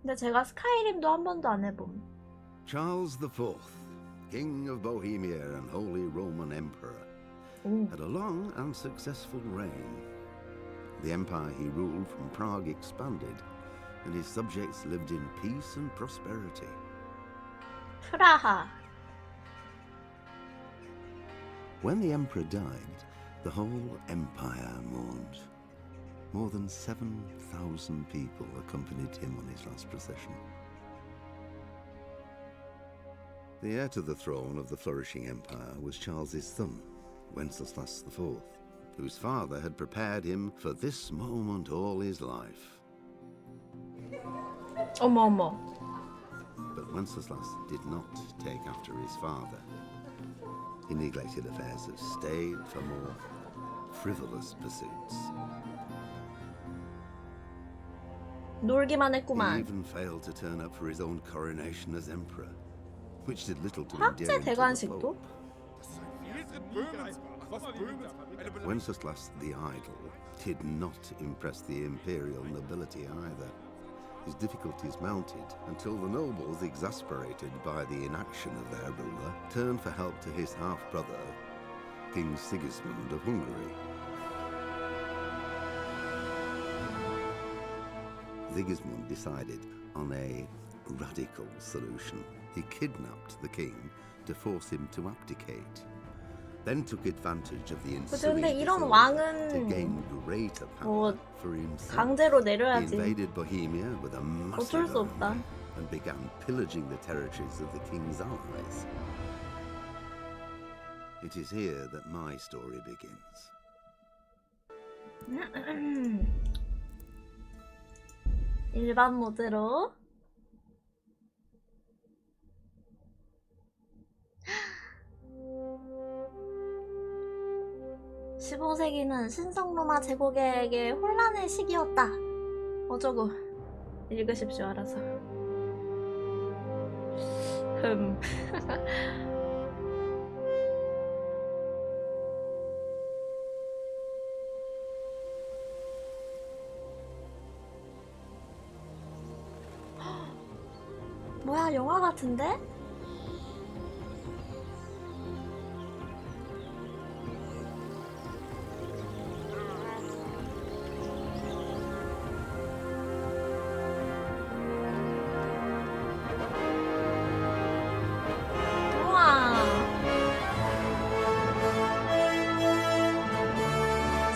근데 제가 스카이림도 한 번도 안 해봄. Charles IV, King of Bohemia and Holy Roman Emperor, had a long and successful reign. The empire he ruled from Prague expanded, and his subjects lived in peace and prosperity. 프라하. When the emperor died, the whole empire mourned. More than 7,000 people accompanied him on his last procession. The heir to the throne of the flourishing empire was Charles's son, Wenceslas IV, whose father had prepared him for this moment all his life. 어머 어머. But Wenceslas did not take after his father. He neglected affairs of state for more frivolous pursuits. 놀기만 He 했구만. even failed to turn up for his own coronation as emperor, which did little to 황제 endear him to the 대관식도? Pope. Wenceslas the Idle did not impress the imperial nobility either. His difficulties mounted until the nobles, exasperated by the inaction of their ruler, turned for help to his half-brother, King Sigismund of Hungary. Sigismund decided on a radical solution. He kidnapped the king to force him to abdicate, then took advantage of the ensuing 근데 이런 disorder to 왕은 gain greater 뭐 power for himself. 강제로 He 내려야지. invaded Bohemia with a 어쩔 massive 수 없다. army and began pillaging the territories of the king's allies. It is here that my story begins. 일반 모드로. (15세기는) 신성 로마 제국에게 혼란의 시기였다. 어쩌고 읽으십시오 알아서. 뭐야 영화 같은데? 우와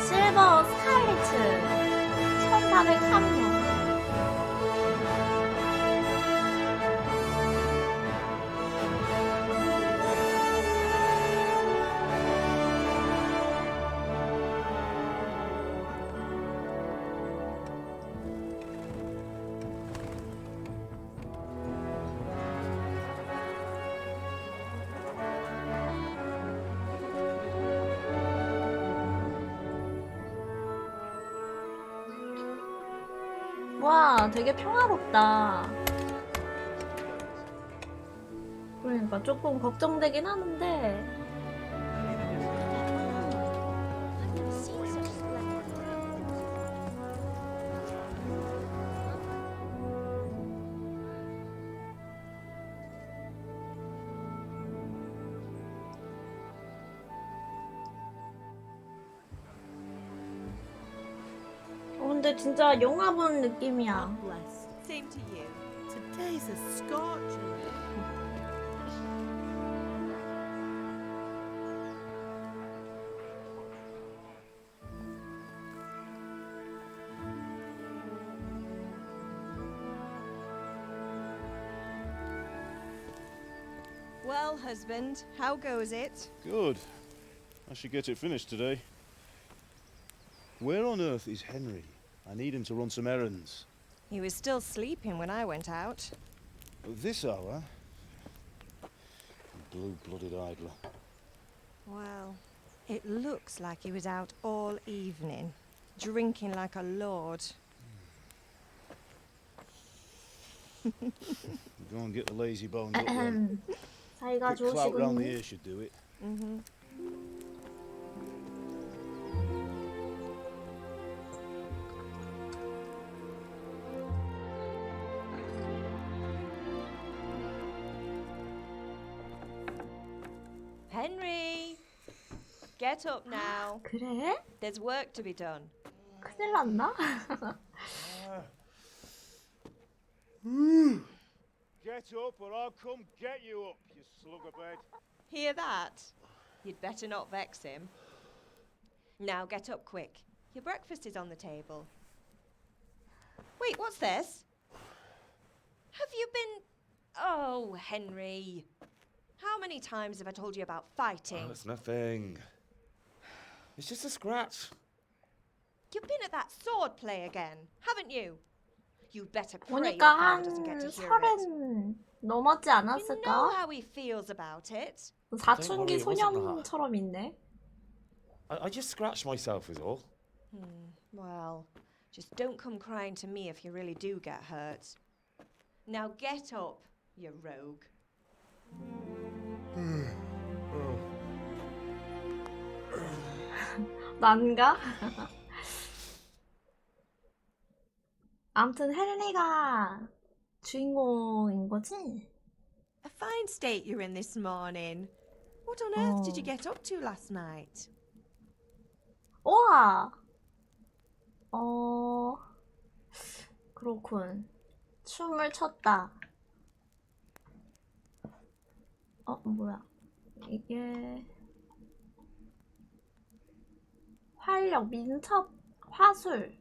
실버 스칼리츠 1403년 와, 되게 평화롭다. 그러니까 조금 걱정되긴 하는데. 근데 진짜 영화 본 느낌이야. Bless. Same to you. Today's a scorcher. Well, husband, how goes it? Good. I should get it finished today. Where on earth is Henry? I need him to run some errands. He was still sleeping when I went out. At this hour? Blue-blooded idler. Well, it looks like he was out all evening, drinking like a lord. Go and get the lazy bones up then. 사이가 Quick clout round the 좋으시군요. ear should do it. Mm-hmm. Henry, get up now. 그래? There's work to be done. 큰일 났나? Get up or I'll come get you up, you slugabed. Hear that? You'd better not vex him. Now get up quick. Your breakfast is on the table. Wait, what's this? Have you been... Oh, Henry. How many times have I told you about fighting? Oh, it's nothing. It's just a scratch. You've been at that sword play again, haven't you? You'd better pray your 보니까 father 한 doesn't get to hear it. 30 넘었지 You know 않았을까? how he feels about it. 사춘기 it wasn't 소년처럼 있네. I just scratched myself is all. Well, just don't come crying to me if you really do get hurt. Now get up, you rogue. 난가? 아무튼 헨리가 주인공인 거지? A fine state you're in this morning. What on earth did you get up to last night? 우와! 그렇군. 춤을 췄다. 뭐야. 이게... 활력, 민첩, 화술.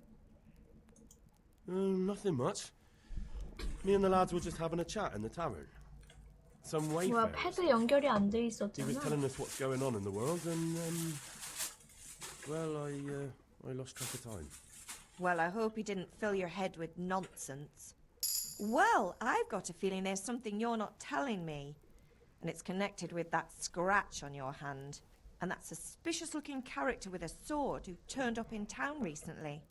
Nothing much. Me and the lads were just having a chat in the tavern. Some 뭐야, wayfarers. 패드 연결이 안 돼 He was 있었잖아. telling us what's going on in the world, and well, I lost track of time. Well, I hope he didn't fill your head with nonsense. Well, I've got a feeling there's something you're not telling me. And it's connected with that scratch on your hand. And that suspicious-looking character with a sword who turned up in town recently.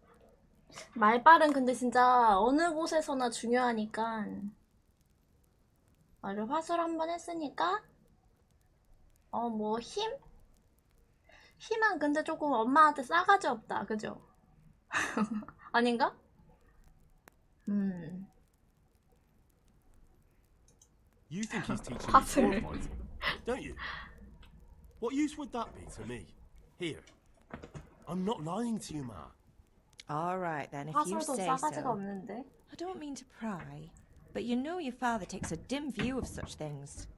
말발은 근데 진짜 어느 곳에서나 중요하니까. 맞아, 화술 한번 했으니까. 뭐 힘? 힘은 근데 조금 엄마한테 싸가지 없다, 그죠? 아닌가? You think he's teaching you 화술. sword fighting, don't you? What use would that be to me? Here, I'm not lying to you, Ma. All right, then, if you 화술도 say 싸가지가 so. 없는데. I don't mean to pry, but you know your father takes a dim view of such things.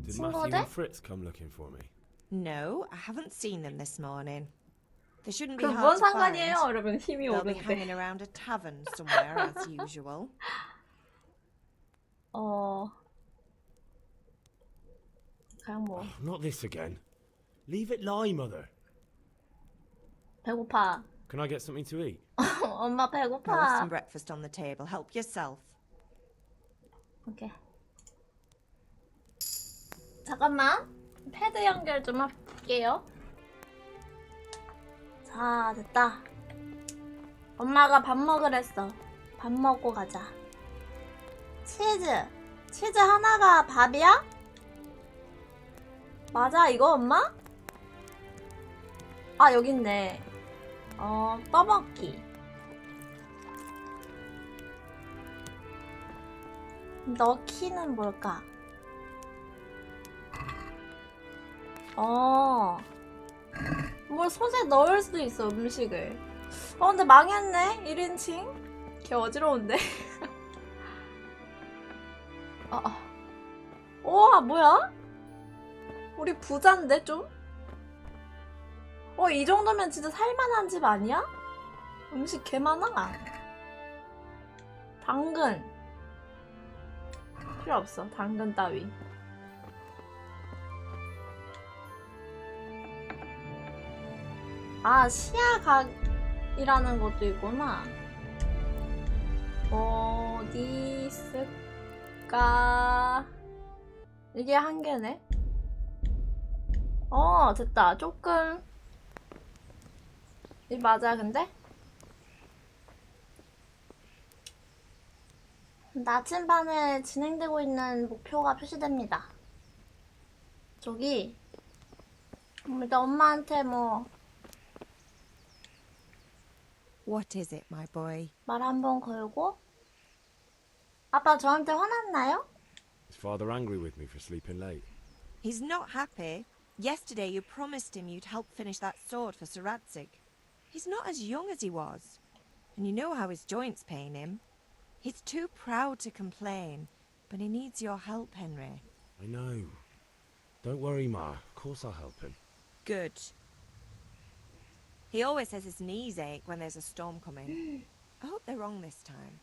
Did 친구들? Matthew and Fritz come looking for me? No, I haven't seen them this morning. They shouldn't be 그 hard 뭔 to 상관이에요? find. 여러분 힘이 They'll be 오는데. hanging around a tavern somewhere, as usual. 그냥 뭐 Not this again. Leave it lie, Mother. 배고파. Can I get something to eat? 엄마 There's 배고파. some breakfast on the table. Help yourself. 오케이. 잠깐만. 패드 연결 좀 할게요. 자, 됐다. 엄마가 밥 먹으랬어. 밥 먹고 가자. 치즈. 치즈 하나가 밥이야? 맞아, 이거 엄마? 아, 여기 있네. 떠먹기. 넣기는 뭘까? 뭘 소재 넣을 수도 있어, 음식을. 근데 망했네, 1인칭. 걔 어지러운데? 우와, 뭐야? 우리 부자인데, 좀? 이 정도면 진짜 살만한 집 아니야? 음식 개 많아. 당근. 필요 없어, 당근 따위. 아, 시야각이라는 것도 있구나. 어디 있을까? 이게 한 개네? 됐다. 조금. 이 맞아, 근데? 나침반에 진행되고 있는 목표가 표시됩니다. 저기, 일단 엄마한테 What is it, my boy? 말 한번 걸고 아빠 저한테 화났나요? Is father angry with me for sleeping late? He's not happy. Yesterday you promised him you'd help finish that sword for Sir Radzig. He's not as young as he was. And you know how his joints pain him. He's too proud to complain, but he needs your help, Henry. I know. Don't worry, Ma. Of course I'll help him. Good. He always says his knees ache when there's a storm coming. I hope they're wrong this time.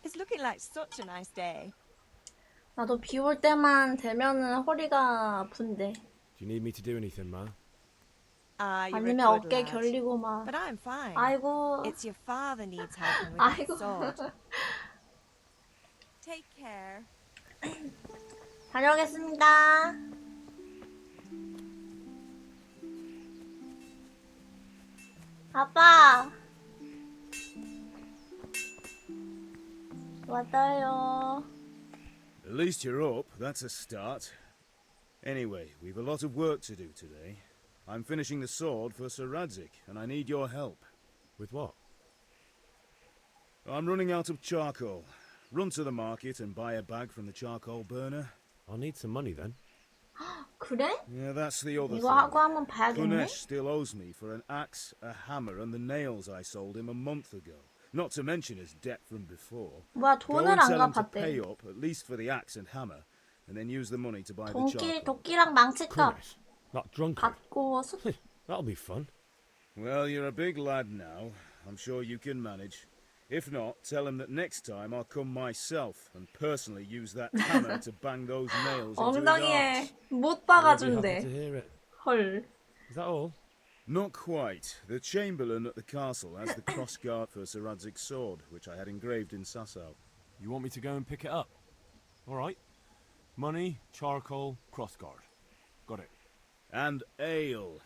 It's looking like such a nice day. 나도 비 올 때만 되면은 허리가 아픈데. Do you need me to do anything, Ma? Ah, you're a 아니면 good 어깨 lad. 결리고 막. But I'm fine. 아이고. It's your father needs helping with 아이고. that sword. Take care. 다녀오겠습니다. 아빠. 왔어요. At least you're up. That's a start. Anyway, we've a lot of work to do today. I'm finishing the sword for Sir Radzig, and I need your help. With what? I'm running out of charcoal. Run to the market and buy a bag from the charcoal burner. I'll need some money then. 그래? Yeah, that's the other 이거 thing. 하고 한번 봐야겠네. Kunesh still owes me for an axe, a hammer, and the nails I sold him a month ago. Not to mention his debt from before. 뭐야 Go 돈을 and 안 tell him to pay 갚았대. up, at least for the axe and hammer, and then use the money to buy the charcoal. 도끼랑 망치값 Goodness. Not drunk. 받고 That'll be fun. Well, you're a big lad now. I'm sure you can manage. If not, tell him that next time I'll come myself and personally use that hammer to bang those nails into his 엉덩이에 arse. 못 I'll be happy to 박아준대. hear it. 헐. Is that all? Not quite. The chamberlain at the castle has the crossguard for Sir Radzig's sword, which I had engraved in Sasau. You want me to go and pick it up? All right. Money, charcoal, crossguard. Got it. And ale.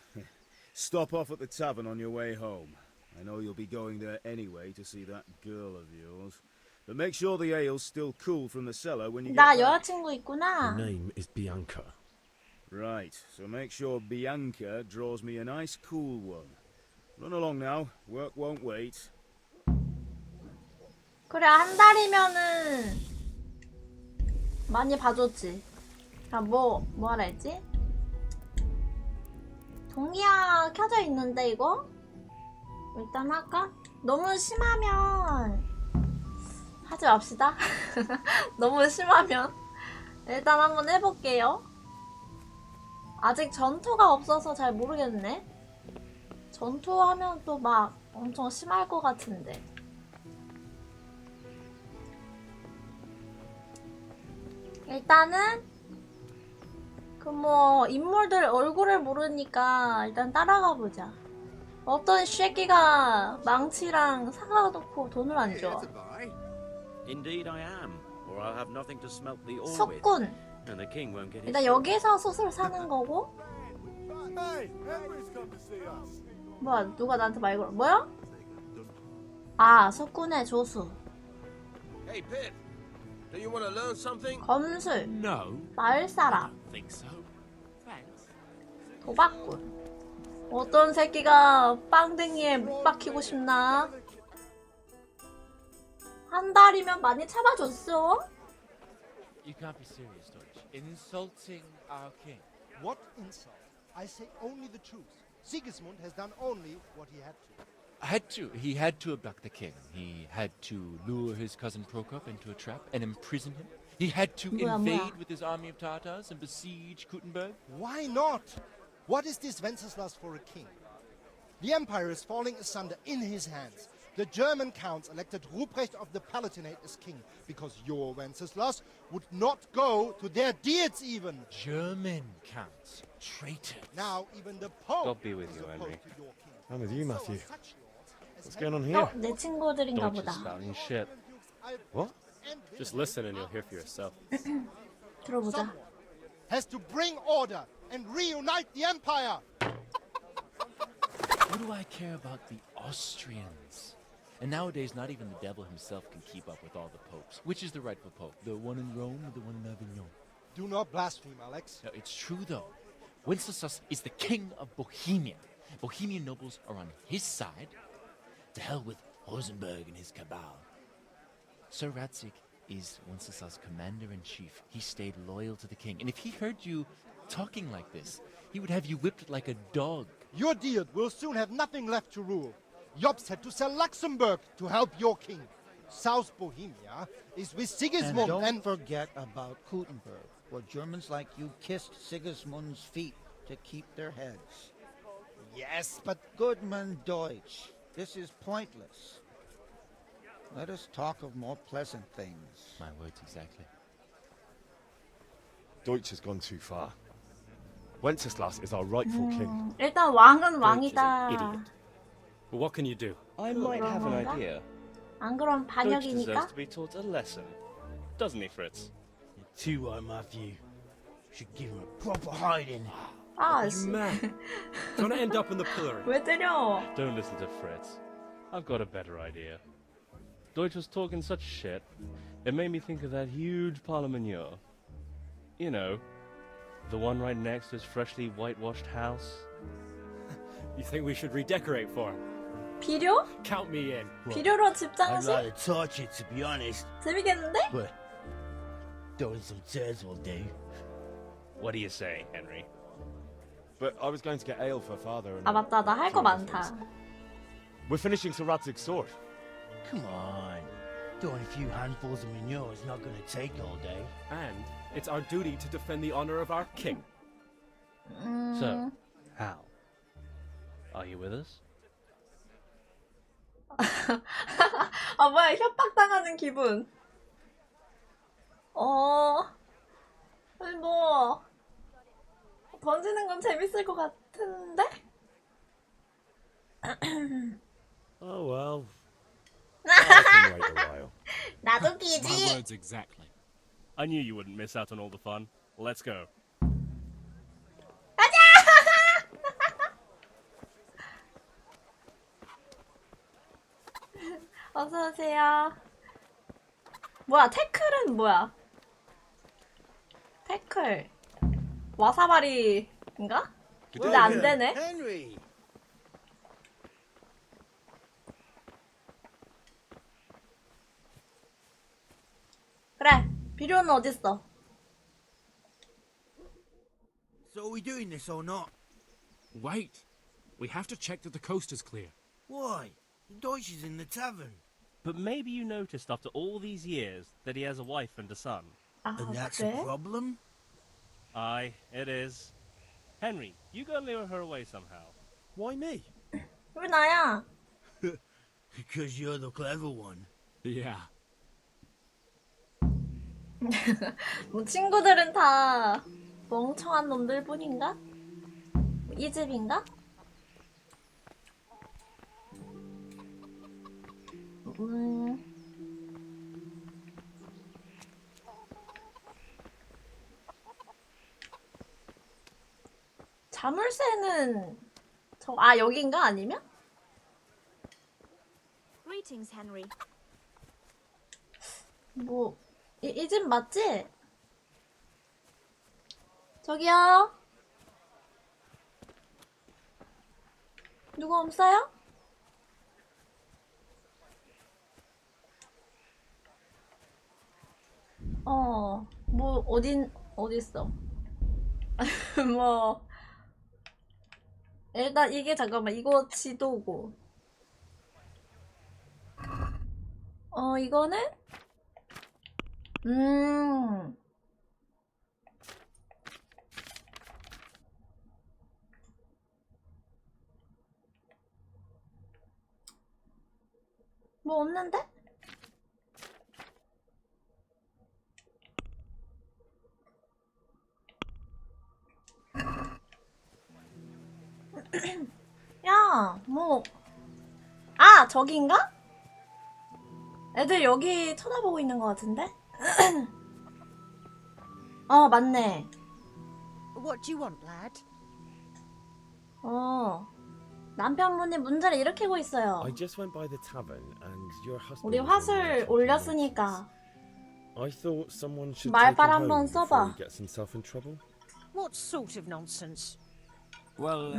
Stop off at the tavern on your way home. I know you'll be going there anyway to see that girl of yours. But make sure the ale's still cool from the cellar when you get 나 back. 여자친구 Her 있구나. name is Bianca. Right, so make sure Bianca draws me a nice cool one. Run along now. Work won't wait. 그래 한 달이면은 많이 봐줬지. 아, 뭐 하라 했지? 동의야 켜져 있는데 이거? 일단 할까? 너무 심하면 하지 맙시다. 너무 심하면 일단 한번 해볼게요. 아직 전투가 없어서 잘 모르겠네. 전투하면 또 막 엄청 심할 것 같은데. 일단은 그 뭐 인물들 얼굴을 모르니까 일단 따라가 보자. 어떤 쉐끼가 망치랑 사가놓고 돈을 안 줘. Indeed I am, or I'll have nothing to smelt the ore with, 석군. and the king won't get his 일단 여기서 숯을 사는 거고. Hey, Henry's come to see us. 뭐야 누가 나한테 말 걸어. 뭐야? 아 석군의 조수. Hey, Pip. Do you want to learn something? 검술. No. 마을 사람. Think so. Thanks. 도박꾼. 어떤 새끼가 빵댕이에 못 박히고 싶나? 한 달이면 많이 참아줬어? You can't be serious, Deutsch. Insulting our king. What insult? I say only the truth. Sigismund has done only what he had to. He had to abduct the king. He had to lure his cousin Prokop into a trap and imprison him. He had to 뭐야. invade with his army of Tartars and besiege Kuttenberg. Why not? What is this Wenceslas for a king? The empire is falling asunder in his hands. The German counts elected Ruprecht of the Palatinate as king because your Wenceslas would not go to their deeds even. German counts. Traitors. Now even the Pope God be with is you, opposed Henry. to your king. I'm with you, So Matthew. are such lords as What's going on Henry here? 내 친구들인가 Deutsch 보다. is spouting shit. What? and Just Wilhelm listen and you'll hear for yourself. 들어보자. Someone has to bring order and reunite the empire. What do I care about the Austrians? And nowadays, not even the devil himself can keep up with all the popes. Which is the rightful pope? The one in Rome or the one in Avignon? Do not blaspheme, Alex. No, it's true, though. Wenceslas is the king of Bohemia. Bohemian nobles are on his side. To hell with Rosenberg and his cabal. Sir Radzig is Wenceslaus commander-in-chief. He stayed loyal to the king. And if he heard you talking like this, he would have you whipped like a dog. Your Diet will soon have nothing left to rule. Jobst had to sell Luxembourg to help your king. South Bohemia is with Sigismund And don't forget about Kuttenberg, where Germans like you kissed Sigismund's feet to keep their heads. Yes, but Goodman Deutsch, this is pointless. Let us talk of more pleasant things. My words exactly. Deutsch has gone too far. Wenceslas is our rightful king. 일단 왕은 Deutsch is an 왕이다. idiot. But what can you do? I might have an 그런가? idea. 안 그럼 Deutsch deserves 반역이니까? to be taught a lesson. Doesn't he, Fritz? Too right, Matthew. Should give him a proper hiding. 아, You 씨. man. Gonna end up in the pillory. 왜 때려? Don't listen to Fritz. I've got a better idea. Deutsch was talking such shit, it made me think of that huge parliament. You know, the one right next to his freshly whitewashed house. You think we should redecorate for him? 비료? Count me in. 비료로 집장식? touch it, to be honest. 재밌겠는데? But throwing some tears will do. What do you say, Henry? But I was going to get ale for father and... 아 맞다, 나 할 거 some other 많다. things. We're finishing Sir Radzig's sword. Come on. Throwing a few handfuls of manure is not going to take all day. And it's our duty to defend the honor of our king. So, how? Are you with us? 아 뭐야, 협박당하는 기분. 아니 뭐 던지는 건 재밌을 것 같은데? Oh well. I can wait a while. 나도 끼지. words exactly. I knew you wouldn't miss out on all the fun. Let's go. 어서 오세요. 뭐야, 태클은 뭐야? 태클. 와사바리인가? 근데 안 되네. Henry. 그래, 비료는 어딨어? So are we doing this or not? Wait. We have to check that the coast is clear. Why? Deutsch is in the tavern. But maybe you noticed after all these years that he has a wife and a son. 아, And that's 그래? a problem? Aye, it is. Henry, you go lure her away somehow. Why me? 왜 나야? Because you're the clever one. Yeah. 뭐 친구들은 다 멍청한 놈들 뿐인가? 이 집인가? 자물쇠는 아 여긴가 아니면? Greetings, Henry. 뭐 이 집 맞지? 저기요. 누구 없어요? 뭐 어딨어? 뭐 일단 이게 잠깐만 이거 지도고. 이거는 뭐 없는데? 야, 뭐. 아, 저기인가? 애들 여기 쳐다보고 있는 것 같은데? 맞네. What do you want, lad? 남편분이 문제를 일으키고 있어요. I just went by the tavern and your husband. 우리 화술 올렸으니까. I thought someone should 말빨 take him 한번 home before 써봐. he gets himself in trouble. What sort of nonsense? Well,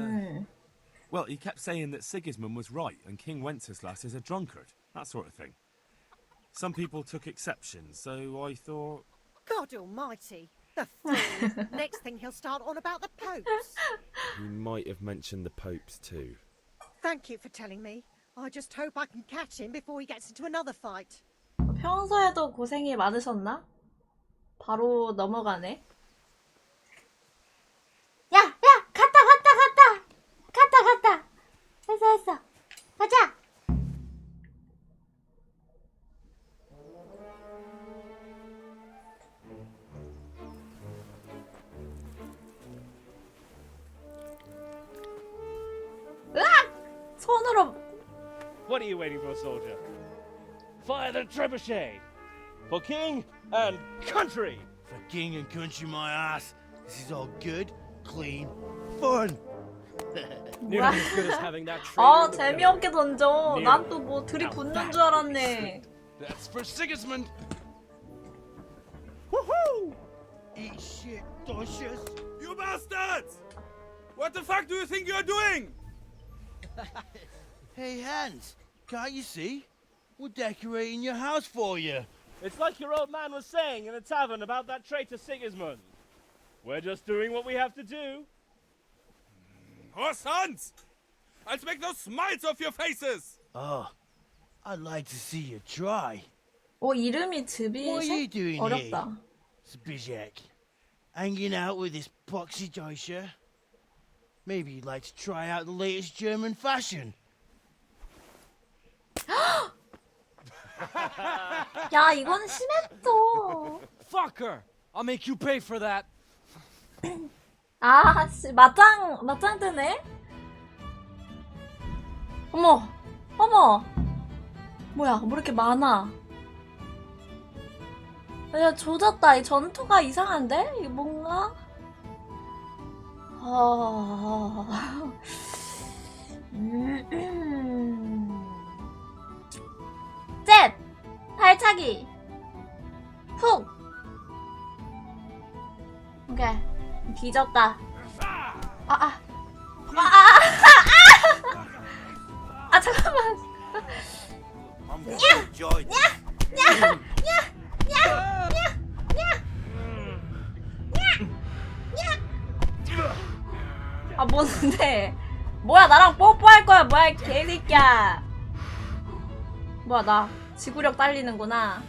well, he kept saying that Sigismund was right and King Wenceslas is a drunkard. That sort of thing. Some people took exception, so I thought... God almighty! The fool! Next thing he'll start on about the popes. He might have mentioned the popes too. Thank you for telling me. I just hope I can catch him before he gets into another fight. 평소에도 고생이 많으셨나? 바로 넘어가네. 야! 야! 갔다! 했어. 가자! 으악! 손으로. What are you waiting for, soldier? Fire the trebuchet! For king and country! For king and country, my ass. This is all good, clean, fun. Nearly as good as having that traitor in the 재미없게 던져. Nearly. 난 또 뭐 들이붓는 줄 알았네. That's for Sigismund. Woohoo! Eat shit, Docious. You bastards! What the fuck do you think you're doing? Hey, Hans, can't you see? We're decorating your house for you. It's like your old man was saying in the tavern about that traitor Sigismund. We're just doing what we have to do. Oh, sons! I'll make those smiles off your faces! Oh, I'd like to see you try. 이름이 What are you 즈비색? doing 어렵다. here, Zbyszek? Hanging out with this poxy Deutscher? Maybe you'd like to try out the latest German fashion. 야, 이건 심했어. Fuck her! I'll make you pay for that. 아, 씨, 맞짱 뜨네? 어머! 뭐야, 뭐 이렇게 많아? 야, 조졌다. 이 전투가 이상한데? 이게 뭔가? 셋! 발차기! 훅! 오케이. 뒤졌다. 잠깐만. 뭔데? 뭐야, 나랑 뽀뽀할 거야, 뭐야, 개새끼야. 뭐야, 나 지구력 딸리는구나.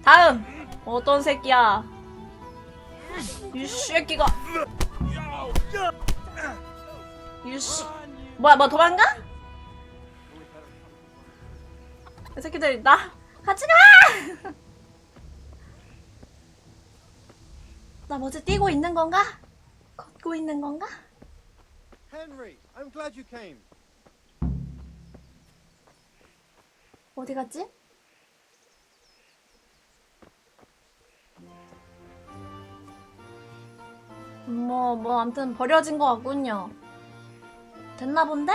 다음! 어떤 새끼야? 이 새끼가. 뭐야, 뭐 도망가? 이 새끼들, 나 같이 가! 나 뭐지, 뛰고 있는 건가? 걷고 있는 건가? Henry, I'm glad you came. 어디 갔지? 아무튼 버려진 것 같군요. 됐나 본데?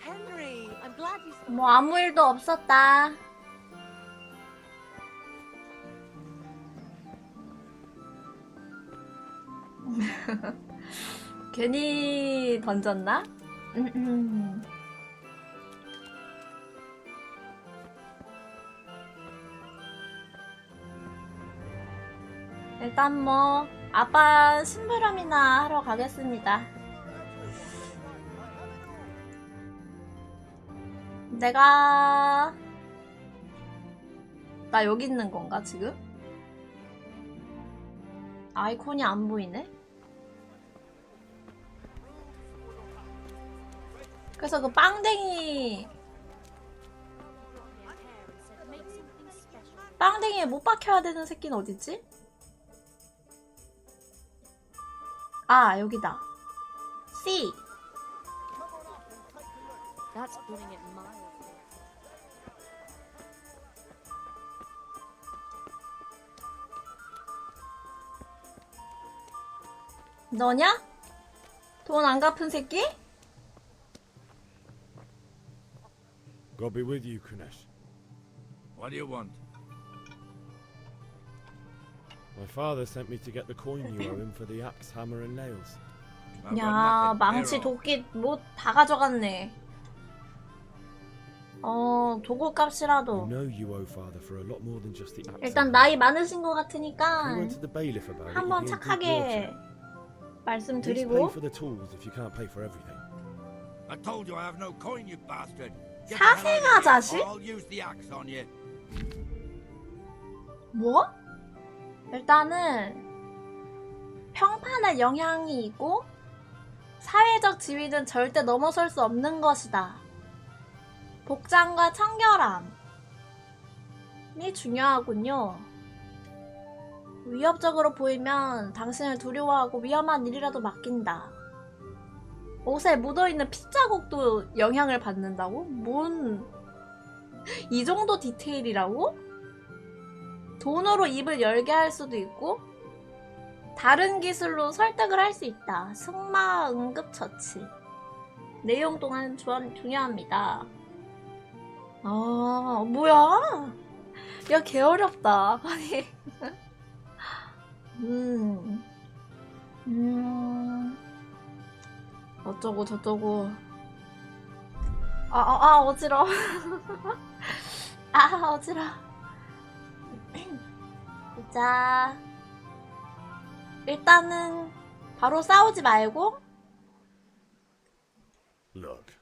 Henry, I'm glad you. 아무 일도 없었다. 괜히 던졌나? 일단 아빠 심부름이나 하러 가겠습니다. 나 여기 있는 건가 지금? 아이콘이 안 보이네? 그래서 그 빵댕이에 못 박혀야 되는 새끼는 어딨지? 아, 여기다. C. That's putting it mildly. 너냐? 돈 안 갚은 새끼? God be with you, Kunesh. What do you want? My father sent me to get the coin you owe him for the axe, hammer, and nails. 야, 망치, 도끼 뭐 다 가져갔네. 도구 값이라도. I know you owe father for a lot more than just the axe. 일단 나이 많으신 것 같으니까 We went to the bailiff about it. 한번 He'd be in good 착하게 water. Please 말씀드리고. pay for the tools if you can't pay for everything. I told you I have no coin, you bastard. Get the 사생아 hell out of 자식? here, or I'll use the axe on you. 뭐? 일단은 평판에 영향이 있고 사회적 지위는 절대 넘어설 수 없는 것이다. 복장과 청결함이 중요하군요. 위협적으로 보이면 당신을 두려워하고 위험한 일이라도 맡긴다. 옷에 묻어있는 핏자국도 영향을 받는다고? 이 정도 디테일이라고? 돈으로 입을 열게 할 수도 있고 다른 기술로 설득을 할 수 있다. 승마 응급처치. 내용 동안 중요합니다. 뭐야? 야, 개 어렵다. 아니. 어쩌고 저쩌고. 어지러워. 어지러워. 자, 일단은 바로 싸우지 말고. Look,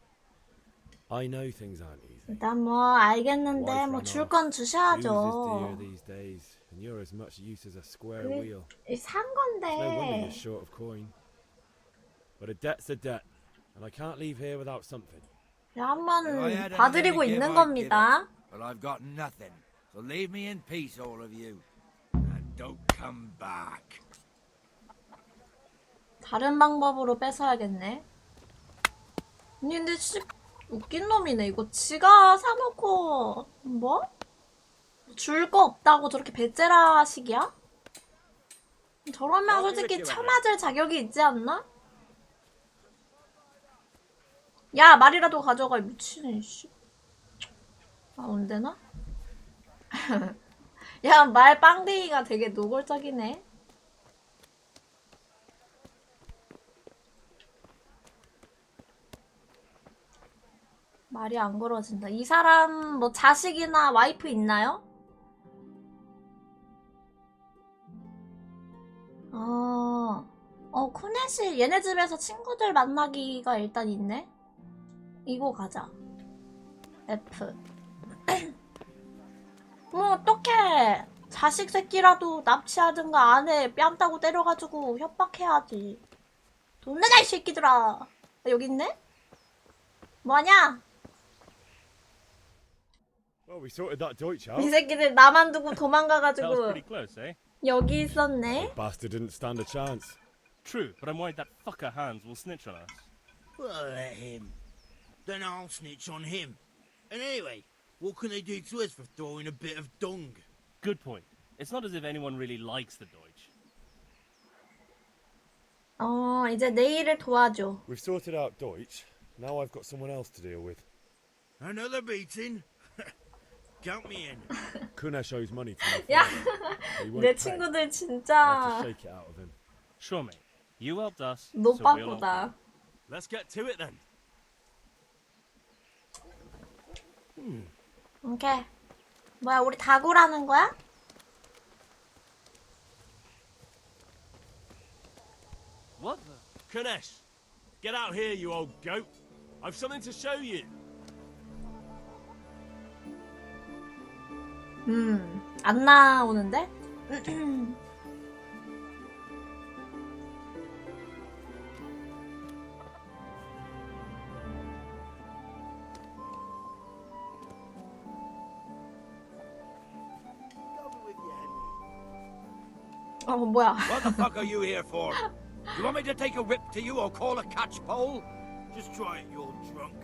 I know things aren't easy. 일단 뭐 알겠는데 뭐 줄 건 주셔야죠. Booze is dear these days, and you're as much use as a square wheel. 산 No wonder 건데. you're short of coin. But a debt's a debt, and I can't leave here without something. 한번 If I had 봐드리고 anything to 있는 give, I'd give 겁니다. it, But I've got nothing. So leave me in peace, all of you. And don't come back. 다른 방법으로 뺏어야겠네. 아니 근데 웃긴 놈이네. 이거 지가 사놓고 뭐? 줄 거 없다고 저렇게 배째라식이야? 저러면 솔직히 처맞을 자격이 있지 않나? 야, 말이라도 가져가. 미친애 씨. 언제나? 야, 말 빵댕이가 되게 노골적이네. 말이 안 걸어진다. 이 사람 뭐 자식이나 와이프 있나요? 코넷이 얘네 집에서 친구들 만나기가 일단 있네? 이거 가자. F. 뭐 어떡해. 자식 새끼라도 납치하든가 아내 뺨 따고 때려가지고 협박해야지. 돈 내자 이 새끼들아. 여기 있네? 뭐하냐? Well, we sorted that Deutsch out. 이 새끼들 나만 두고 That was 도망가가지고 pretty close, eh? 여기 있었네. Bastard didn't stand a chance. True, but I'm worried that fucker Hans will snitch on us. Well, let him. Then I'll snitch on him. And anyway, what can they do to us for throwing a bit of dung? Good point. It's not as if anyone really likes the Deutsch. 이제 내일을 도와줘. We've sorted out Deutsch. Now I've got someone else to deal with. Another beating? Count me in. Kunesh owes money to me. 야, He won't 내 pay. 친구들 I have to 진짜 shake it out of him. Sure, mate. You helped us. 노빠꾸다. Let's get to it then. 오케이. 뭐야, 우리 다구라는 거야? What? Kanesh, get out here, you old goat. I've something to show you. 안 나오는데? 뭐야. What the fuck are you here for? You want me to take a whip to you or call a catchpole? Just try it, you're drunk.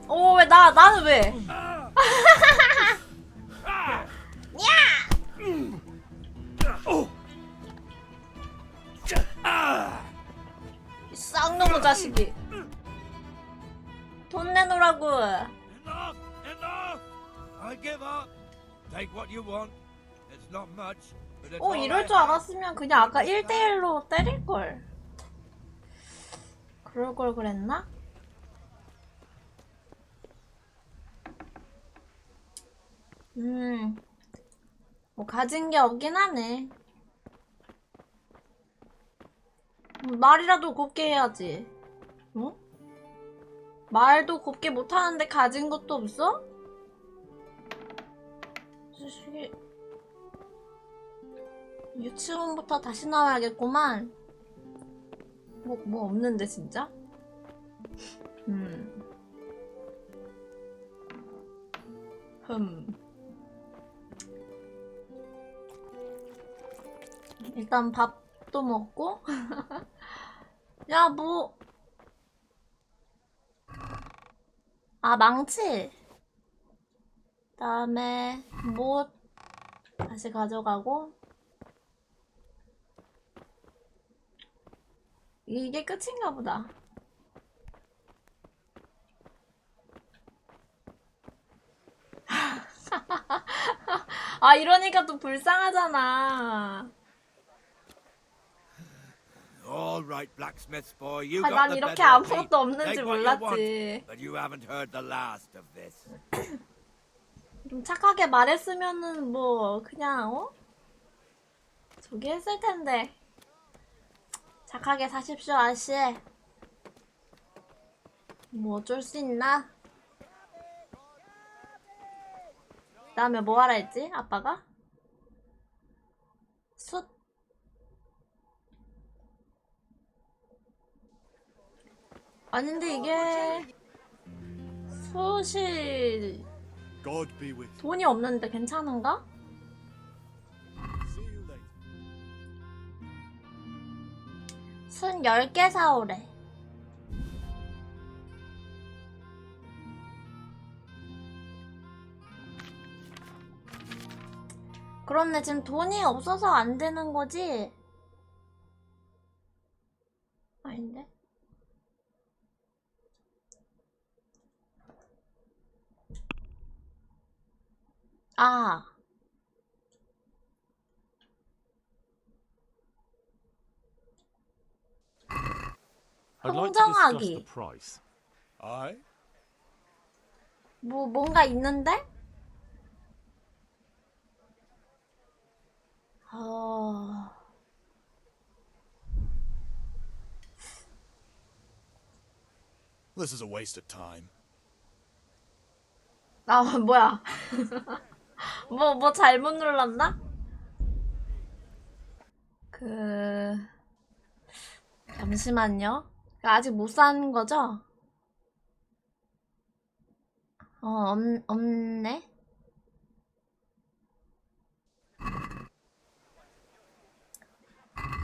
왜 나는 왜? 이 쌍놈의 자식이. 돈 내놓으라고. Enough! Enough! I give up. Take what you want. It's not much, but it's 어, all 이럴 I 줄 have. 알았으면 그냥 아까 1대1로 때릴걸. 그럴 걸 그랬나? 뭐 가진 게 없긴 하네. 말이라도 곱게 해야지. 어? 말도 곱게 못하는데 가진 것도 없어? 자식이 유치원부터 다시 나와야겠구만. 뭐 없는데 진짜? 일단 밥도 먹고. 야, 뭐. 아, 망치. 그다음에 못 다시 가져가고. 이게 끝인가 보다. 아, 이러니까 또 불쌍하잖아. All right, blacksmith's boy, you 아, got 난 the 이렇게 better of me. 아무것도 없는 Take 줄 what you want, 몰랐지. but you haven't heard the last of this. 좀 착하게 말했으면은 뭐 그냥 저기 했을 텐데. 착하게 사십시오, 아저씨. 뭐 어쩔 수 있나? 그다음에 뭐 하라 했지? 아빠가? 숯. 아닌데 이게 숯이 돈이 없는데 괜찮은가? 숯 10개 사오래. 그런데 지금 돈이 없어서 안 되는 거지? 아닌데? 아. I'd like to discuss the 흥정하기. price. 뭔가 있는데? This is a waste of time. 아, 뭐야. 뭐 잘못 눌렀나? 잠시만요. 아직 못 산 거죠? 없네.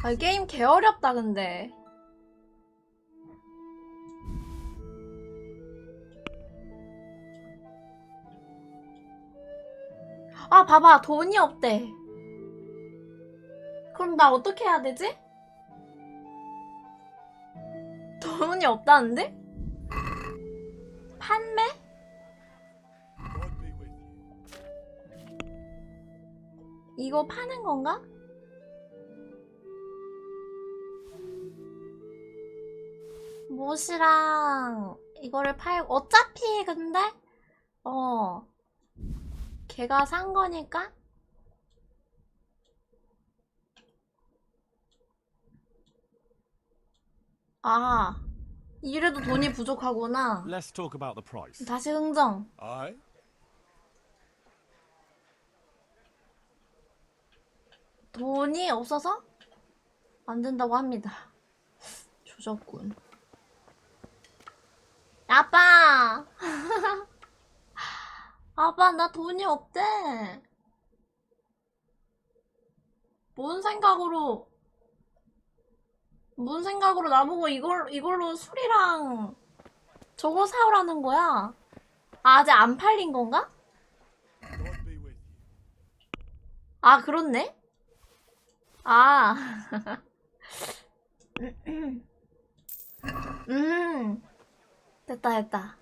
아, 게임 개 어렵다, 근데. 아, 봐봐. 돈이 없대. 그럼 나 어떻게 해야 되지? 돈이 없다는데? 판매? 이거 파는 건가? 못이랑 이거를 팔고 어차피 근데 걔가 산 거니까 아 이래도 돈이 부족하구나. Let's talk about the price. 다시 흥정. 돈이 없어서 안 된다고 합니다. 조졌군. 아빠! 아빠, 나 돈이 없대. 뭔 생각으로 나보고 이걸로 술이랑 저거 사오라는 거야? 아직 안 팔린 건가? 아, 그렇네? 아. 됐다.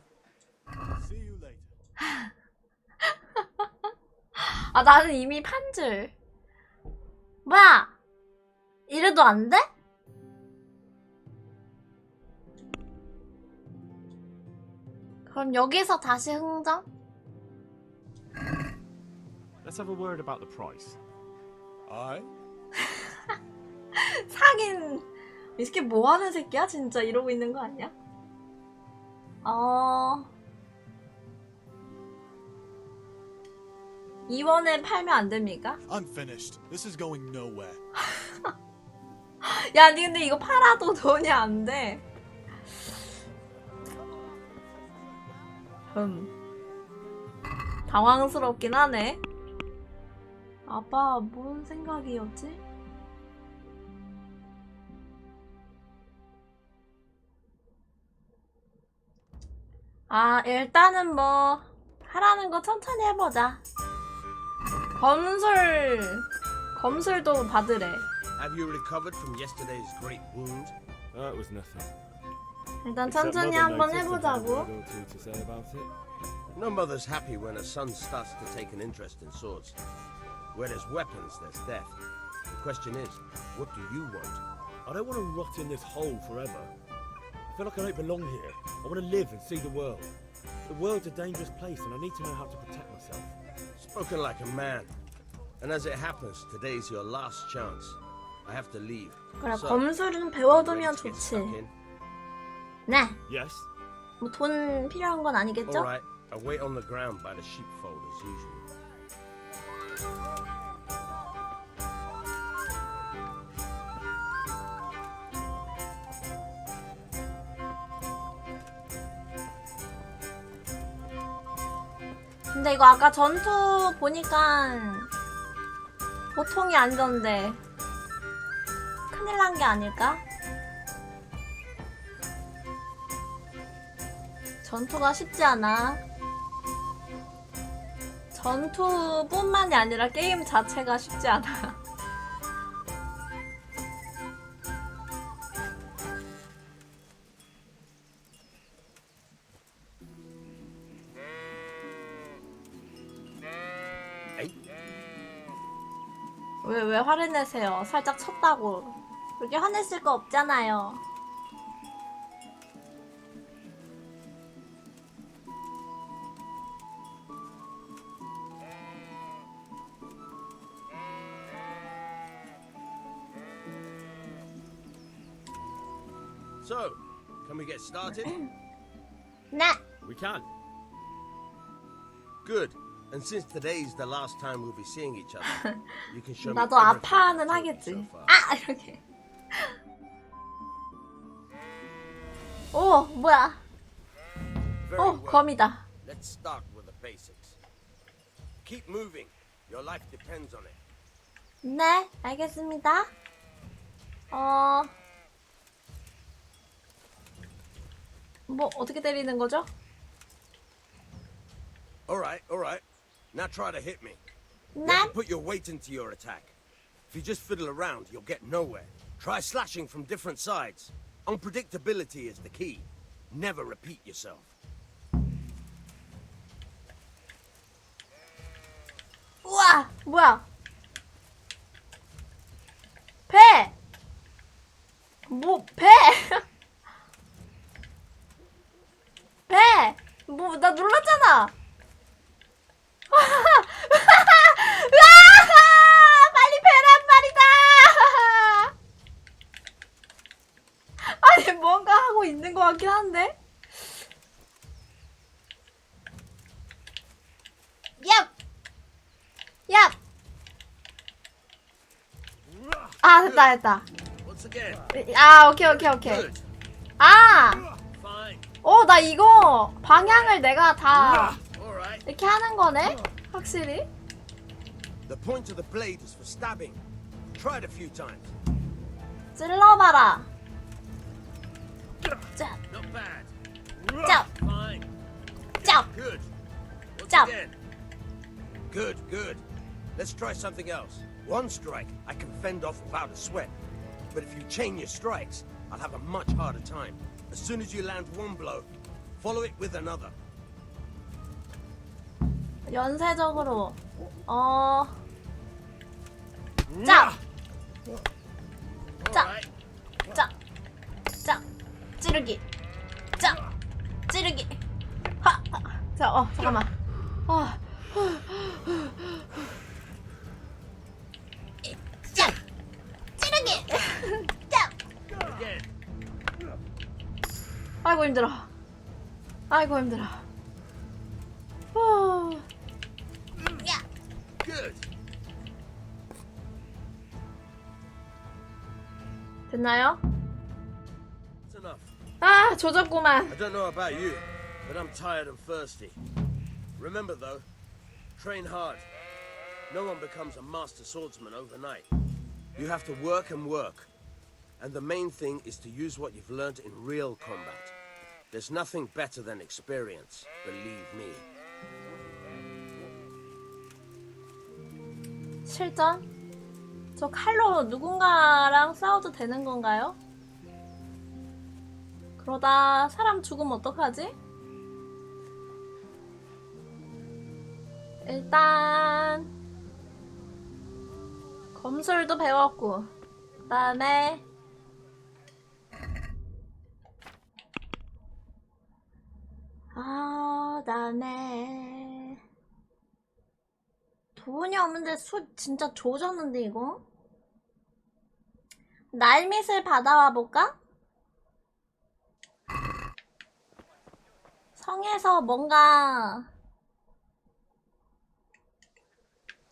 아, 나는 이미 판 줄. 뭐야? 이래도 안 돼? 그럼 여기서 다시 흥정? Let's have a word about the price. Aye? 사긴 이 새끼 뭐하는 새끼야? 진짜 이러고 있는 거 아니야? 이원에 팔면 안 됩니까? I'm finished. This is going nowhere. 야, 니 근데 이거 팔아도 돈이 안 돼. 당황스럽긴 하네. 아빠 뭔 생각이었지? 아, 일단은 뭐 하라는 거 천천히 해보자. 검술도 받으래. Have you recovered from yesterday's great wound? It was nothing. 일단 천천히 한번 해보자고. No mother's happy when a son starts to take an interest in swords. Where there's weapons, there's death. The question is, what do you want? I don't want to rot in this hole forever. I feel like I don't belong here. I want to live and see the world. The world's a dangerous place and I need to know how to protect myself. Spoken like a man. And as it happens, today's your last chance. I have to leave. 그래, 검술은 배워두면 좋지. 네. Yes. 뭐 돈 필요한 건 아니겠죠? All right. I wait on the ground by the sheepfold as usual. 근데 이거 아까 전투 보니까 보통이 아니던데 큰일 난 게 아닐까? 전투가 쉽지 않아. 전투뿐만이 아니라 게임 자체가 쉽지 않아. 왜 화를 내세요? 살짝 쳤다고. 그렇게 화냈을 거 없잖아요. So, can we get started? 네. We can. Good. And since today's the last time we'll be seeing each other, you can show me 나도 everything 아파는 you've 하겠지. so far. 아, 이렇게. 오, 뭐야? Very 오, well. 검이다. Let's start with the basics. Keep moving. Your life depends on it. 네, 알겠습니다. 뭐 어떻게 때리는 거죠? All right. Now try to hit me. You 네. have to put your weight into your attack. If you just fiddle around, you'll get nowhere. Try slashing from different sides. Unpredictability is the key. Never repeat yourself. 우와, 뭐야? 배! 뭐, 배! 배! 뭐, 나 놀랐잖아! 빨리 배란 말이다! 아니, 뭔가 하고 있는 것 같긴 한데? 얍! 얍! 아, 됐다. Once again. 아, 오케이. 아! 나 이거 방향을 내가 다 이렇게 하는 거네? 확실히? The point of the blade is for stabbing. Try it a few times. 찔러봐라. 짭. Not bad. 짭. Fine. 짭. Good. Once 짭. again. Good. Let's try something else. One strike, I can fend off without a sweat. But if you chain your strikes, I'll have a much harder time. As soon as you land one blow, follow it with another. 연쇄적으로. 짝! 짝! 짝! 짝! 찌르기! 짝! 찌르기! 하! 자, 잠깐만. 짝! 찌르기! 짝! 아이고 힘들어. 아이고 힘들어. 야! 됐나요? It's enough. 아, 조졌구만. I don't know about you, but I'm tired and thirsty. Remember though, train hard. No one becomes a master swordsman overnight. You have to work and work. And the main thing is to use what you've learned in real combat. There's nothing better than experience, believe me. 실전? 저 칼로 누군가랑 싸워도 되는 건가요? 그러다 사람 죽으면 어떡하지? 일단 검술도 배웠고 그다음에 그다음에 돈이 없는데 술 진짜 조졌는데 이거? 날밋을 받아와 볼까? 성에서 뭔가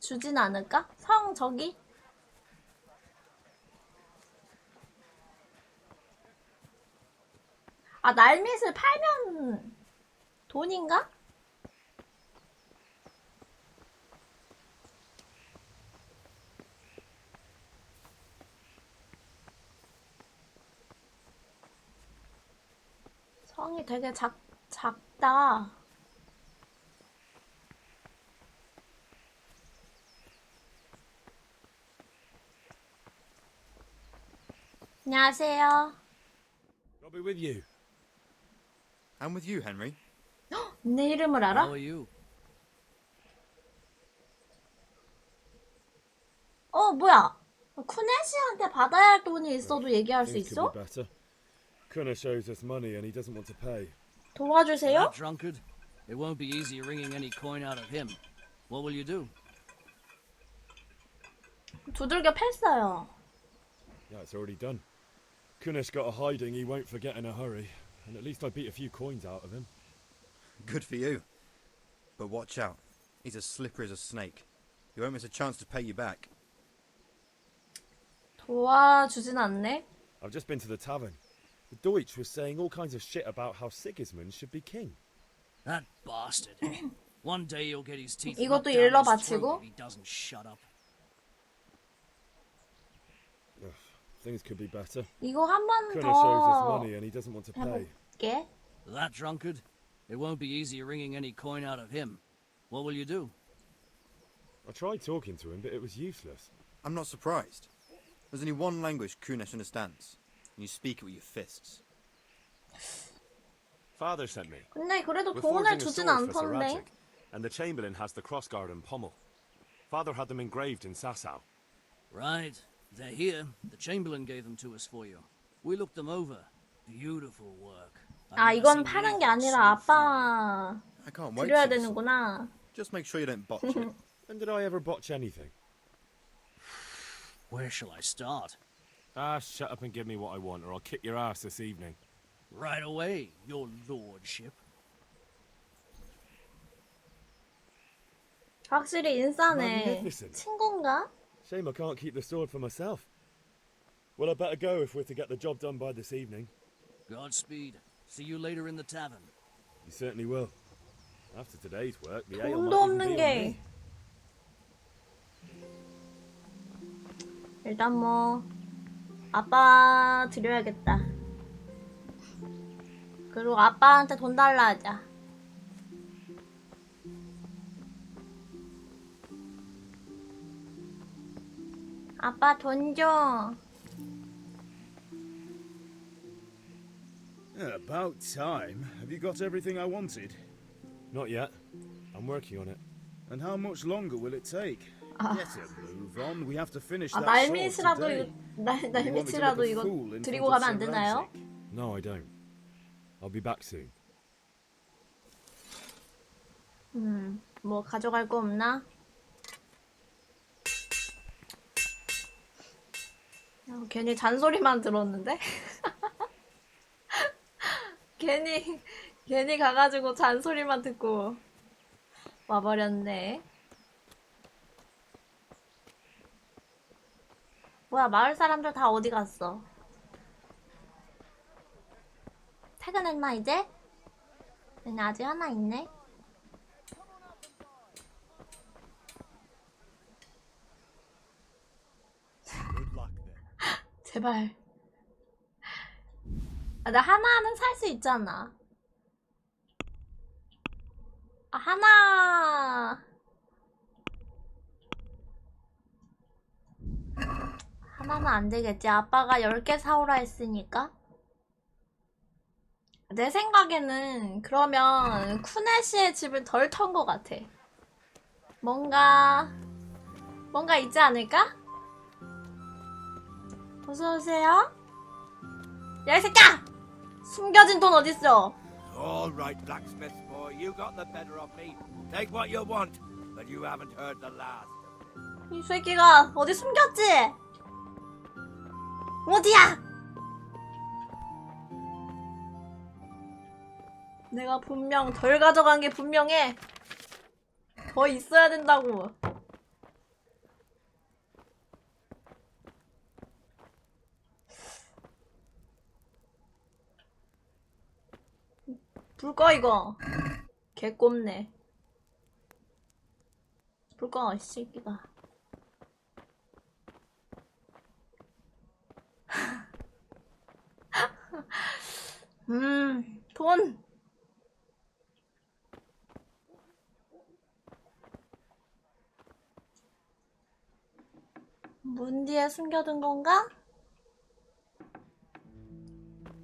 주진 않을까? 성 저기? 아, 날밋을 팔면 돈인가? 성이 되게 작다. 안녕하세요. I'll be with you. I'm with you, Henry. 내 이름을 알아? How are you? 뭐야? 쿠네시한테 받아야 할 돈이 있어도 얘기할 수 Things 있어? could be better. Kunna shows us money and he doesn't want to pay. 도와주세요? That drunkard? It won't be easy wringing any coin out of him. What will you do? 두들겨 팼어요. Yeah, it's already done. Kunna's got a hiding he won't forget in a hurry, and at least I beat a few coins out of him. Good for you. But watch out. He's as slippery as a snake. He won't miss a chance to pay you back. 도와주진 않네. I've just been to the tavern. The Deutsch was saying all kinds of shit about how Sigismund should be king. That bastard. One day you'll get his teeth 이것도 knocked down 일러 his throat 바치고? if he doesn't shut up. Ugh, things could be better. 이거 한 번 Kunna shows us 더 money and he doesn't want to pay. 해볼게. That drunkard? It won't be easy wringing any coin out of him. What will you do? I tried talking to him, but it was useless. I'm not surprised. There's only one language Kunesh understands, and you speak it with your fists. Father sent me. 근데 그래도 We're 돈을 forging a 주진 sword for 않던데. Saragic, and the Chamberlain has the crossguard and pommel. Father had them engraved in Sasau. Right. They're here. The Chamberlain gave them to us for you. We looked them over. Beautiful work. 아, 이건 파는 게 아니라 아빠 I can't wait 드려야 to see this. 되는구나. Just make sure you don't botch it. When did I ever botch anything? Where shall I start? Ah, shut up and give me what I want, or I'll kick your ass this evening. Right away, your lordship. 확실히 인싸네. Magnificent. 친구인가? Shame I can't keep the sword for myself. Well, I better go if we're to get the job done by this evening. Godspeed. See you later in the tavern. You certainly will. After today's work, the ale 돈도 might even 없는 be on 게. me. 일단 뭐 아빠 드려야겠다. 그리고 아빠한테 돈 달라 하자. 아빠 돈 줘. About time. Have you got everything I wanted? Not yet. I'm working on it. And how much longer will it take? Get a move on. We have to finish 아, that 날미치라도 sword 이거 today. 날미치라도 이거 드리고 가면 안 되나요? No, I don't. I'll be back soon. 뭐 가져갈 거 없나? 괜히 잔소리만 들었는데? 괜히 가가지고 잔소리만 듣고 와버렸네. 뭐야, 마을 사람들 다 어디 갔어? 퇴근했나 이제? 근데 아직 하나 있네? 제발. 아, 나 하나는 살 수 있잖아. 아, 하나는 안 되겠지. 아빠가 10개 사오라 했으니까. 내 생각에는 그러면 쿠네시의 집을 덜 턴 것 같아. 뭔가 있지 않을까? 어서오세요. 야, 이 새끼야! 숨겨진 돈 어딨어? All right, blacksmith boy, you got the better of me. Take what you want, but you haven't heard the last. 이 새끼가 어디 숨겼지? 어디야? 내가 분명 덜 가져간 게 분명해. 더 있어야 된다고. 불 꺼 이거. 개 꼽네. 불 꺼 이 새끼가. 돈. 문 뒤에 숨겨둔 건가?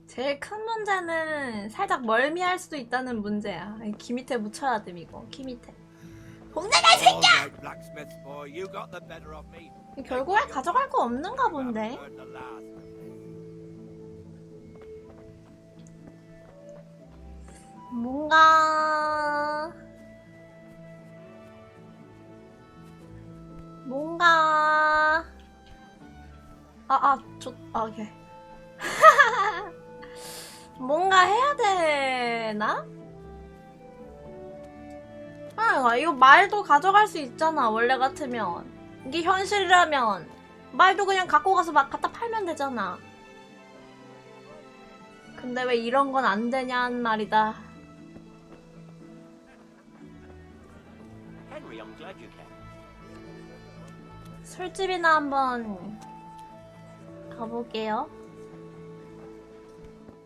제일 큰 문제는 살짝 멀미할 수도 있다는 문제야. 키 밑에 묻혀야 됨 이거. 키 밑에. 복내가 이 새끼야! 결국에 가져갈 거 없는가 본데. 뭔가 오케이. 뭔가 해야 되나? 아, 이거 말도 가져갈 수 있잖아. 원래 같으면 이게 현실이라면 말도 그냥 갖고 가서 막 갖다 팔면 되잖아. 근데 왜 이런 건 안 되냔 말이다. Henry, I'm glad you came. 술집이나 한번 가볼게요.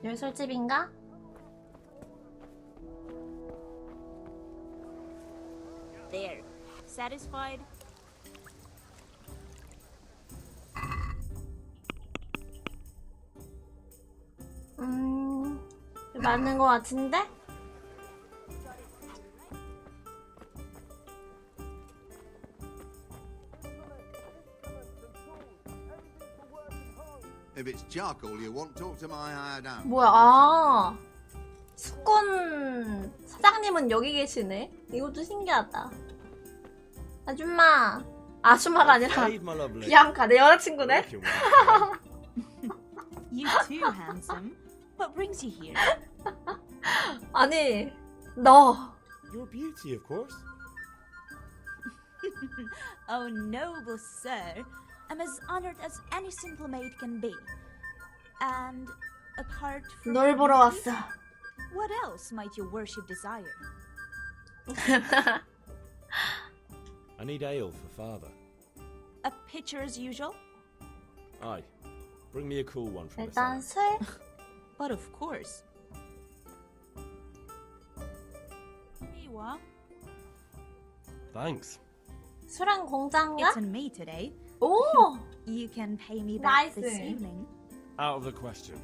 여기 술집인가? There. Satisfied? 맞는 거 같은데? If it's charcoal you want, talk to my hired hand. 뭐야, 아. 숙권 사장님은 여기 계시네? 이것도 신기하다. 아줌마. 아줌마가 아니라 비앙카, 내 여자친구네? You too, handsome. What brings you here? 아니, 너. Your beauty, of course. Oh, noble sir. I'm as honored as any simple maid can be. And apart from 널 보러 왔어. what else might your worship desire? I need ale for father. A pitcher as usual? Aye. Bring me a cool one from the 일단 cellar. 술. But of course. Here you are. Thanks. 술은 공짜인가? It's on me today. 오! You can pay me back this 나이스. evening. Out of the question.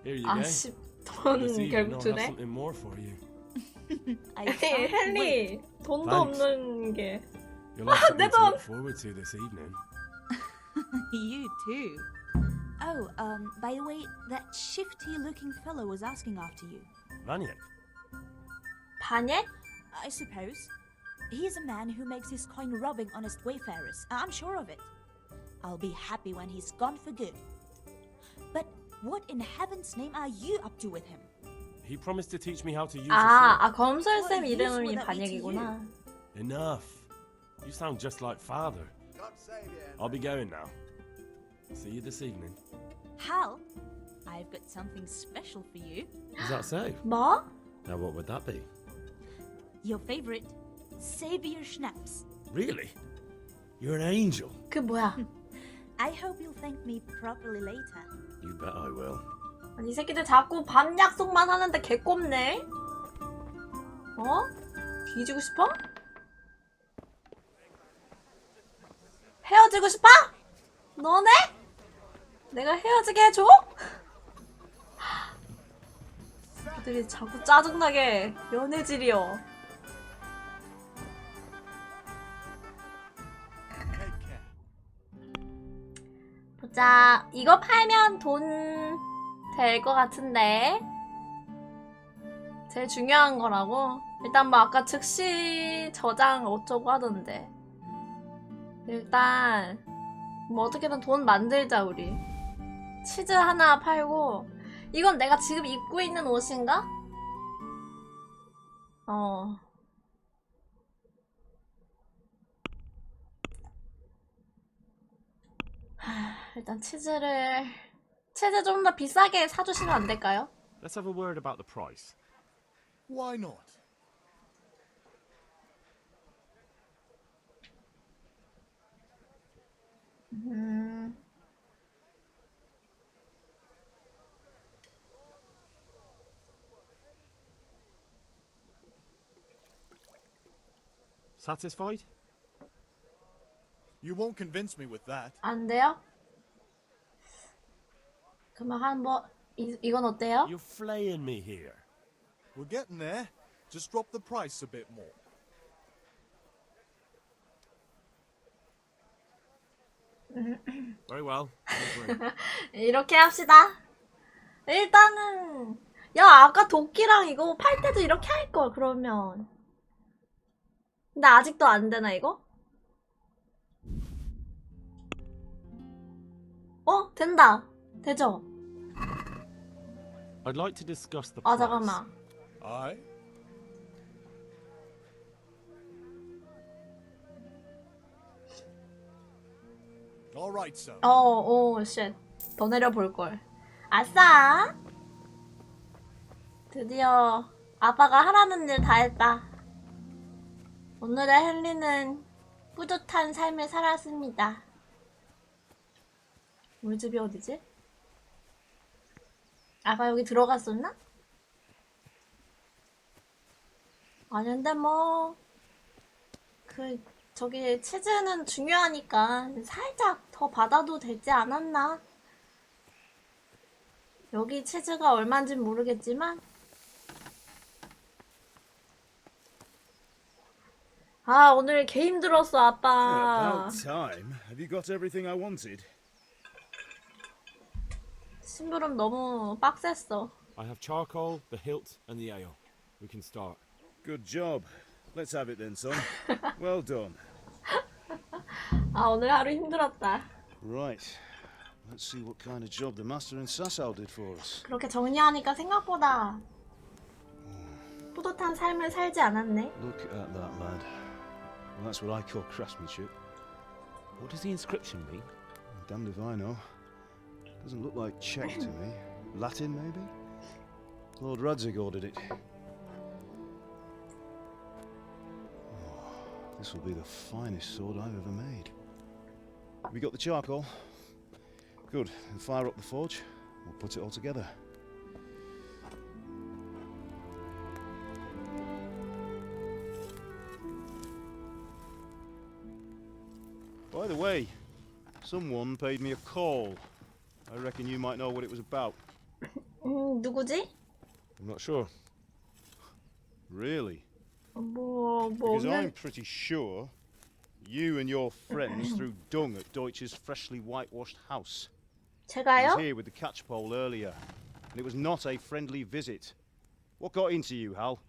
Here you 아, go. 씨, This 돈 evening 결국 I'll have 주네? something more for you. I can't 헨리 wait. 돈도 Thanks. 없는 게. You'll have something 내 to 돈. look forward to this evening. You too. Oh, by the way, that shifty-looking fellow was asking after you. Vaniak? 반예? I suppose. He's a man who makes his coin robbing honest wayfarers. I'm sure of it. I'll be happy when he's gone for good. But what in heaven's name are you up to with him? He promised to teach me how to use 아 검설쌤 What use 이름이 would that be to 반예이구나. a sword. Enough. You sound just like father. I'll be going now. See you this evening. Hal, I've got something special for you. Is that so? 뭐? Now what would that be? Your favorite, Savior Schnapps. Really? You're an angel. 그 뭐야? I hope you'll thank me properly later. You bet I will. 아니, 이 새끼들 자꾸 반 약속만 하는데 개꼽네? 어? 뒤지고 싶어? 헤어지고 싶어? 너네? 내가 헤어지게 해줘? 새끼들이 자꾸 짜증나게 연애질이여. 보자. 이거 팔면 돈 될 것 같은데. 제일 중요한 거라고? 일단 뭐 아까 즉시 저장 어쩌고 하던데. 일단 뭐 어떻게든 돈 만들자 우리. 치즈 하나 팔고. 이건 내가 지금 입고 있는 옷인가? 일단 치즈 좀 더 비싸게 사주시면 안 될까요? Let's have a word about the price. Why not? Satisfied? You won't convince me with that. 안 돼요? 그러면 이건 어때요? You're flaying me here. We're getting there. Just drop the price a bit more. Very well. I agree. 이렇게 합시다. 일단은 야 아까 도끼랑 이거 팔 때도 이렇게 할 걸 그러면. 근데 아직도 안 되나 이거? 된다. 되죠? I'd like to discuss the 아 price. 잠깐만. Aye. All right, son. 쉣. 더 내려볼 걸. 아싸. 드디어 아빠가 하라는 일 다 했다. 오늘의 헨리는 뿌듯한 삶을 살았습니다. 우리 집이 어디지? 아까 여기 들어갔었나? 아닌데 뭐 저기 치즈는 중요하니까 살짝 더 받아도 되지 않았나? 여기 치즈가 얼마인지 모르겠지만 오늘 개 힘들었어 아빠. About time. Have you got everything I wanted? 심부름 너무 빡셌어. I have charcoal, the hilt, and the ale. We can start. Good job. Let's have it then, son. Well done. 오늘 하루 힘들었다. Right. Let's see what kind of job the master and Sasau did for us. 그렇게 정리하니까 생각보다 뿌듯한 삶을 살지 않았네. Look at that lad. Well, that's what I call craftsmanship. What does the inscription mean? Damned if I know. Doesn't look like Czech to me. Latin, maybe? Lord Radzig ordered it. This will be the finest sword I've ever made. Have you got the charcoal? Good. Then fire up the forge. We'll put it all together. By the way, someone paid me a call. I reckon you might know what it was about. 누구지? I'm not sure. Really? 뭐 Because I'm pretty sure you and your friends threw dung at Deutsch's freshly whitewashed house. He 제가요? was here with the catchpole earlier, and it was not a friendly visit. What got into you, Hal?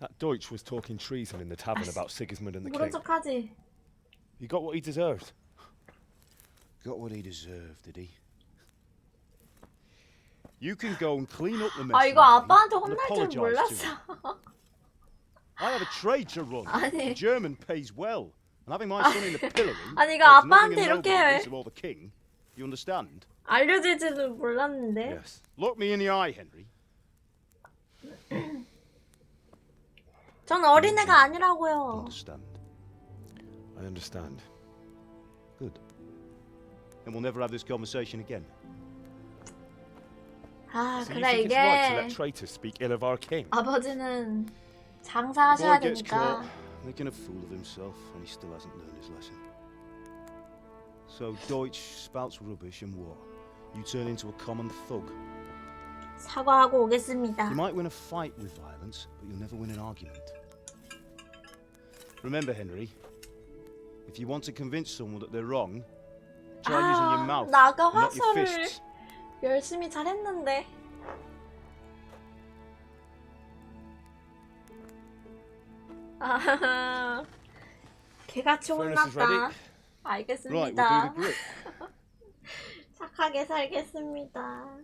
That Deutsch was talking treason in the tavern about Sigismund and the 모른 king. 척하지. He got what he deserved. Got what he deserved, did he? You can go and clean up the mess. 아, 이거 아빠한테 and 혼날 줄 apologise to 몰랐어. him. I have a trade to run. 아니. The German pays well, and having my son in the pillory. 아니, 이거 adds nothing 아빠한테 and 이렇게 nobody 해. least of all the king. You understand? 알려질지도 몰랐는데. Yes. Look me in the eye, Henry. 전 어린애가 아니라고요. Understand. I understand. Good. Then we'll never have this conversation again. 아, So you 그래 think it's right to 이게 let traitors speak ill of our king? 아버지는 The 장사하셔야 boy gets 되니까. caught making a fool of himself, and he still hasn't learned his lesson. So Deutsch spouts rubbish, and what? You turn into a common thug. 사과하고 오겠습니다. You might win a fight with violence, but you'll never win an argument. Remember, Henry, if you want to convince someone that they're wrong, try using your mouth, 나 아까 not your 화설을 fists. 열심히 잘했는데. 아, 개같이 Furnace is 혼났다. ready. 알겠습니다. Right, we'll do the grip. 착하게 살겠습니다.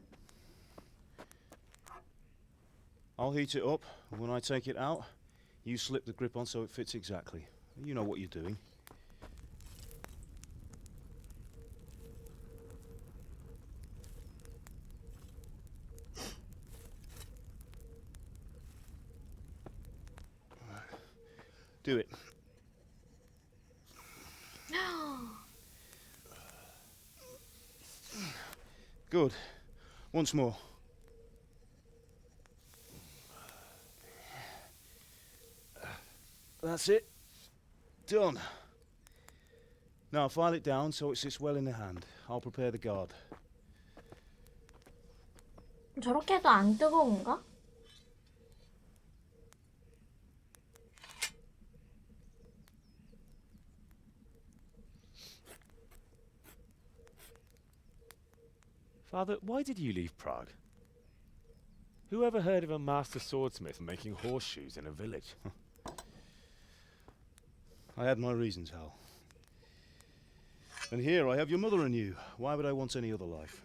I'll heat it up, and when I take it out, you slip the grip on so it fits exactly. You know what you're doing. Do it. Good. Once more. That's it. Done. Now file it down so it sits well in the hand. I'll prepare the guard. 저렇게 해도 안 뜨거운가? Father, why did you leave Prague? Who ever heard of a master swordsmith making horseshoes in a village? I had my reasons, Hal. And here I have your mother and you. Why would I want any other life?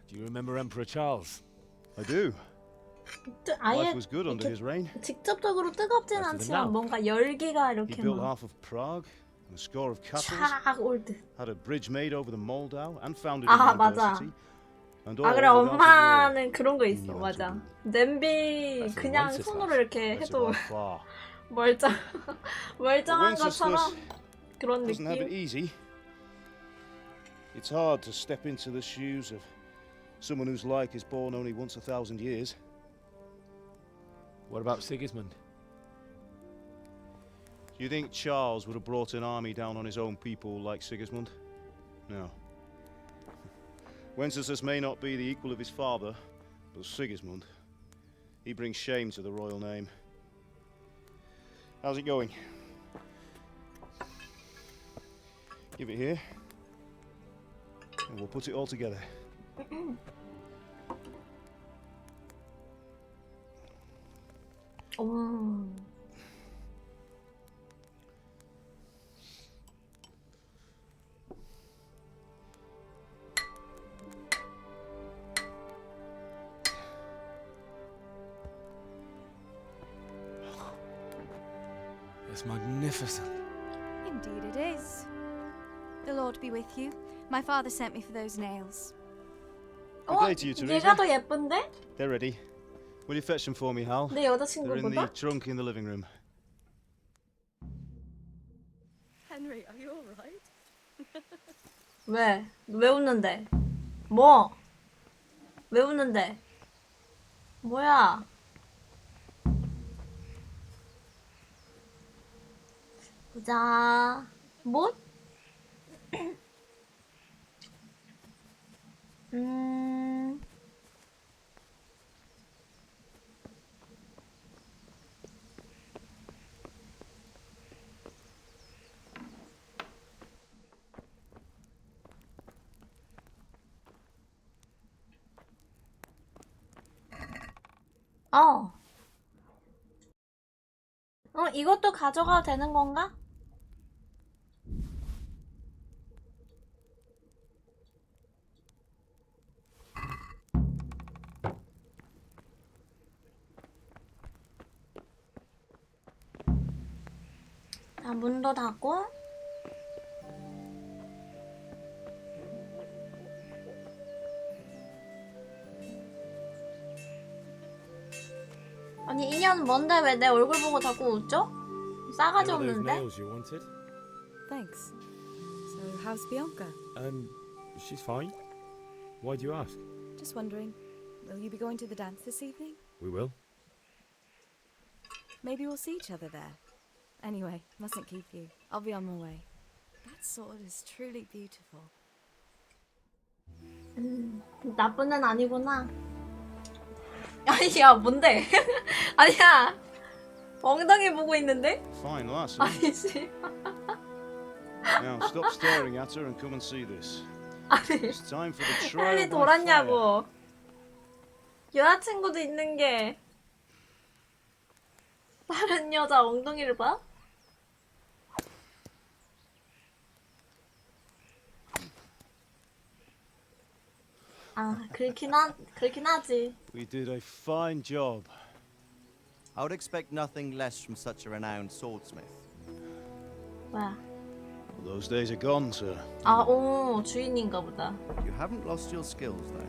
Do you remember Emperor Charles? I do. 아예 Life was good under his reign. 직접적으로 뜨겁진 Better than 않지만 now. 뭔가 열기가 He 이렇게 built 막 half of Prague, and a score of castles, 촥 올 듯. had a bridge made over the Moldau, and founded 아, a 맞아. university. And all 아, 그래, without a war. 엄마는 그런 거 있어. You 맞아. went 냄비 That's a 그냥 Wenceslas. 손으로 이렇게 That's 해도 by far. 멀쩡한 Wenceslas 것처럼 그런 doesn't have it 느낌. easy. It's hard to step into the shoes of someone whose like is born only once 1,000 years. What about Sigismund? Do you think Charles would have brought an army down on his own people like Sigismund? No. Wenceslas may not be the equal of his father, but Sigismund, he brings shame to the royal name. How's it going? Give it here, and we'll put it all together. It's magnificent. Indeed it is. The Lord be with you. My father sent me for those nails. Good day to you, Teresa. 얘가 더 예쁜데? They're ready. Will you fetch them for me, Hal? 내 They're in 여자친구보다? the trunk in the living room. Henry, are you all right? 왜? 왜 웃는데? 뭐? 왜 웃는데? 뭐야? 보자. 뭐? 어. 이것도 가져가도 되는 건가? 자, 문도 닫고. 아니, 인연 뭔데 왜 내 얼굴 보고 자꾸 웃죠? 싸가지 There are those 없는데? nails you wanted. Thanks. So, how's Bianca? She's fine. Why do you ask? Just wondering, will you be going to the dance this evening? We will. Maybe we'll see each other there. Anyway, mustn't keep you. I'll be on my way. That sword is truly beautiful. 나쁜 애는 아니구나. 아니, 야, 뭔데? 아니야. 엉덩이 보고 있는데? Fine lass. 아니지. Now stop staring at her and come and see this. 아니, It's time for the trial 빨리 by fire. 돌았냐고. 여자친구도 있는 게 다른 여자 엉덩이를 봐? 아, 그렇긴 하지. We did a fine job. I would expect nothing less from such a renowned swordsmith. 뭐야? Those days are gone, sir. 아, 오, 주인인가 보다. You haven't lost your skills, though.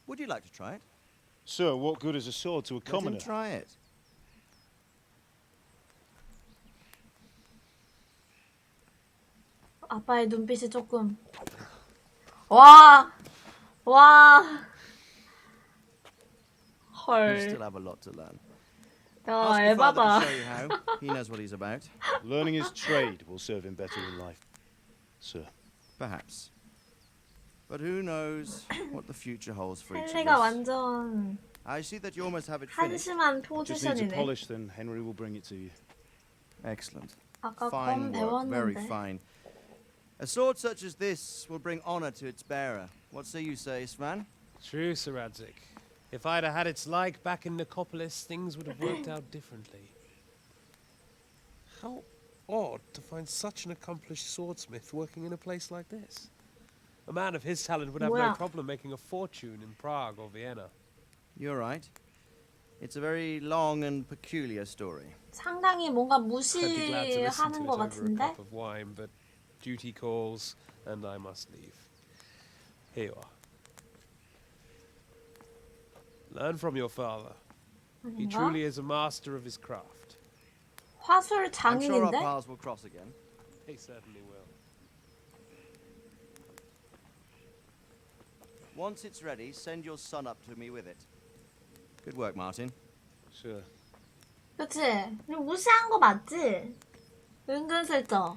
Would you like to try it? Sir, what good is a sword to a Let him commoner? try it. 아빠의 눈빛이 조금. 와, 와. You still 헐. have a lot to learn. 야, Ask your father 에바다. to show you how. He knows what he's about. Learning his trade will serve him better in life, sir. Perhaps. But who knows what the future holds for each of 헨리가 us. 완전 I see that you almost have it finished. 한심한 Just needs a 포지션이네. polish, then Henry will bring it to you. Excellent. 아까 Fine 검 work, very 배웠는데. fine. A sword such as this will bring honor to its bearer. What say you, Svan? True, Sir Radzik. If I'd have had its like back in Nicopolis, things would have worked out differently. How odd to find such an accomplished swordsmith working in a place like this. A man of his talent would have no 뭐야? problem making a fortune in Prague or Vienna. You're right. It's a very long and peculiar story. 상당히 뭔가 I'd be glad to listen to 무시하는 it 것 over a 같은데? cup of wine, but duty calls, and I must leave. Here you are. Learn from your father. He 아닌가? truly is a master of his craft. 화술 I'm sure our 장인인데? paths will cross again. They certainly will. Once it's ready, send your son up to me with it. Good work, Martin. Sure. 그치? 좀 무시한 거 맞지? 은근슬쩍.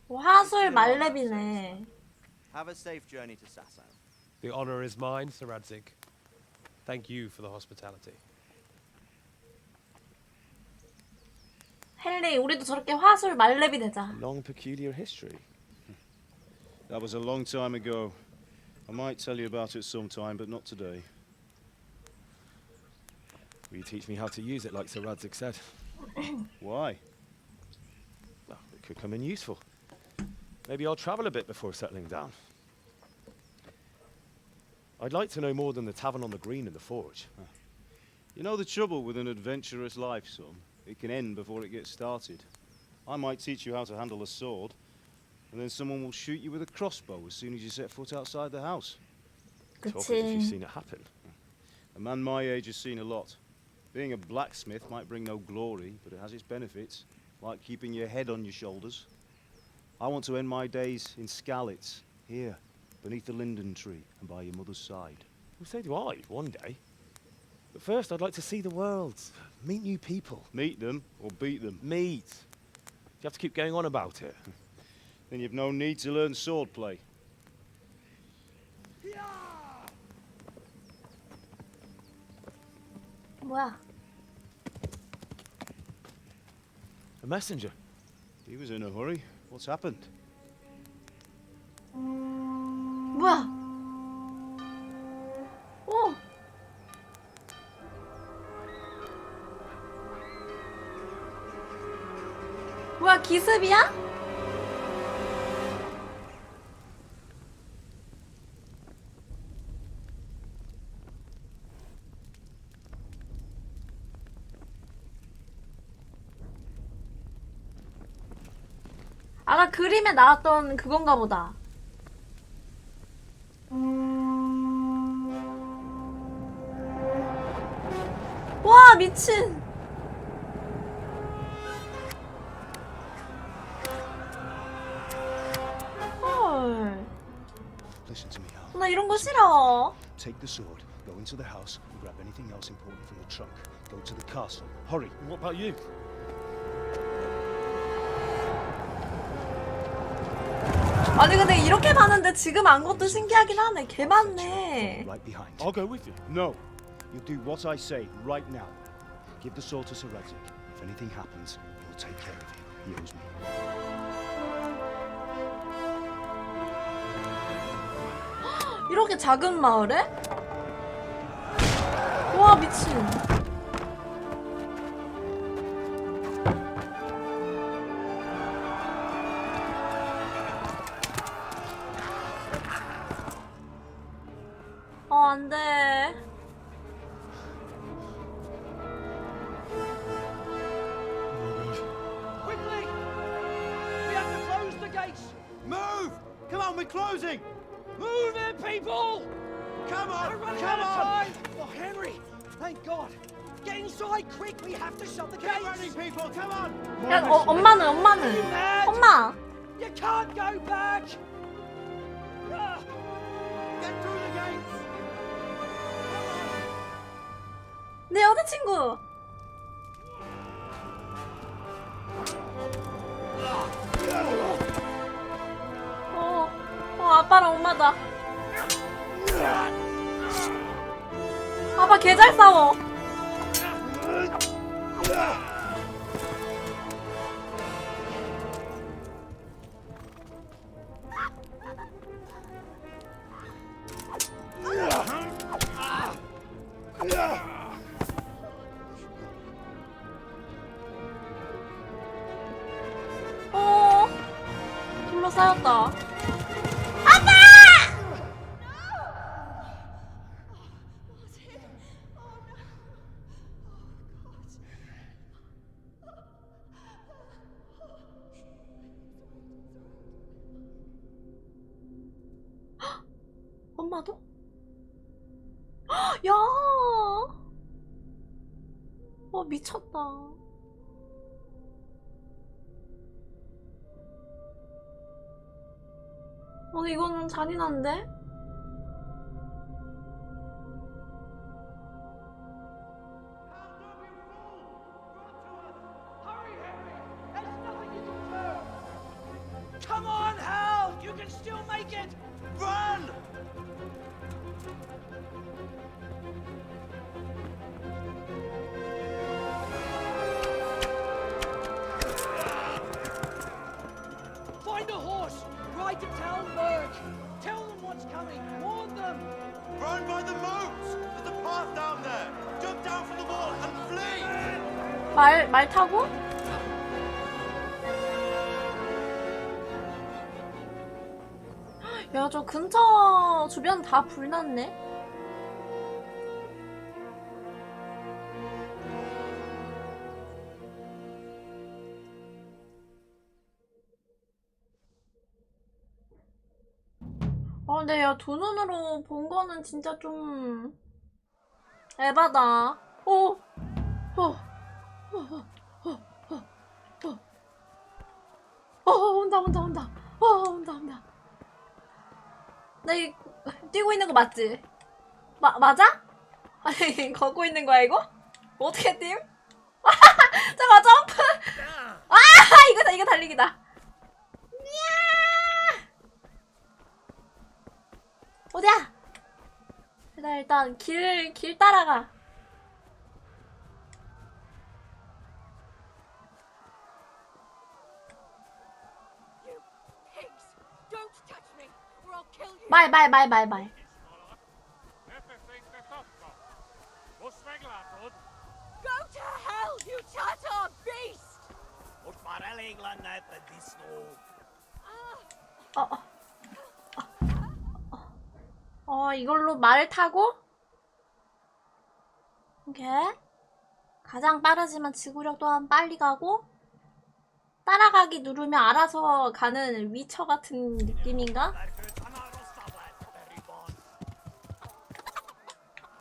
화술 말렙이네. Have a safe journey to Sasau. The honor is mine, Sir Radzik. Thank you for the hospitality. 헨리, 우리도 저렇게 화술 말렙이 되자. Long, peculiar history. That was a long time ago. I might tell you about it sometime, but not today. Will you teach me how to use it like Sir Radzik said? Why? Well, it could come in useful. Maybe I'll travel a bit before settling down. I'd like to know more than the tavern on the green and the forge. You know the trouble with an adventurous life, son? It can end before it gets started. I might teach you how to handle a sword, and then someone will shoot you with a crossbow as soon as you set foot outside the house. Talk as if you've 그치. seen it happen. A man my age has seen a lot. Being a blacksmith might bring no glory, but it has its benefits, like keeping your head on your shoulders. I want to end my days in Skalitz, here, beneath the linden tree and by your mother's side. Well, so do I, one day. But first, I'd like to see the world, meet new people. Meet them or beat them. Meet. You have to keep going on about it. Then you've no need to learn swordplay. 뭐야? A A messenger. He was in a hurry. What's happened? 뭐야? 오! 뭐야, 기습이야? 아까 그림에 나왔던 그건가 보다. 와, 미친. 헐. Listen to me, Hal. 나 이런 거 싫어. Take the sword, go into the house, and grab anything else important from the trunk. Go to the castle. Hurry. And what about you? 아니 근데 이렇게 많은데 지금 안 것도 신기하긴 하네. 개 많네. Right behind. I'll go with you. No. You do what I say right now. Give the sword to Sir Reddick. If anything happens, he'll take care of you. He owes me. 이렇게 작은 마을에? 와, 미친. 안 돼. Quickly! We have to close the gates! Move! Come on, we're closing! Move it, people! Come on! We're running Come out of on! time! Oh, Henry! Thank God! Get inside quick! We have to shut the gates! Keep running, people! Come on! 야, 엄마는. 엄마. You can't go back! Get through the gates! 내 여자친구. 아빠랑 엄마다. 아빠 개 잘 싸워. 둘러싸였다. 엄마도? 야! 미쳤다. 이거는 잔인한데? Come on, Hal! You can still make it! Run! Find a horse! Ride to Talmberg! Tell them what's coming! Warn them! Run by the moats! There's a path down there! Jump down from the wall and flee! 말 타고? 야, 저 근처 주변 다 불났네? 근데 야, 두 눈으로 본 거는 진짜 좀 에바다. 온다. 온다. 나 뛰고 있는 거 맞지? 맞아? 아니, 걷고 있는 거야, 이거? 어떻게 뛰임? 잠깐, 점프! 이거 달리기다. 어디야? 일단 길 따라가. 말. Go to hell, you Tatar beast! 이걸로 말을 타고? 오케이. 가장 빠르지만 지구력 또한 빨리 가고, 따라가기 누르면 알아서 가는 위쳐 같은 느낌인가?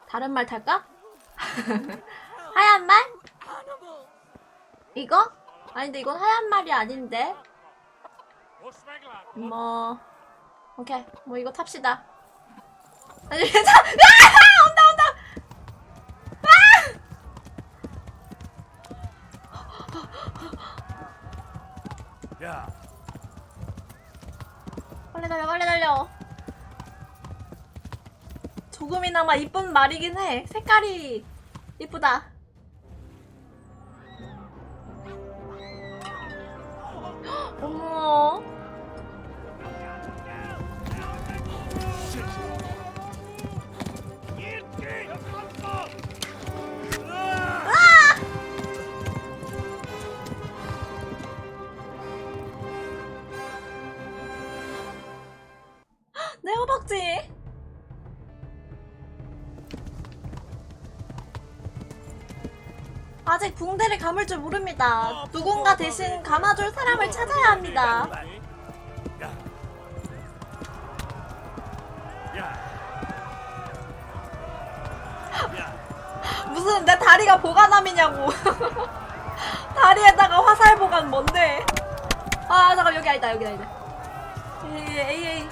다른 말 탈까? 하얀 말? 이거? 아닌데 이건 하얀 말이 아닌데. 뭐 오케이, 뭐 이거 탑시다. 아니 괜찮아. 온다. 야. 빨리 달려. 조금이나마 이쁜 말이긴 해. 색깔이 이쁘다. 어머. 내 허벅지. 아직 붕대를 감을 줄 모릅니다. 누군가 대신 감아줄 사람을 찾아야 합니다. 무슨 내 다리가 보관함이냐고. 다리에다가 화살 보관 뭔데? 아 잠깐, 여기 아니다. 에이.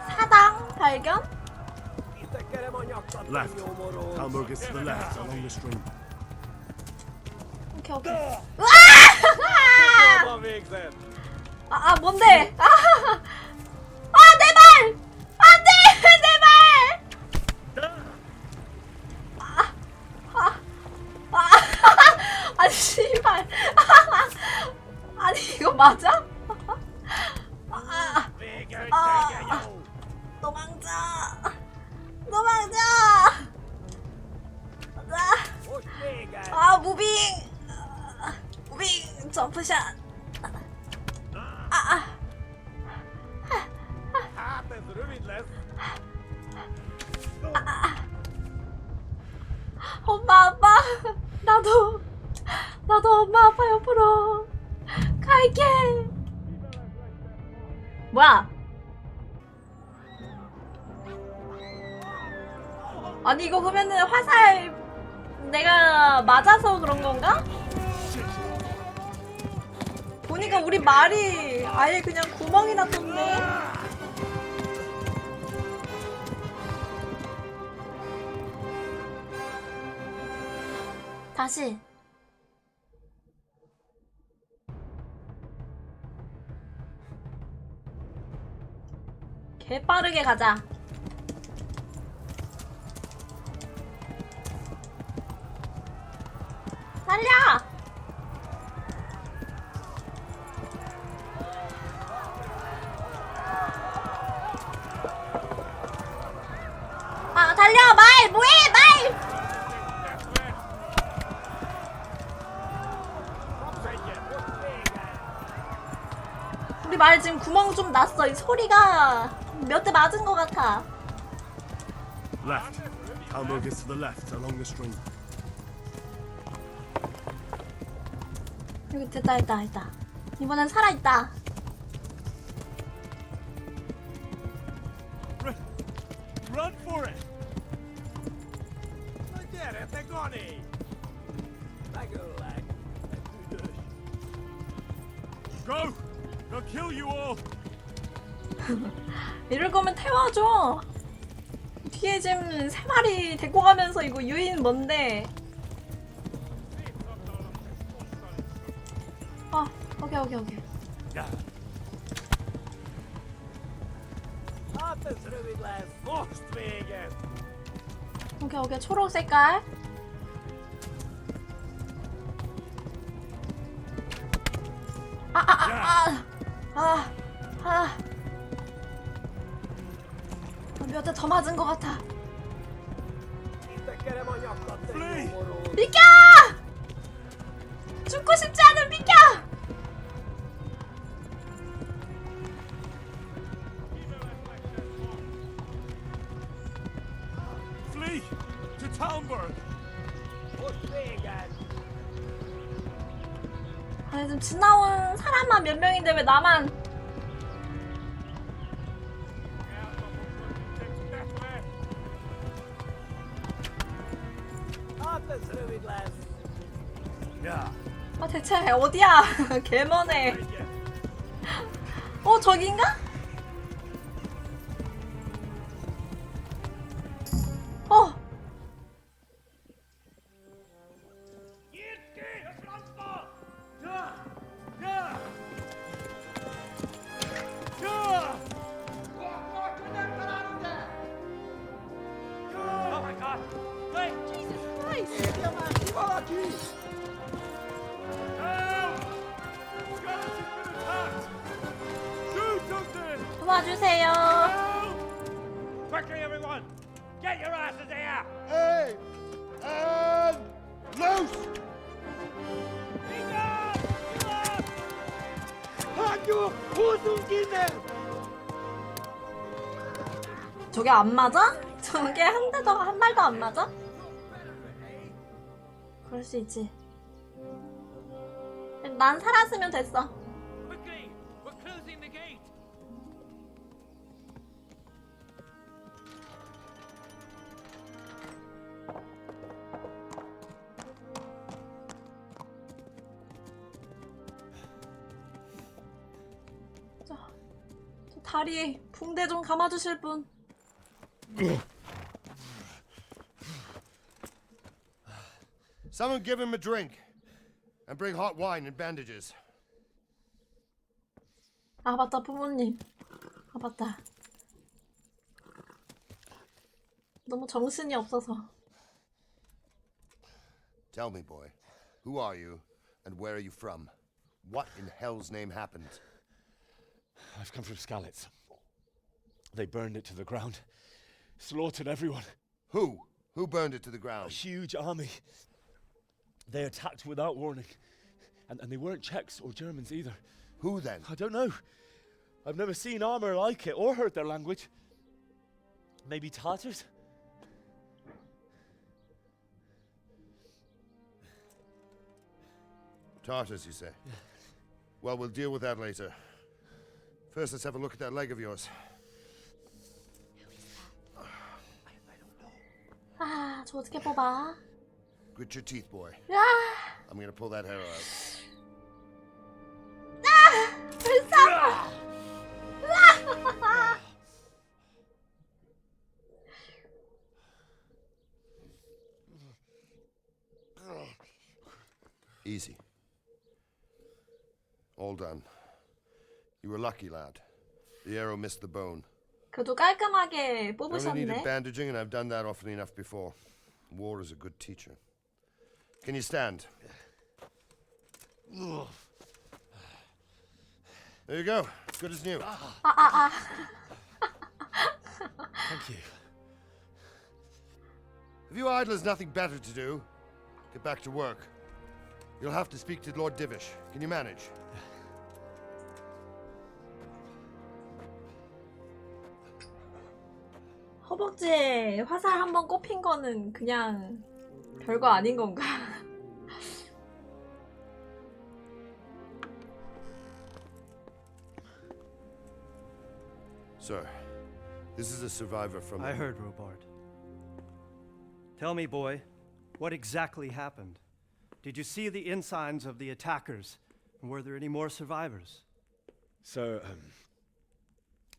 사당 발견? Left. Hamburg is to the left, along the stream. 오케이. 으아! 뭔데? 내 발! 안 돼! 내 발! 아니, 씨발. 아니, 이거 맞아? 무빙! 점프샷! 엄마, 아빠! 나도 엄마, 아빠 옆으로 갈게! 뭐야? 아니, 이거 그러면은 화살 내가 맞아서 그런 건가? 보니까 우리 말이 아예 그냥 구멍이 났던데? 다시. 개빠르게 가자. 달려! 달려! 말! 뭐해! 말! 우리 말 지금 구멍 좀 났어. 이 소리가 몇 대 맞은 것 같아. Left. Hamburg is to the left, along the stream. 여기 됐다. 이번엔 살아있다. Run for it! Forget it, they're gone! Go! They'll kill you all! 이럴 거면 태워줘. 뒤에 지금 3마리 데리고 가면서 이거 유인 뭔데? 오케이. 오케이. 초록 색깔. 몇 대 더 맞은 것 같아. 비켜! 죽고 싶지 않은 비켜! Flee to Talmberg. 아니 지금 지나온 사람만 몇 명인데 왜 나만 아 대체 어디야? 개머네. 저긴가? 도와주세요. Quickly, everyone! Get your asses here! Hey! Loose! 아주 호승기네! 저게 안 맞아? 저게 한 대도 한 발도 안 맞아? 그럴 수 있지. 난 살았으면 됐어. Quickly! We're closing the gate! 저 다리에 붕대 좀 감아주실 분. Someone give him a drink. And bring hot wine and bandages. 아 맞다 부모님. 아 맞다. 너무 정신이 없어서. Tell me, boy, who are you and where are you from? What in hell's name happened? I've come from Skalitz. They burned it to the ground. Slaughtered everyone. Who? Who burned it to the ground? A huge army. They attacked without warning. And they weren't Czechs or Germans either. Who then? I don't know. I've never seen armor like it or heard their language. Maybe Tatars? Tartars, you say? Yeah. Well, we'll deal with that later. First, let's have a look at that leg of yours. 아, 저 어떻게 뽑아? Grit your teeth, boy. 야! I'm gonna pull that hair out. 아! 불쌍해! Easy. All done. You were lucky, lad. The arrow missed the bone. 그래도 깔끔하게 Only needed 뽑으셨네. bandaging, and I've done that often enough before. War is a good teacher. Can you stand? There you go. Good as new. Thank you. If you idlers nothing better to do, get back to work. You'll have to speak to Lord Divish. Can you manage? 허벅지에 화살 한번 꼽힌 거는 그냥 별거 아닌 건가? Sir, this is a survivor from... I heard, Robart. Tell me, boy, what exactly happened? Did you see the ensigns of the attackers? And were there any more survivors? So,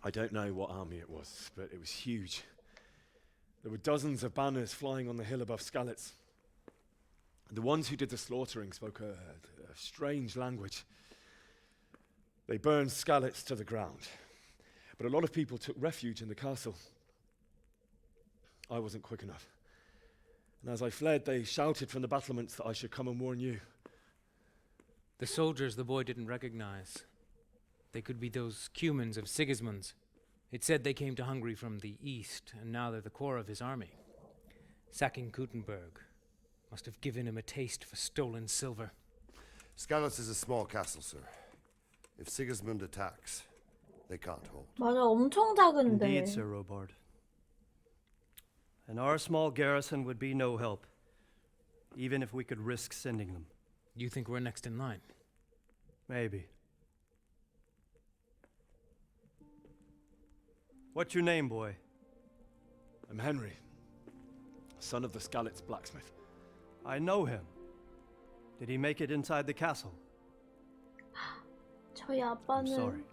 I don't know what army it was, but it was huge. There were dozens of banners flying on the hill above Skalitz. The ones who did the slaughtering spoke a strange language. They burned Skalitz to the ground. But a lot of people took refuge in the castle. I wasn't quick enough. And as I fled, they shouted from the battlements that I should come and warn you. The soldiers the boy didn't recognize. They could be those Cumans of Sigismund's. It said they came to Hungary from the east, and now they're the core of his army. Sacking Gutenberg must have given him a taste for stolen silver. Skalitz is a small castle, sir. If Sigismund attacks, they can't hold. 맞아, 엄청 작은데. Indeed, Sir Robard. And our small garrison would be no help, even if we could risk sending them. You think we're next in line? Maybe. What's your name, boy? I'm Henry, son of the Skalitz blacksmith. I know him. Did he make it inside the castle? 저희 I'm 아빠는 sorry.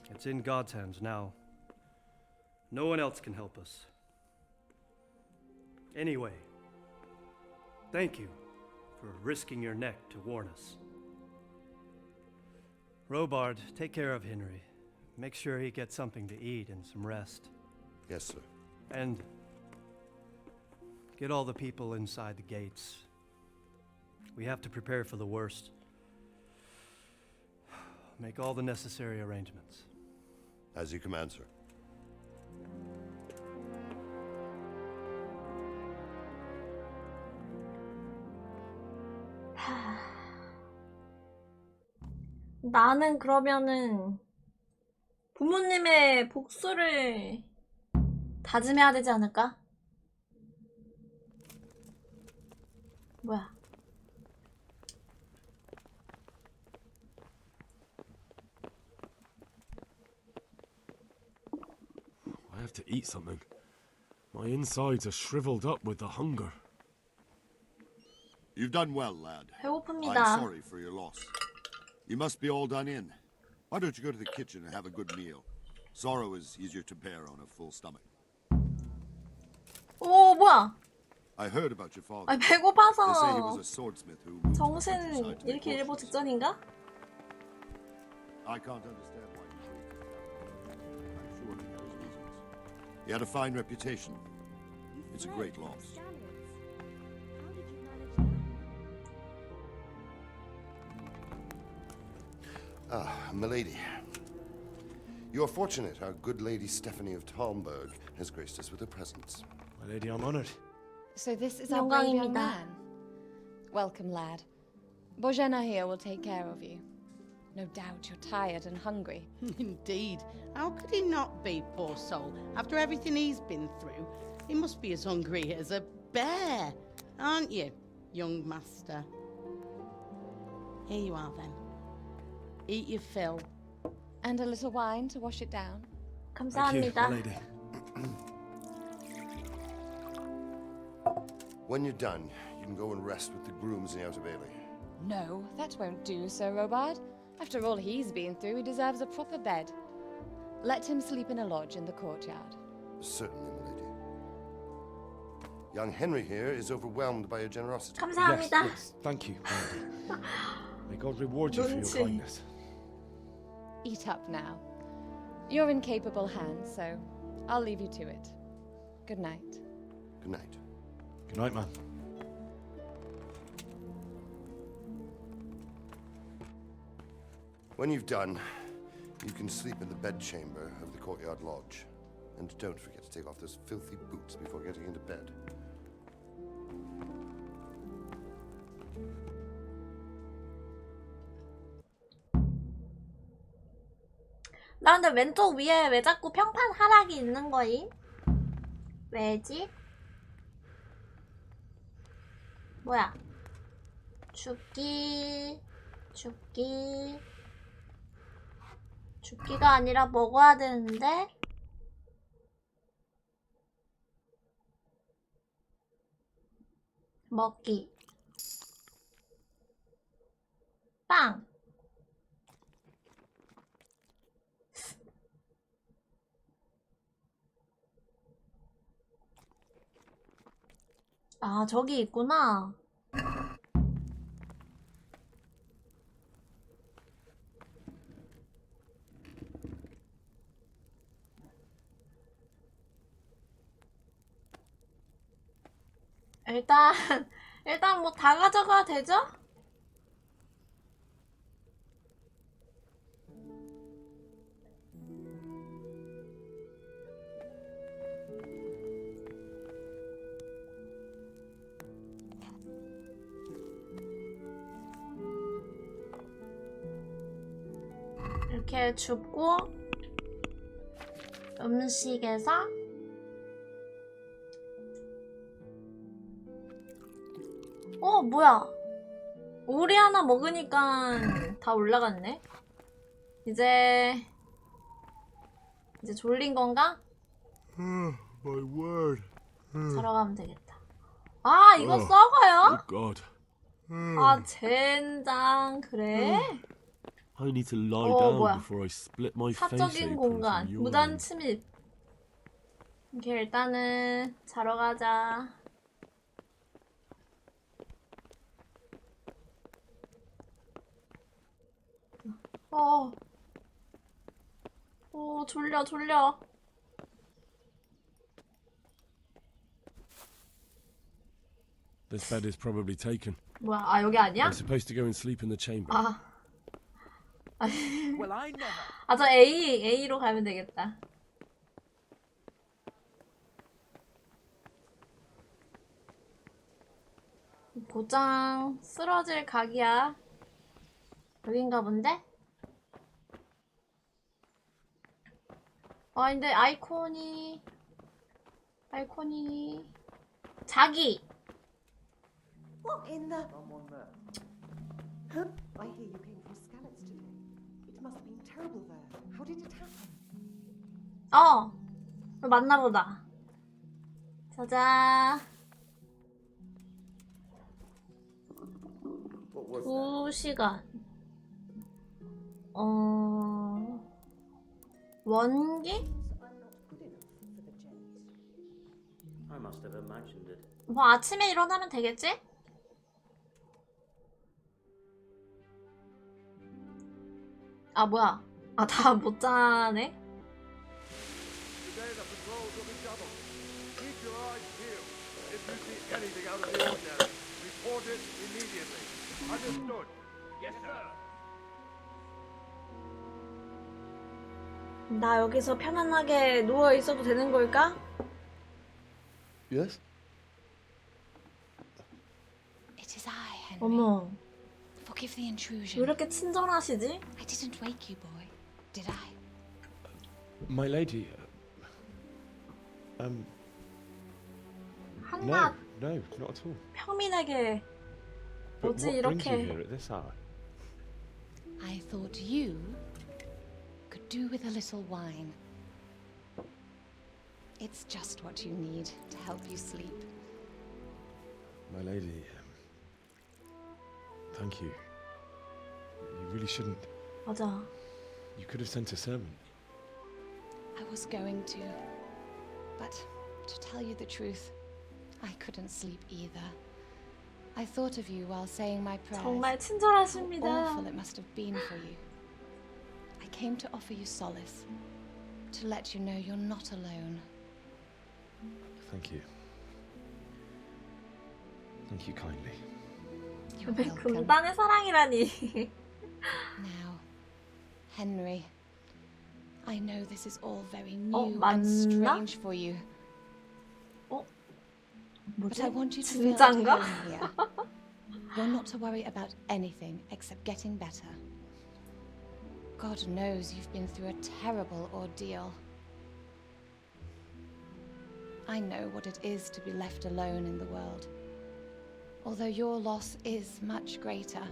It's in God's hands now. No one else can help us. Anyway, thank you for risking your neck to warn us. Robard, take care of Henry. Make sure he gets something to eat and some rest. Yes, sir. And get all the people inside the gates. We have to prepare for the worst. Make all the necessary arrangements. As you command, sir. 나는 그러면은 부모님의 복수를 다짐해야 되지 않을까? 뭐야? I have to eat something. My insides are shriveled up with the hunger. You've done well, lad. 배고픕니다. I'm sorry for your loss. You must be all done in. Why don't you go to the kitchen and have a good meal? Sorrow is easier to bear on a full stomach. 오, 뭐야? I heard about your father. 아, They say he was 배고파서 a swordsmith who moved to the 정신 countryside to make 잃기 일보 horses. 직전인가? I can't understand why he waited that long. I'm sure he had his reasons. He had a fine reputation. It's a great loss. Ah, milady. You are fortunate our good lady Stephanie of Talmberg has graced us with her presence. My lady, I'm honored. So this is our brave young 영광입니다. man. Welcome, lad. Bozhena here will take care of you. No doubt you're tired and hungry. Indeed. How could he not be, poor soul? After everything he's been through, he must be as hungry as a bear, aren't you, young master? Here you are, then. Eat your fill. And a little wine to wash it down. 감사합니다. lady. When you're done, you can go and rest with the grooms in the Outer Bailey. No, that won't do, Sir Robard. After all he's been through, he deserves a proper bed. Let him sleep in a lodge in the courtyard. Certainly, milady. Young Henry here is overwhelmed by your generosity. 감사합니다. Yes, thank you, my lady. May God reward you for your 눈치. kindness. Eat up now. You're in capable hands, so I'll leave you to it. Good night. Good night. Good night, man. When you've done, you can sleep in the bedchamber of the courtyard lodge. And don't forget to take off those filthy boots before getting into bed. 나 근데 왼쪽 위에 왜 자꾸 평판 하락이 있는 거임? 왜지? 뭐야? 죽기가 아니라 먹어야 되는데? 먹기. 빵. 아, 저기 있구나. 일단 뭐 다 가져가도 되죠? 이렇게 줍고 음식에서 뭐야 오리 하나 먹으니까 다 올라갔네. 이제 졸린 건가? My word. 자러 가면 되겠다. 아 이거 썩어요? God. 아 젠장 그래? I need to lie down 뭐야. before I split my face 사적인 open 공간 from 무단 yawning. 침입. 이렇게 일단은 자러 가자. 졸려. This bed is probably taken. 뭐야? 아 여기 아니야? I'm supposed to go and sleep in the chamber. 아. Well, I never. 저 A로 가면 되겠다. 고장 쓰러질 각이야. 여긴가 본데? 근데 아이콘이 자기. What in the? Someone there. Huh? I hear you came from Skalitz today. It must have been terrible there. How did it happen? 맞나보다. 자자. 2시간. 원기? I must have imagined it. 뭐 아침에 일어나면 되겠지? 뭐야? 다 못 자네? Today the patrols will be doubled. Keep your eyes peeled. If you see anything out of the ordinary, report it immediately. Understood? Yes, sir. 나 여기서 편안하게 누워 있어도 되는 걸까? Yes? It is I, Henry. 어머, Forgive the 왜 intrusion. 이렇게 친절하시지? I didn't wake you, boy. Did I? My lady. 한낱 No, not at all. 평민에게 But 뭐지 what brings you 이렇게 here at this hour? I thought you could do with a little wine. It's just what you need to help you sleep. My lady. Thank you. You really shouldn't. 맞아. You could have sent a servant. I was going to, but to tell you the truth, I couldn't sleep either. I thought of you while saying my prayers. 정말 How 친절하십니다. awful it must have been for you. I came to offer you solace, to let you know you're not alone. Thank you. Thank you kindly. You're welcome. 금단의 사랑이라니. Now, Henry, I know this is all very new 맞나? and strange for you. But I want you to feel at 진짠가? home here. You're not to worry about anything except getting better. God knows you've been through a terrible ordeal. I know what it is to be left alone in the world, although your loss is much greater.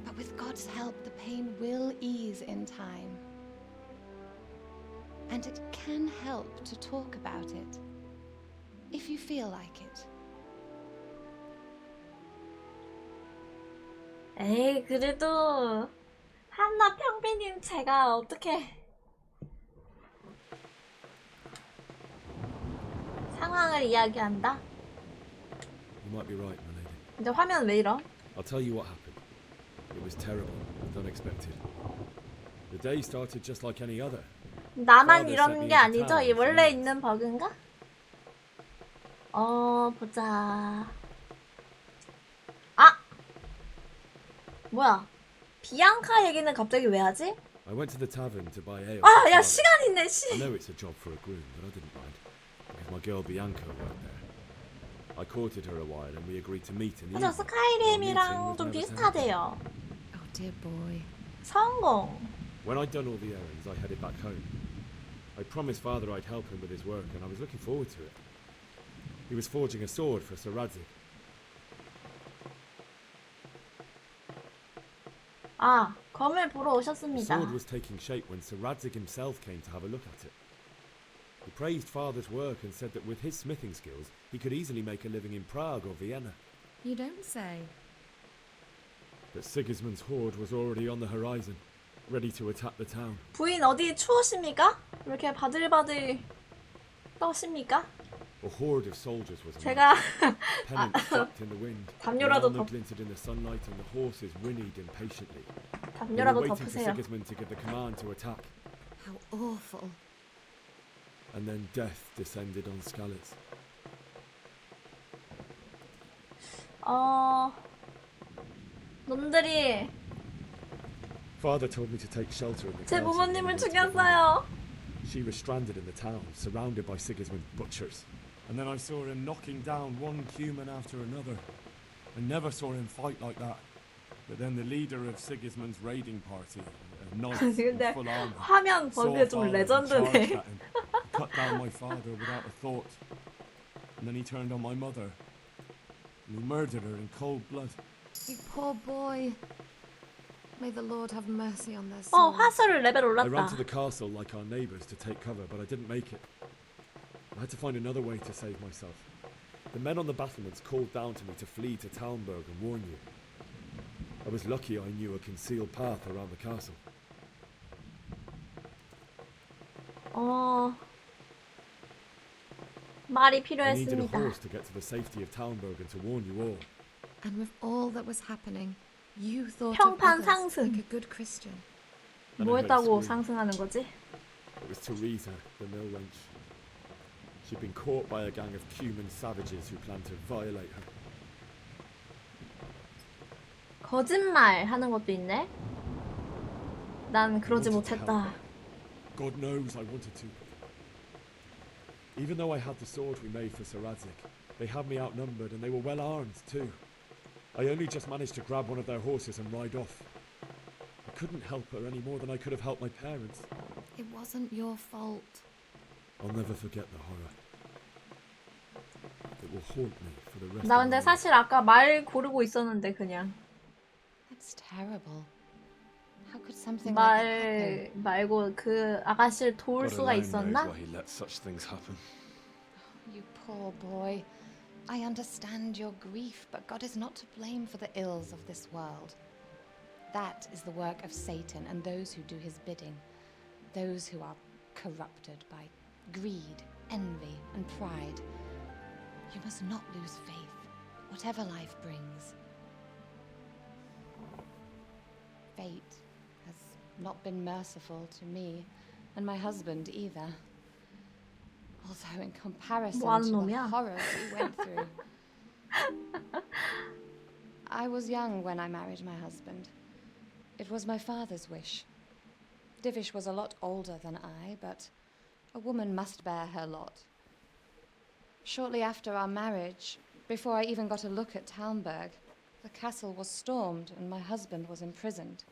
But with God's help, the pain will ease in time. And it can help to talk about it, if you feel like it. 에이 그래도 한나 평빈님 제가 어떻게 상황을 이야기한다? You might be right, my lady. 근데 화면 왜 이러? I'll tell you what happened. It was terrible and unexpected. The day started just like any other. 나만 Father 이런 sent me 게 into 아니죠? town 이 for 원래 meals. 있는 버그인가? 보자. 뭐야? 비앙카 얘기는 갑자기 왜 하지? I went to the tavern to buy ale. 야 for 시간 father. 있네 I 씨. know it's a job for a groom, but I didn't mind because my girl Bianca worked there. I courted her a while, and we agreed to meet in the 맞아 evening. 스카이림이랑 좀 비슷하대요. Oh dear boy. 성공. When I'd done all the errands, I headed back home. I promised Father I'd help him with his work, and I was looking forward to it. He was forging a sword for Sir Radzig. 아, 검을 보러 The 오셨습니다. sword was taking shape when Sir Radzig himself came to have a look at it. He praised Father's work and said that with his smithing skills, he could easily make a living in Prague or Vienna. You don't say. But Sigismund's horde was already on the horizon, ready to attack the town. 부인 어디 추우십니까? 이렇게 바들바들 떠십니까? A horde of soldiers was 제가 pennants flapped in the wind. The 담요라도 armor 덮 glinted in the sunlight and the horses whinnied impatiently. They were 담요라도 waiting for 덮으세요. Sigismund to give the command to attack. How awful. And then death descended on Skalitz. 놈들이 Father told me to take shelter in the 제 castle. 부모님을 죽였어요. She was stranded in the town, surrounded by Sigismund's butchers. And then I saw him knocking down one human after another. I never saw him fight like that. But then the leader of Sigismund's raiding party, a knight with 근데 full armor, 화면 saw 버그 좀 father and charged 레전드네. at him. He cut down my father without a thought. And then he turned on my mother. And he murdered her in cold blood. You poor boy. May the Lord have mercy on their souls. 화살을 레벨 I ran 올랐다. to the castle like our neighbours to take cover, but I didn't make it. I had to find another way to save myself. The men on the battlements called down to me to flee to Talmberg and warn you. I was lucky I knew a concealed path around the castle. 말이 I needed a 필요했습니다. horse to get to the safety of Talmberg and to warn you all. And with all that was happening, you thought 평판 of others 상승. like a good Christian. And 뭐 I heard 했다고 a scream. 상승하는 거지? It was Teresa, the mill wench. She'd been caught by a gang of Cuman savages who planned to violate her. 거짓말 하는 것도 있네. 난 그러지 I wanted to 못했다. help. God knows I wanted to. Even though I had the sword we made for Sir Radzig, they had me outnumbered and they were well armed too. I only just managed to grab one of their horses and ride off. I couldn't help her any more than I could have helped my parents. It wasn't your fault. I'll never forget the horror. It will haunt me for the rest 나 of my 근데 life. 사실 아까 말 고르고 있었는데 그냥 That's terrible. How could something like that 말 happen? 말고 그 아가씨를 도울 God 수가 alone knows 있었나? why he let such things happen. You poor boy. I understand your grief, but God is not to blame for the ills of this world. That is the work of Satan and those who do his bidding. Those who are corrupted by greed, envy, and pride. You must not lose faith, whatever life brings. Fate has not been merciful to me and my husband either. Although in comparison 뭐 하는 to the 놈이야? horrors we went through. I was young when I married my husband. It was my father's wish. Divish was a lot older than I, but a woman must bear her lot. Shortly after our marriage, before I even got a look at Talmberg, the castle was stormed and my husband was imprisoned.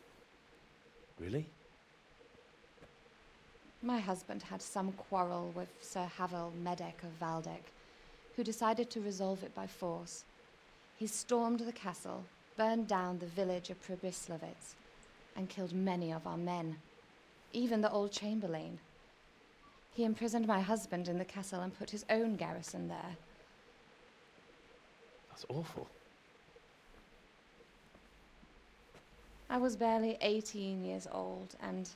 Really? My husband had some quarrel with Sir Havel Medek of Valdek, who decided to resolve it by force. He stormed the castle, burned down the village of Pribyslavitz, and killed many of our men, even the old chamberlain. He imprisoned my husband in the castle and put his own garrison there. That's awful. I was barely 18 years old, and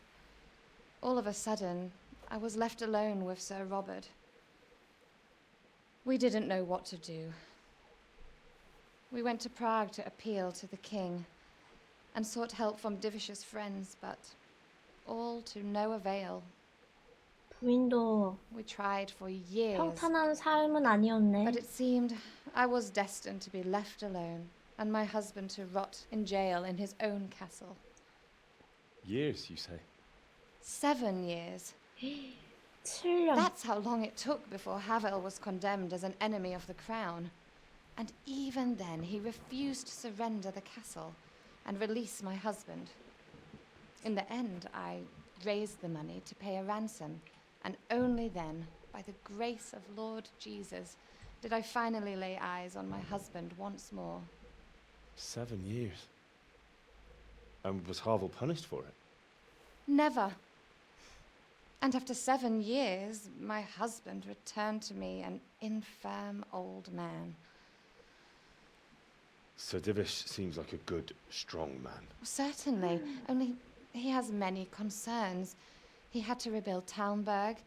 all of a sudden, I was left alone with Sir Robert. We didn't know what to do. We went to Prague to appeal to the king and sought help from Divish's friends, but all to no avail. 부인도 We tried for years, 평탄한 삶은 아니었네. but it seemed I was destined to be left alone and my husband to rot in jail in his own castle. Years, you say? 7 years. 7년. That's how long it took before Havel was condemned as an enemy of the crown. And even then, he refused to surrender the castle and release my husband. In the end, I raised the money to pay a ransom, and only then, by the grace of Lord Jesus, did I finally lay eyes on my husband once more. 7 years. And was Harville punished for it? Never. And after 7 years, my husband returned to me an infirm old man. Sir Divish seems like a good, strong man. Certainly, only he has many concerns. He had to rebuild Talmberg.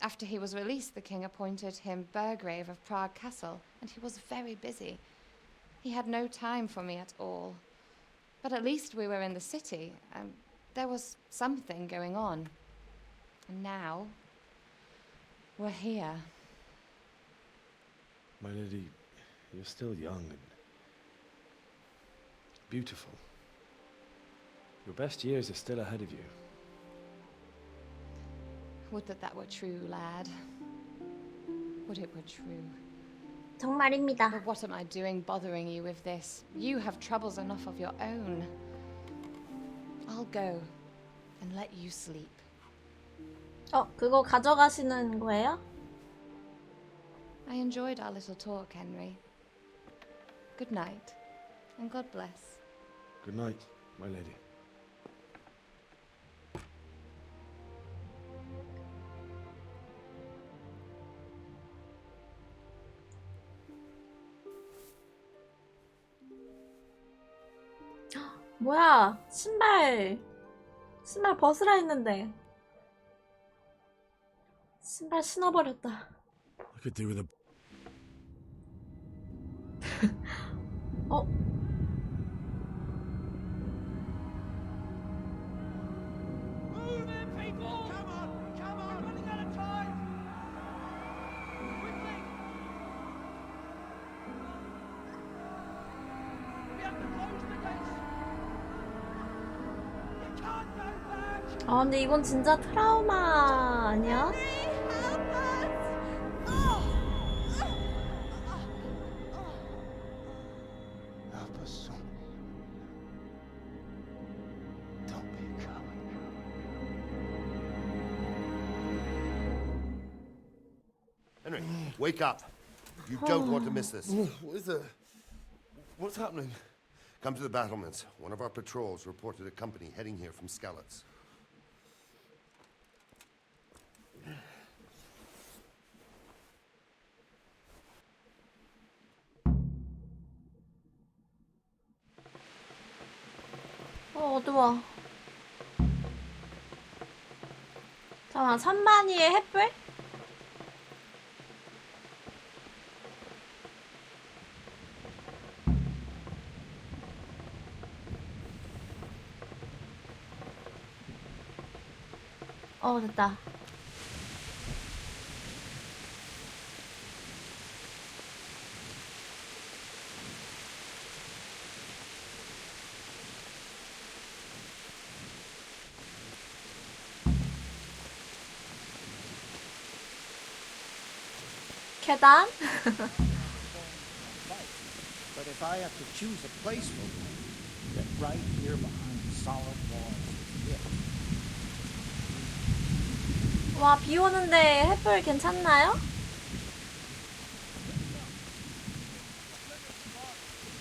After he was released, the king appointed him Burgrave of Prague Castle, and he was very busy. He had no time for me at all. But at least we were in the city, and there was something going on. And now, we're here. My lady, you're still young and beautiful. Your best years are still ahead of you. Would that that were true, lad. Would it were true. 정말입니다. But what am I doing bothering you with this? You have troubles enough of your own. I'll go and let you sleep. 그거 가져가시는 거예요? I enjoyed our little talk, Henry. Good night, and God bless. Good night, my lady. 뭐야, 신발 벗으라 했는데 신발 신어버렸다. I could do with a... Move in, people! Come on! Running out of time! Quickly! We have to close the gates! You can't go back! 근데 이건 진짜 트라우마 아니야? Help us, son. Don't be a coward. Henry, wake up. You don't want to miss this. What is it? What's happening? Come to the battlements. One of our patrols reported a company heading here from Skalitz. 어두워. 잠깐만, 선반위에 햇불? 됐다. 계단? But if I have to choose a place for them, then right here behind the solid walls is it. 와, 비 오는데 햇불 괜찮나요?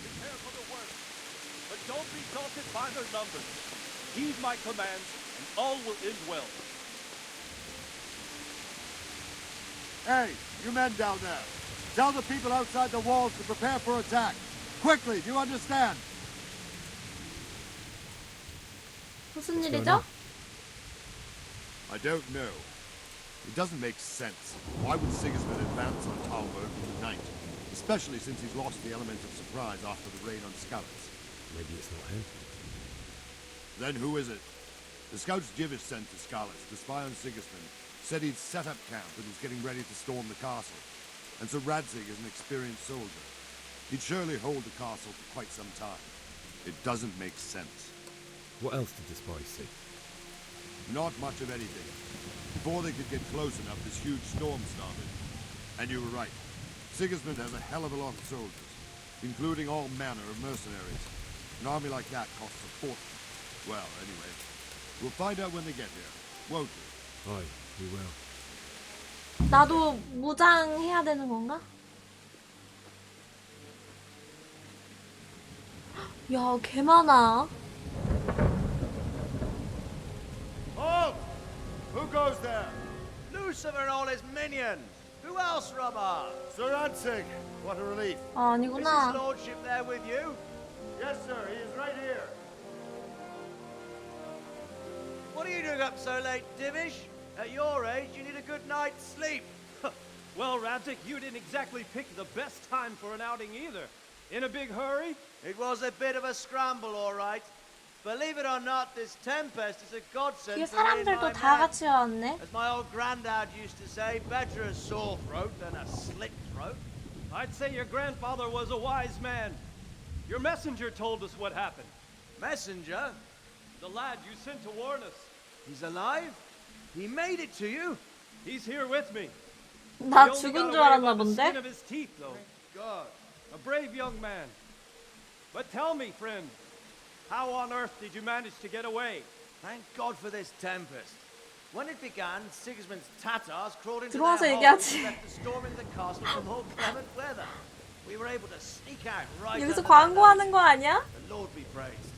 Prepare for the worst, but don't be daunted by their numbers. Heed my commands, and all will end well. Hey, you men down there. Tell the people outside the walls to prepare for attack. Quickly, do you understand? 무슨 일이죠? I don't know. It doesn't make sense. Why would Sigismund advance on Talmberg in the night? Especially since he's lost the element of surprise after the raid on Skalitz. Maybe it's not him. Then who is it? The scouts Jivish sent to Skalitz to spy on Sigismund said he'd set up camp and was getting ready to storm the castle. And Sir Radzig is an experienced soldier. He'd surely hold the castle for quite some time. It doesn't make sense. What else did the spies see? Not much of anything. Before they could get close enough, this huge storm started. And you were right. Sigismund has a hell of a lot of soldiers, including all manner of mercenaries. An army like that costs a fortune. Well, anyway, We'll find out when they get here, won't we? Aye, we will. 나도 무장해야 되는 건가? 야, 개 많아. Halt! Who goes there? Lucifer and all his minions. Who else, Rubber? Sir Ansig, what a relief. 아, Is 아니구나. his lordship there with you? Yes, sir. He is right here. What are you doing up so late, Divish? At your age, you need a good night's sleep. Well, Radzik, you didn't exactly pick the best time for an outing either. In a big hurry? It was a bit of a scramble, all right. Believe it or not, this tempest is a godsend 뒤에 for me and my 사람들도 다 men. 같이 왔네. As my old granddad used to say, better a sore throat than a slit throat. I'd say your grandfather was a wise man. Your messenger told us what happened. Messenger? The lad you sent to warn us. He's alive? He made it to you? He's here with me. 나 He only 죽은 got 줄 away 알았나 by the 본데? skin of his teeth, though. God. A brave young man. But tell me, friend, how on earth did you manage to get away? Thank God for this tempest. When it began, Sigismund's Tatars crawled into 들어와서 their homes 얘기하지. and left the storming the castle for more clement weather. We were able to sneak out right 여기서 under their 광고하는 거 아니야? noses. The Lord be praised.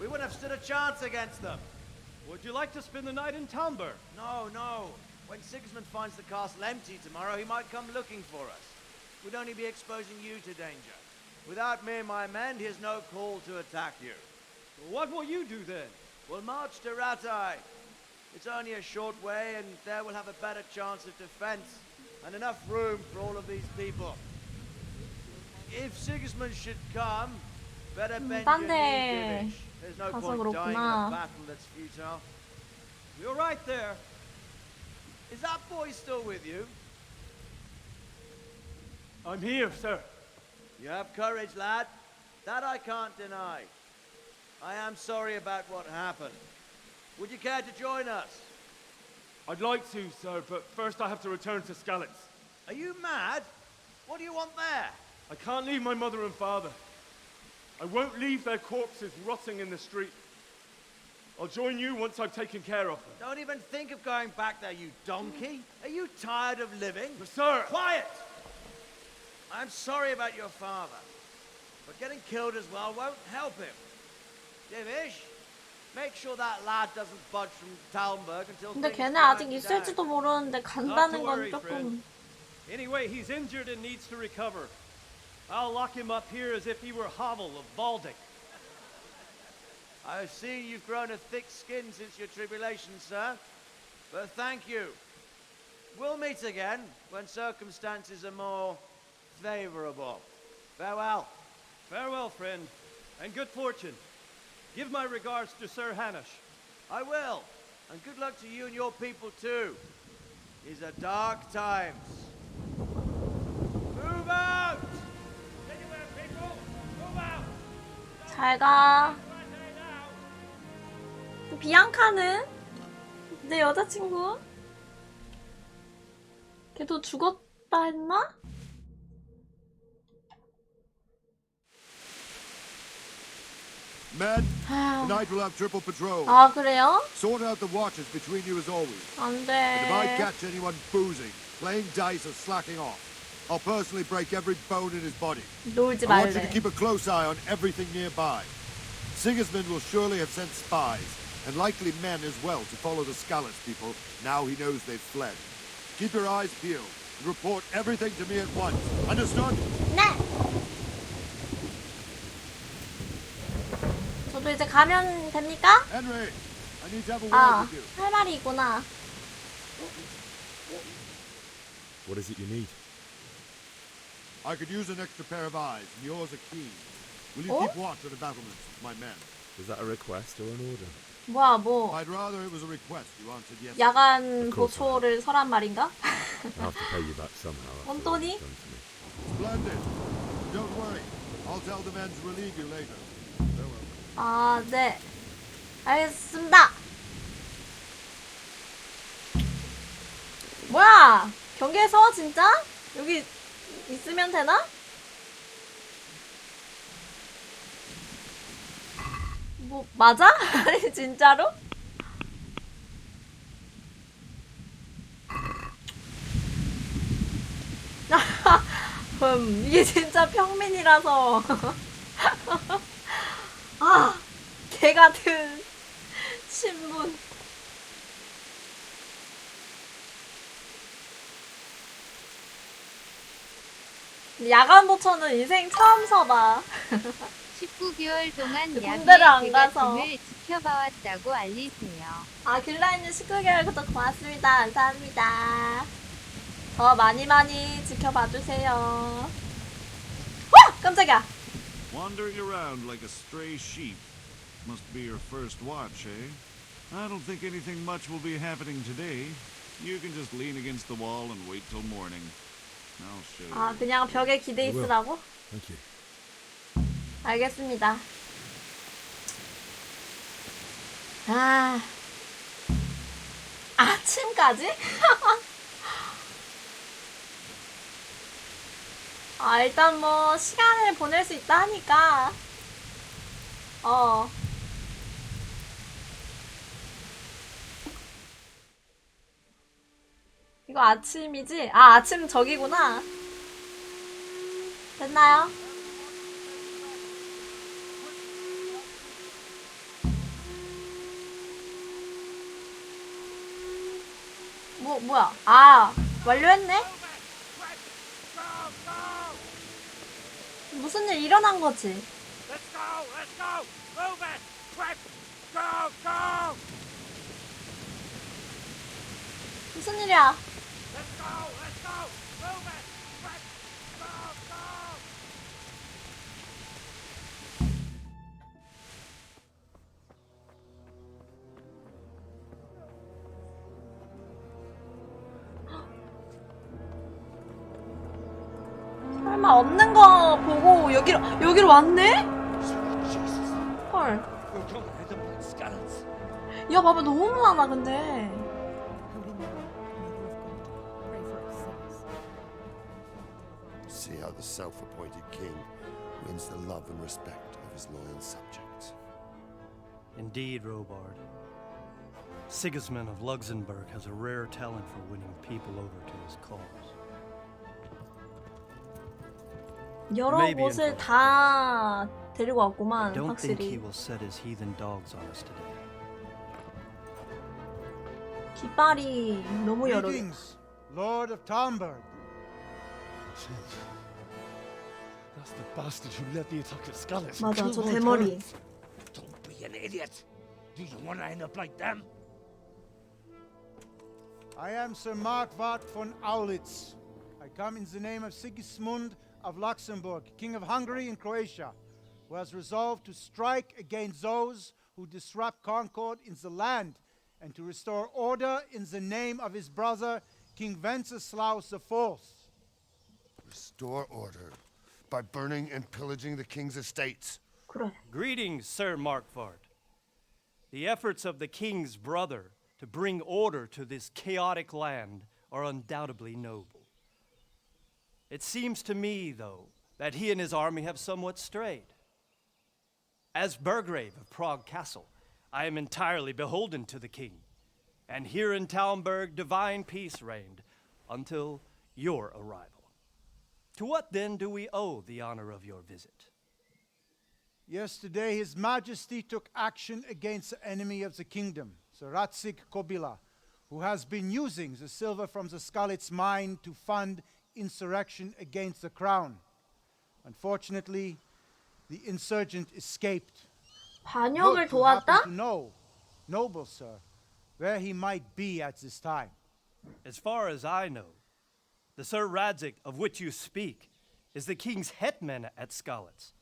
We wouldn't have stood a chance against them. Would you like to spend the night in Talmberg? No, no. When Sigismund finds the castle empty tomorrow, he might come looking for us. We'd only be exposing you to danger. Without me and my men, he has no call to attack you. What will you do then? We'll march to Ratai. It's only a short way, and there we'll have a better chance of defense and enough room for all of these people. If Sigismund should come, better bend your 딴 knee, 데 Divish. There's no 가서 point dying in 그렇구나. a battle that's futile. You're right there. Is that boy still with you? I'm here, sir. You have courage, lad. That I can't deny. I am sorry about what happened. Would you care to join us? I'd like to, sir, but first I have to return to Skalitz. Are you mad? What do you want there? I can't leave my mother and father. I won't leave their corpses rotting in the street. I'll join you once I've taken care of them. Don't even think of going back there, you donkey. Are you tired of living? But sir! Quiet! I'm sorry about your father, but getting killed as well won't help him. Divish, make sure that lad doesn't budge from Talmberg until 근데 things 걔네 quiet 아직 down. 있을지도 모르는데 Not to 간다는 건 worry, 조금. friend. Anyway, he's injured and needs to recover. I'll lock him up here as if he were Havel of Baldic. I've seen you've grown a thick skin since your tribulation, sir. But thank you. We'll meet again when circumstances are more favorable. Farewell. Farewell, friend, and good fortune. Give my regards to Sir Hanush. I will. And good luck to you and your people, too. These are dark times. Move out! Anywhere, people! Move out! 잘 가. 비앙카는? 내 여자친구? 걔도 죽었다 했나? Men, tonight we'll have triple patrol. 아, 그래요? Sort out the watches between you as always. 안 And if I 돼. catch anyone boozing, playing dice or slacking off, I'll personally break every bone in his body. 놀지 I want you to 말래. keep a close eye on everything nearby. Sigismund will surely have sent spies, and likely men as well, to follow the Skalitz people now he knows they've fled. Keep your eyes peeled, and report everything to me at once. Understood? 네! 저도 이제 가면 됩니까? Henry, I need to have a word 아, with you. 할 말이 있구나. What is it you need? I could use an extra pair of eyes, and yours are keen. Will you Oh? keep watch on the battlements, my men? Was that a request or an order? 뭐야, 뭐. I'd rather it was a request you answered yes. 야간 보초를 서란 말인가? I'll have to pay you back somehow. after what 혼돈이? you've done to me. Splendid. Don't worry. I'll tell the men to relieve you later. Farewell. 아, 네. 알겠습니다. 뭐야? 경계에서 진짜? 여기 있으면 되나? 뭐 맞아? 아니 진짜로? 이게 진짜 평민이라서. 아, 개 같은 신분. 야간 보초는 인생 처음 서봐. 19개월 동안 군대를 안 야구의 가서. 개가슴을 지켜봐왔다고 알리세요. 아, 길라인님 19개월 구독 고맙습니다. 감사합니다. 더 많이 지켜봐주세요. 와! 깜짝이야. Wandering around like a stray sheep. Must be your first watch, eh? I don't think anything much will be happening today. You can just lean against the wall and wait till morning. I'll show you. 아, 그냥 벽에 기대 있으라고? Thank you. 알겠습니다. 아, 아침까지? 아, 일단 뭐 시간을 보낼 수 있다 하니까 이거 아침이지? 아, 아침 저기구나. 됐나요? 뭐야? 아, 완료했네? 무슨 일 일어난 거지? Let's go! Let's go! Move it! Quick! Go! Go! 무슨 일이야? Let's go! Let's go! Move it! Quick! Go! Go! 설마 없는 거 보고 여기로 왔네? 헐. 야, 봐봐, 너무 많아 근데. See how the self-appointed king wins the love and respect of his loyal subjects. Indeed, Robard. Sigismund of Luxembourg has a rare talent for winning people over to his cause. 여러 Maybe 곳을 in 다 데리고 I 왔구만, don't think he 확실히. will set his heathen dogs on us today. 깃발이 너무 여러 개. Greetings, Lord of Talmberg. That's the bastard who led the attack at Skalitz. 맞아, 저 대머리. Don't be an idiot! Do you want to end up like them? I am Sir Markwart von Aulitz. I come in the name of Sigismund of Luxembourg, King of Hungary and Croatia, who has resolved to strike against those who disrupt concord in the land and to restore order in the name of his brother, King Wenceslaus IV. Restore order by burning and pillaging the king's estates. Greetings, Sir Markwart. The efforts of the king's brother to bring order to this chaotic land are undoubtedly noble. It seems to me, though, that he and his army have somewhat strayed. As Burgrave of Prague Castle, I am entirely beholden to the king, and here in Talmberg divine peace reigned until your arrival. To what then do we owe the honor of your visit? Yesterday, His Majesty took action against the enemy of the kingdom, Sir Ratsig Kobila, who has been using the silver from the Skalitz mine to fund insurrection against the crown. Unfortunately, the insurgent escaped. 반역을 Would you happen 도왔다? to know, noble sir, where he might be at this time? As far as I know, the Sir Radzik of which you speak is the king's hetman at Skalitz.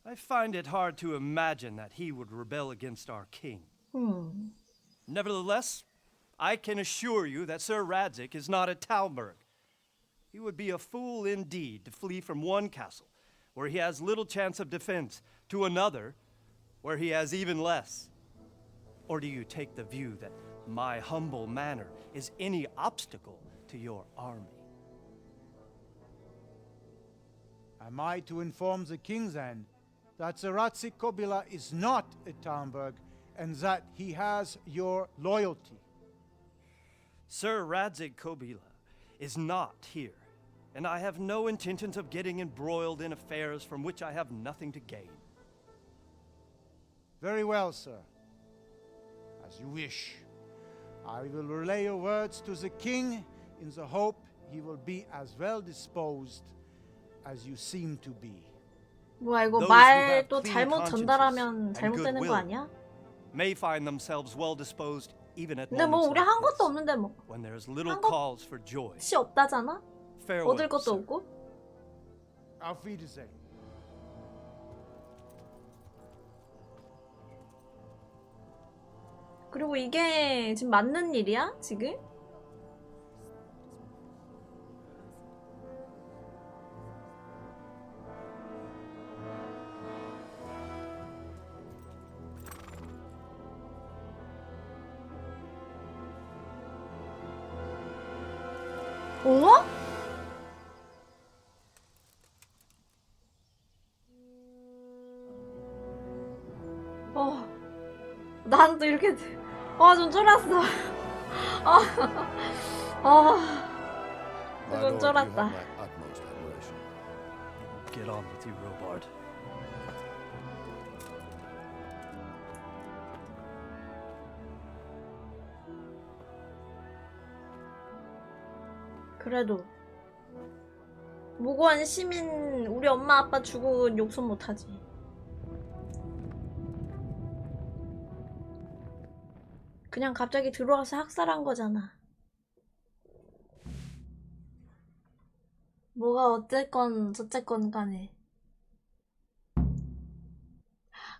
I find it hard to imagine that he would rebel against our king. Nevertheless, I can assure you that Sir Radzik is not at Talmberg. He would be a fool indeed to flee from one castle, where he has little chance of defense, to another, where he has even less. Or do you take the view that my humble manner is any obstacle to your army? Am I to inform the king then that Sir Ratsik Kobila is not at Talmberg and that he has your loyalty? Sir Radzik Kobila is not here. and I have no intentions of getting embroiled in affairs from which I have nothing to gain. Very well, sir. As you wish. I will relay your words to the king in the hope he will be as well disposed as you seem to be. 뭐야 이거 Those who 말 have 또 clean 잘못 consciences 전달하면 and 잘못되는 거 goodwill 아니야? may find themselves well disposed even at 근데 뭐 moments 우리 like 한 this, 것도 없는데 뭐 when there is little 한 것- cause for joy. 시 없다잖아? Farewell, 얻을 것도 sir. 없고? Auf Wiedersehen. 그리고 이게 지금 맞는 일이야? 지금? 어? 난 또 이렇게 좀 쫄았어. My 좀 lord, you have 쫄았다. my utmost admiration. Get on with you, Robard. 그래도 무고한 시민 우리 엄마 아빠 죽은 욕설 못하지. 그냥 갑자기 들어와서 학살한 거잖아. 뭐가 어쨌건 저쨌건 간에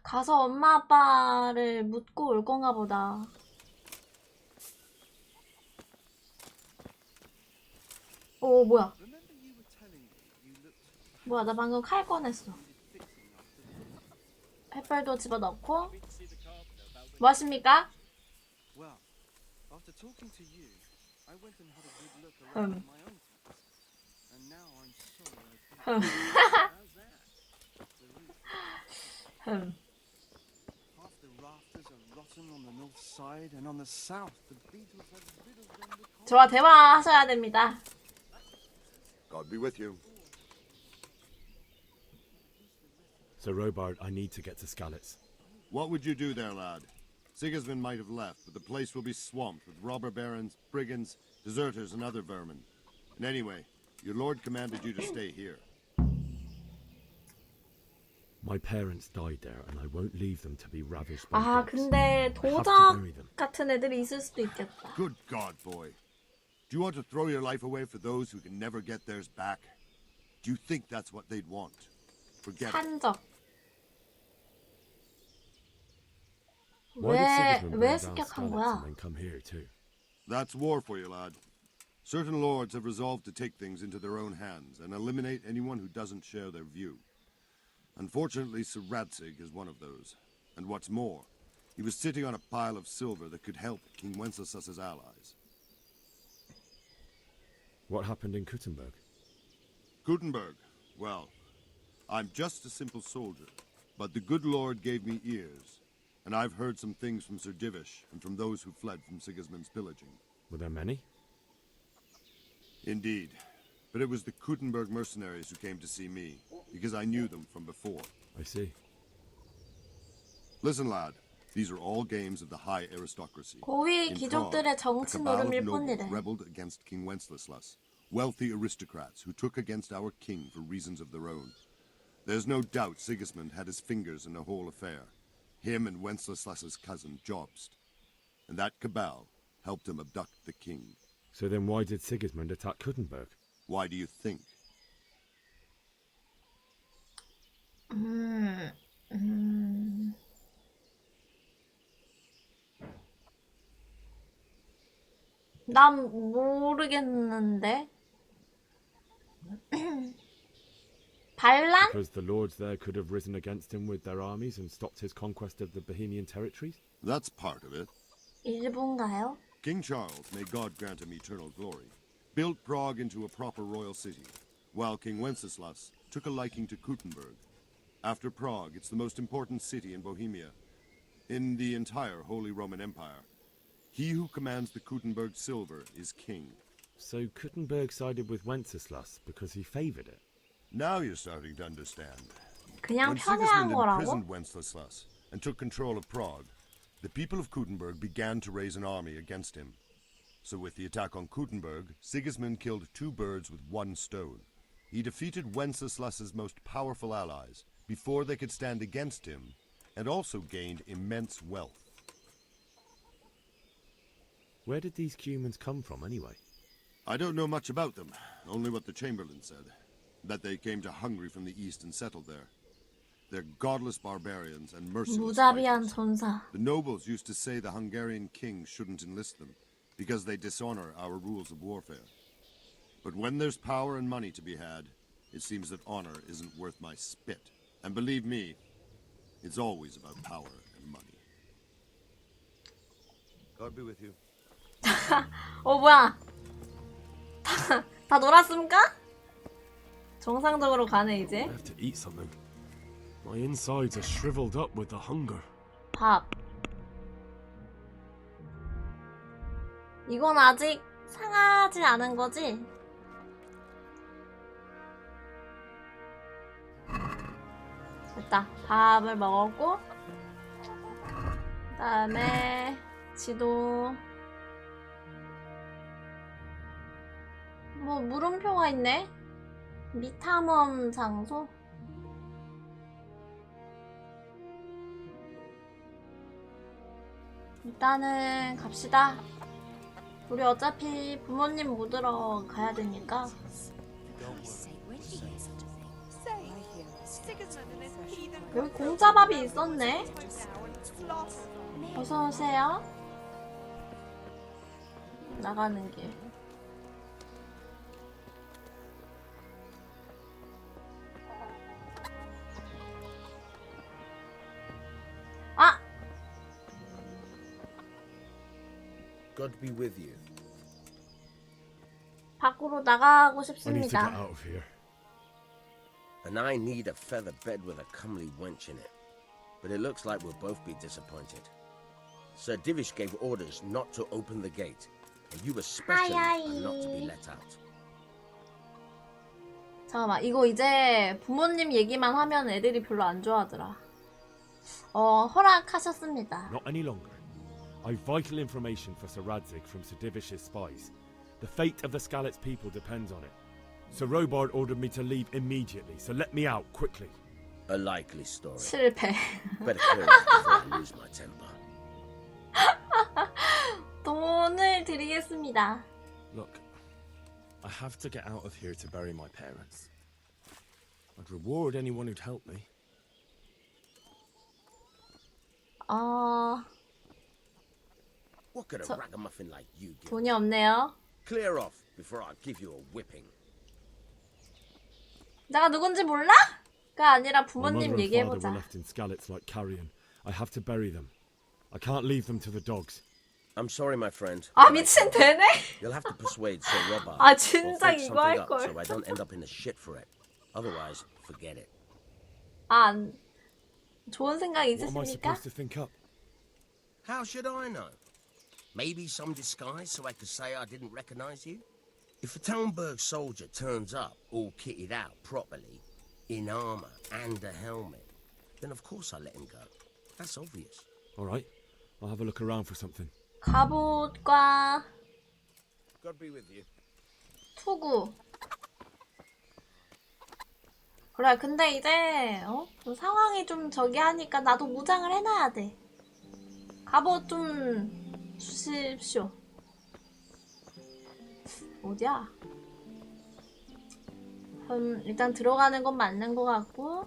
가서 엄마 아빠를 묻고 올 건가 보다. 오 뭐야 뭐야 나 방금 칼 꺼냈어. 햇발도 집어넣고 뭐 하십니까? Well, after talking to you, I went and had a good look around my own place. And now I'm sorry I didn't. How's that? The roof. Half the rafters are rotten on the north side, and on the south, the beetles have riddled them with 저와 대화하셔야 됩니다. God be with you. Sir Robard, I need to get to Skalitz. What would you do there, lad? Sigismund might have left, but the place will be swamped with robber barons, brigands, deserters, and other vermin. And anyway, your lord commanded you to stay here. My parents died there, and I won't leave them to be ravished by 아 dogs. 근데 I have to 도적 bury them. 같은 애들이 있을 수도 있겠다. Good God, boy. Do you want to throw your life away for those who can never get theirs back? Do you think that's what they'd want? Forget it. 산적. Why did Sigismund 왜 burn down 습격한 Skalitz 거야? and then come here too? That's war for you, lad. Certain lords have resolved to take things into their own hands and eliminate anyone who doesn't share their view. Unfortunately, Sir Radzig is one of those. And what's more, he was sitting on a pile of silver that could help King Wenceslas's allies. What happened in Kuttenberg? Gutenberg, well, I'm just a simple soldier, but the good Lord gave me ears, and I've heard some things from Sir Divish and from those who fled from Sigismund's pillaging. Were there many? Indeed, but it was the Kuttenberg mercenaries who came to see me, because I knew them from before. I see. Listen, lad, these are all games of the high aristocracy. 고위 In 귀족들의 Prague, a 정치 cabal of 노름일 nobles 뿐이래. rebelled against King Wenceslas, wealthy aristocrats who took against our king for reasons of their own. There's no doubt Sigismund had his fingers in the whole affair. Him and Wenceslas's cousin, Jobst. And that cabal helped him abduct the king. So then why did Sigismund attack Kuttenberg? Why do you think? 난 모르겠는데. 반란? Because the lords there could have risen against him with their armies and stopped his conquest of the Bohemian territories? That's part of it. 일본가요? King Charles, may God grant him eternal glory, built Prague into a proper royal city, while King Wenceslas took a liking to Kuttenberg. After Prague, it's the most important city in Bohemia, in the entire Holy Roman Empire. He who commands the Kuttenberg silver is king, So Kuttenberg sided with Wenceslas because he favored it? Now you're starting to understand. 그냥 When 편애한 Sigismund 거라고? imprisoned Wenceslas and took control of Prague, the people of Kuttenberg began to raise an army against him. So with the attack on Kuttenberg, Sigismund killed 2 birds with 1 stone. He defeated Wenceslas's most powerful allies before they could stand against him, and also gained immense wealth. Where did these humans come from anyway? I don't know much about them, only what the Chamberlain said. That they came to Hungary from the east and settled there. They're godless barbarians and merciless 무자비한 fighters. 전사. The nobles used to say the Hungarian king shouldn't enlist them, because they dishonor our rules of warfare. But when there's power and money to be had, it seems that honor isn't worth my spit. And believe me, it's always about power and money. God be with you. 뭐야? 다 놀았습니까? 정상적으로 가네 이제. I have to eat something. My insides are shriveled up with the hunger. 밥. 이건 아직 상하지 않은 거지? 됐다. 밥을 먹었고, 그다음에 지도. 뭐 물음표가 있네. 미탐험 장소. 일단은 갑시다. 우리 어차피 부모님 묻으러 가야 되니까. 여기 공짜밥이 있었네. 어서 오세요. 나가는 길. 아! God be with you. 밖으로 나가고 I need to get 싶습니다. out of here. And I need a feather bed with a comely wench in it. But it looks like we'll both be disappointed. Sir Divish gave orders not to open the gate, and you especially are not to be let out. 잠깐만, 이거 이제 부모님 얘기만 하면 애들이 별로 안 좋아하더라. 허락하셨습니다. Not any longer. I've vital information for Sir Radzig from Sir Divish's spies. The fate of the Skalitz people depends on it. Sir Robard ordered me to leave immediately, so let me out quickly. A likely story. 실패. Better clear it before I lose my temper. 돈을 드리겠습니다. Look, I have to get out of here to bury my parents. I'd reward anyone who'd help me. What could a ragamuffin like you give? 돈이 없네요. Clear off before I give you a whipping. 내가 누군지 몰라? 가 아니라 My 부모님 mother and father were 얘기해보자. left in Skalitz like carrion. I have to bury them. I can't leave them to the dogs. I'm sorry, my friend. 아 미친 되네? You'll have to persuade Sir Robert. 아 or 진짜 think 이거 something up 할걸. so I don't end up in a shit for it. Otherwise, forget it. 아 좋은 생각 What am I 있으십니까? supposed to think up? How should I know? Maybe some disguise so I could say I didn't recognize you? If a Talmberg soldier turns up all kitted out properly, in armor and a helmet, then of course I let him go. That's obvious. All right, I'll have a look around for something. 갑옷과 God be with you. 투구. 그래 근데 이제 좀 상황이 좀 저기 하니까 나도 무장을 해놔야 돼. 갑옷 좀 주십시오. 어디야? 일단 들어가는 건 맞는 것 같고.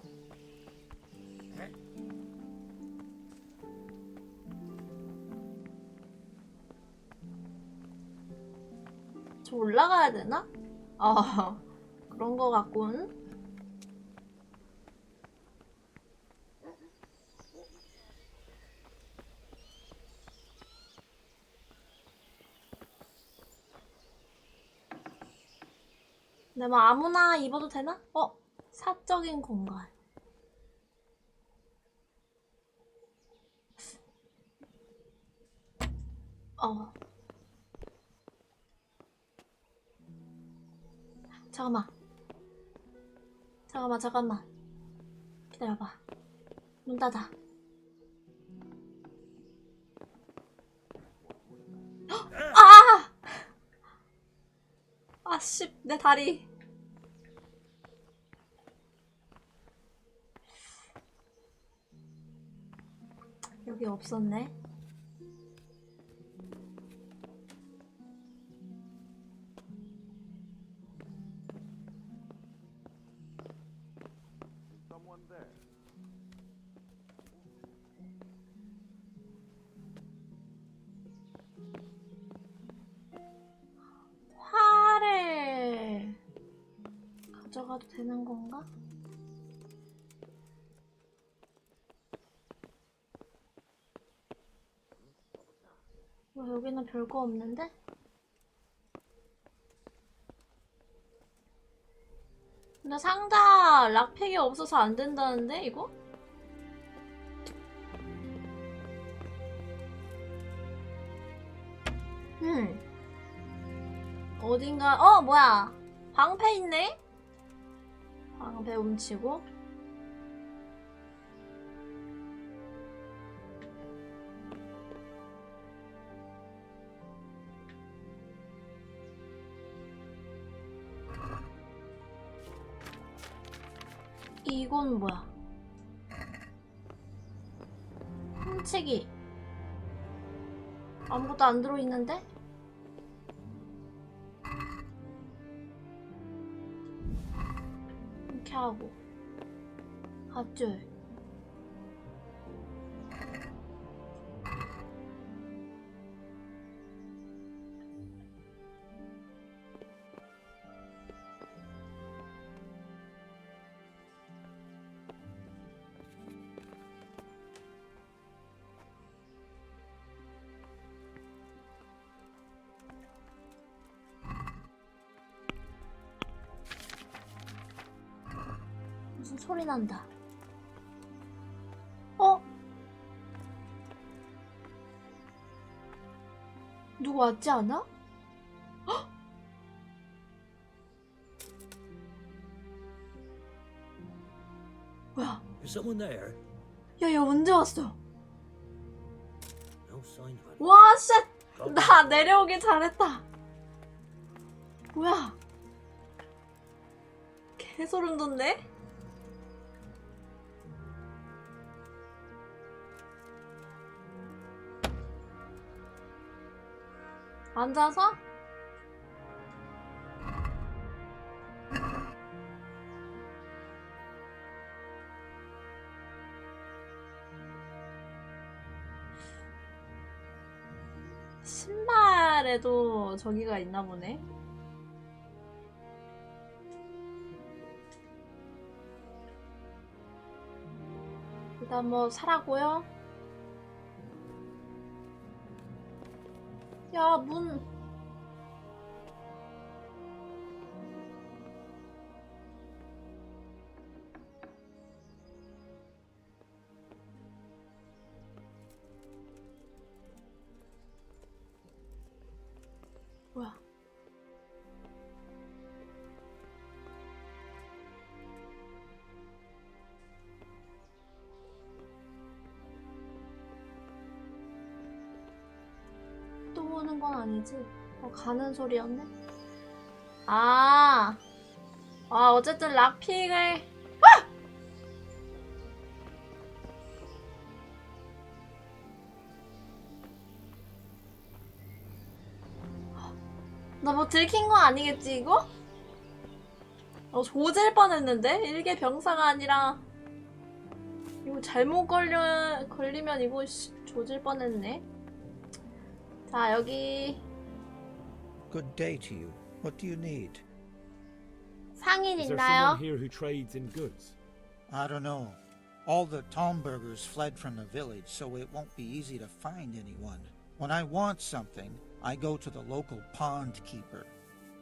저 올라가야 되나? 그런 거 같군. 근데 뭐 아무나 입어도 되나? 사적인 공간. 잠깐만. 기다려봐. 문 닫아. 아! 아씨, 내 다리. 여기 없었네. Someone there. 활을 가져가도 되는 건가? 여기는 별거 없는데? 근데 상자 락팩이 없어서 안 된다는데 이거? 어딘가 뭐야 방패 있네? 방패 훔치고 이건 뭐야? 훔치기 아무것도 안 들어있는데? 이렇게 하고 밧줄 무슨 소리 난다. 누구 왔지 않아? 헉! 뭐야? Is someone there? 야, 얘 언제 왔어? No sign of it. 와, 쉣! 나 내려오길 잘했다. 뭐야? 개소름 돋네? 앉아서? 신발에도 저기가 있나 보네. 일단 뭐 사라고요. 야, 문. 뭐야? 또 오는 건 아니지? 가는 소리였네? 어쨌든 락픽을 나 뭐 들킨 거 아니겠지 이거? 조질 뻔했는데? 일개 병사가 아니라 이거 잘못 걸리면 이거 조질 뻔했네. 자, 여기 Good day to you. What do you need? 상인 Is there 있나요? someone here who trades in goods? I don't know. All the Tomburgers fled from the village, so it won't be easy to find anyone. When I want something, I go to the local pond keeper.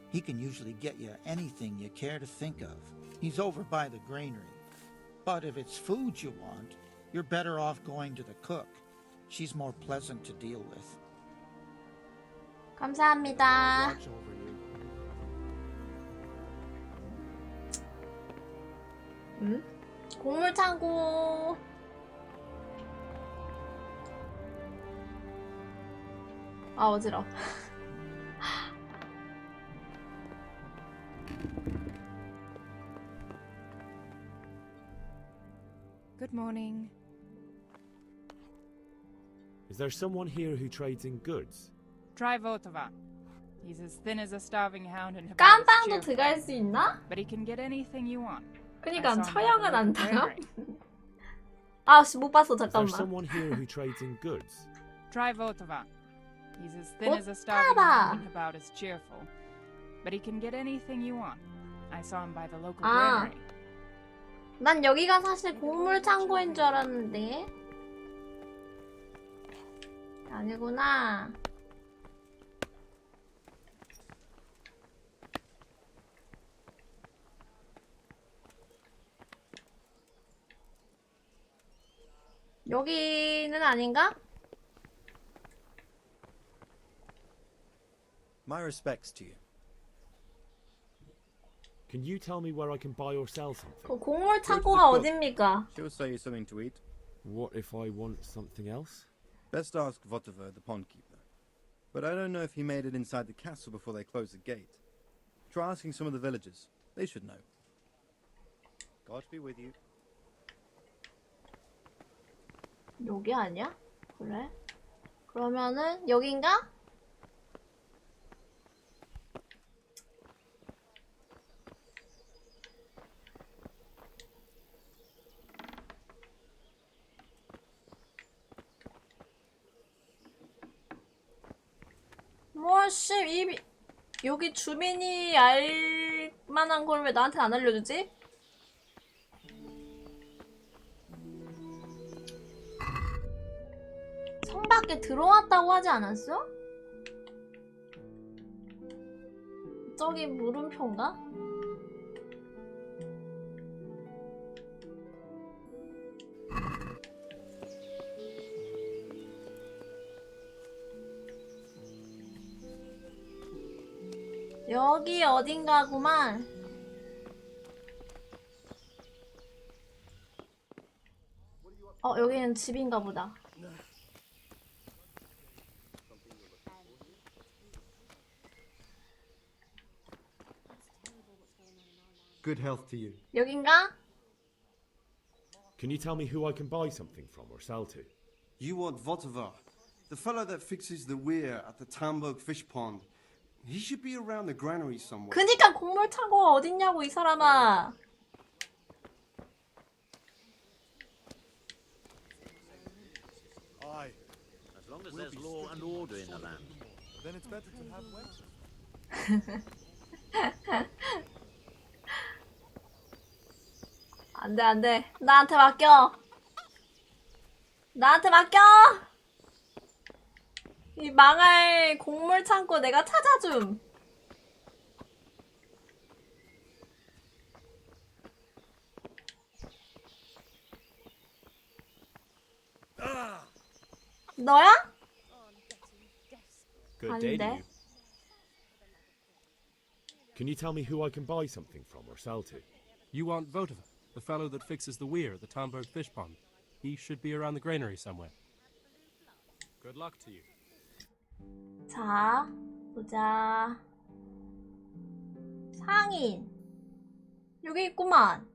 He can usually get you anything you care to think of. He's over by the granary. But if it's food you want, you're better off going to the cook. She's more pleasant to deal with. 감사합니다. 곡물 창고. 아 어지러워. Good morning. Is there someone here who trades in goods? Try Votova. He's as thin as a starving hound and about as 깜빵도 cheerful. 들어갈 수 있나? But he can get anything you want. 그니까 I saw him 처형은 안 at the 당함? library. 아씨 못 봤어 Is there 잠깐만. someone here who trades in goods? Try Votova. He's as thin as a starving Votava. hound and about as cheerful. But he can get anything you want. I saw him by the local 아. granary. 난 여기가 사실 곡물 창고인 줄 알았는데 아니구나. 여기는 아닌가? My respects to you. Can you tell me where I can buy or sell something? 그 곡물 창고가 어딥니까? She'll sell you something to eat. What if I want something else? Best ask Votova, the pond keeper. But I don't know if he made it inside the castle before they closed the gate. Try asking some of the villagers. They should know. God be with you. 여기 아니야? 그래? 그러면은 여긴가? 뭐씨 여기 주민이 알 만한 걸 왜 나한테 안 알려주지? 성 밖에 들어왔다고 하지 않았어? 저기 물음표인가? 여기 어딘가구만. 여기는 집인가 보다. Good health to you. 여긴가? Can you tell me who I can buy something from or sell to? You want Votova, the fellow that fixes the weir at the Tamburg fish pond. He should be around the granary somewhere. 그니까 곡물 창고가 어딨냐고 이 사람아. Aye. As long as there's law and order in the land. Then it's better to have wet. 안돼 안돼 나한테 맡겨. 나한테 맡겨. 이 망할 곡물 창고 내가 찾아줌. 너야? Good day to 아닌데. you. Can you tell me who I can buy something from or sell to? You want Votova, the fellow that fixes the weir at the Tamburg fish pond. He should be around the granary somewhere. Good luck to you. 자 보자. 상인 여기 있구만.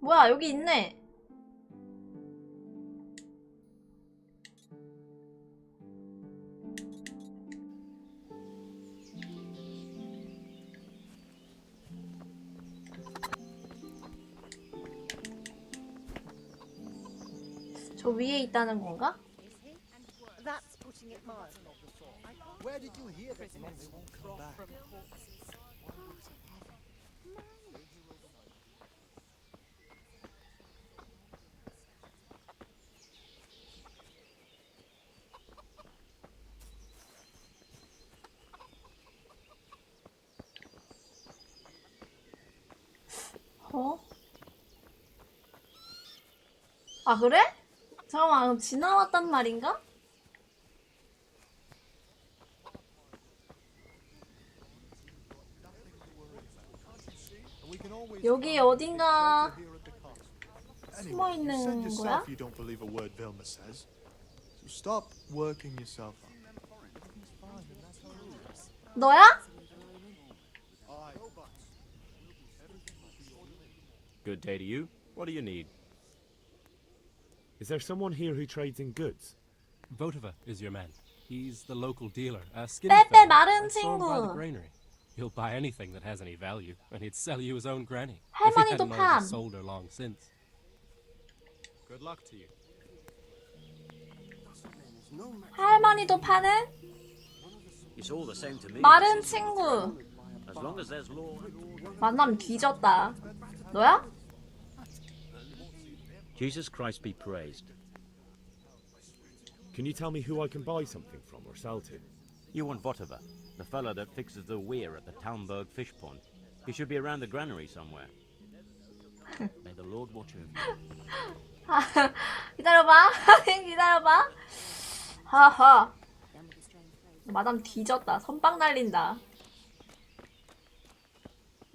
뭐야 여기 있네. 저 위에 있다는 건가? That's putting it mildly. Where did you hear that monks won't come back? 아 그래? 잠깐만 지나왔단 말인가? 여기 어딘가 숨어 you said 있는 거야? yourself you don't believe a word Vilma says. So stop working yourself up. 너야? Good day to you. What do you need? Is there someone here who trades in goods? Votova is your man. He's the local dealer. A skinny 빼빼 fellow. 마른 I saw him by the 친구. granary. He'll buy anything that has any value, and he'd sell you his own granny. If he 할머니도 hadn't already 팜. sold her long since. Good luck to you. 할머니도 파는 It's all the same to me. 마른 친구. As long as there's law and order. 만남 뒤졌다. 너야? Jesus Christ be praised. Can you tell me who I can buy something from or sell to? You want Votova, the fellow that fixes the weir at the Talmberg fish pond. He should be around the granary somewhere. May the Lord watch over you. 기다려봐. 기다려봐. 하하. 마담 뒤졌다. 선빵 날린다.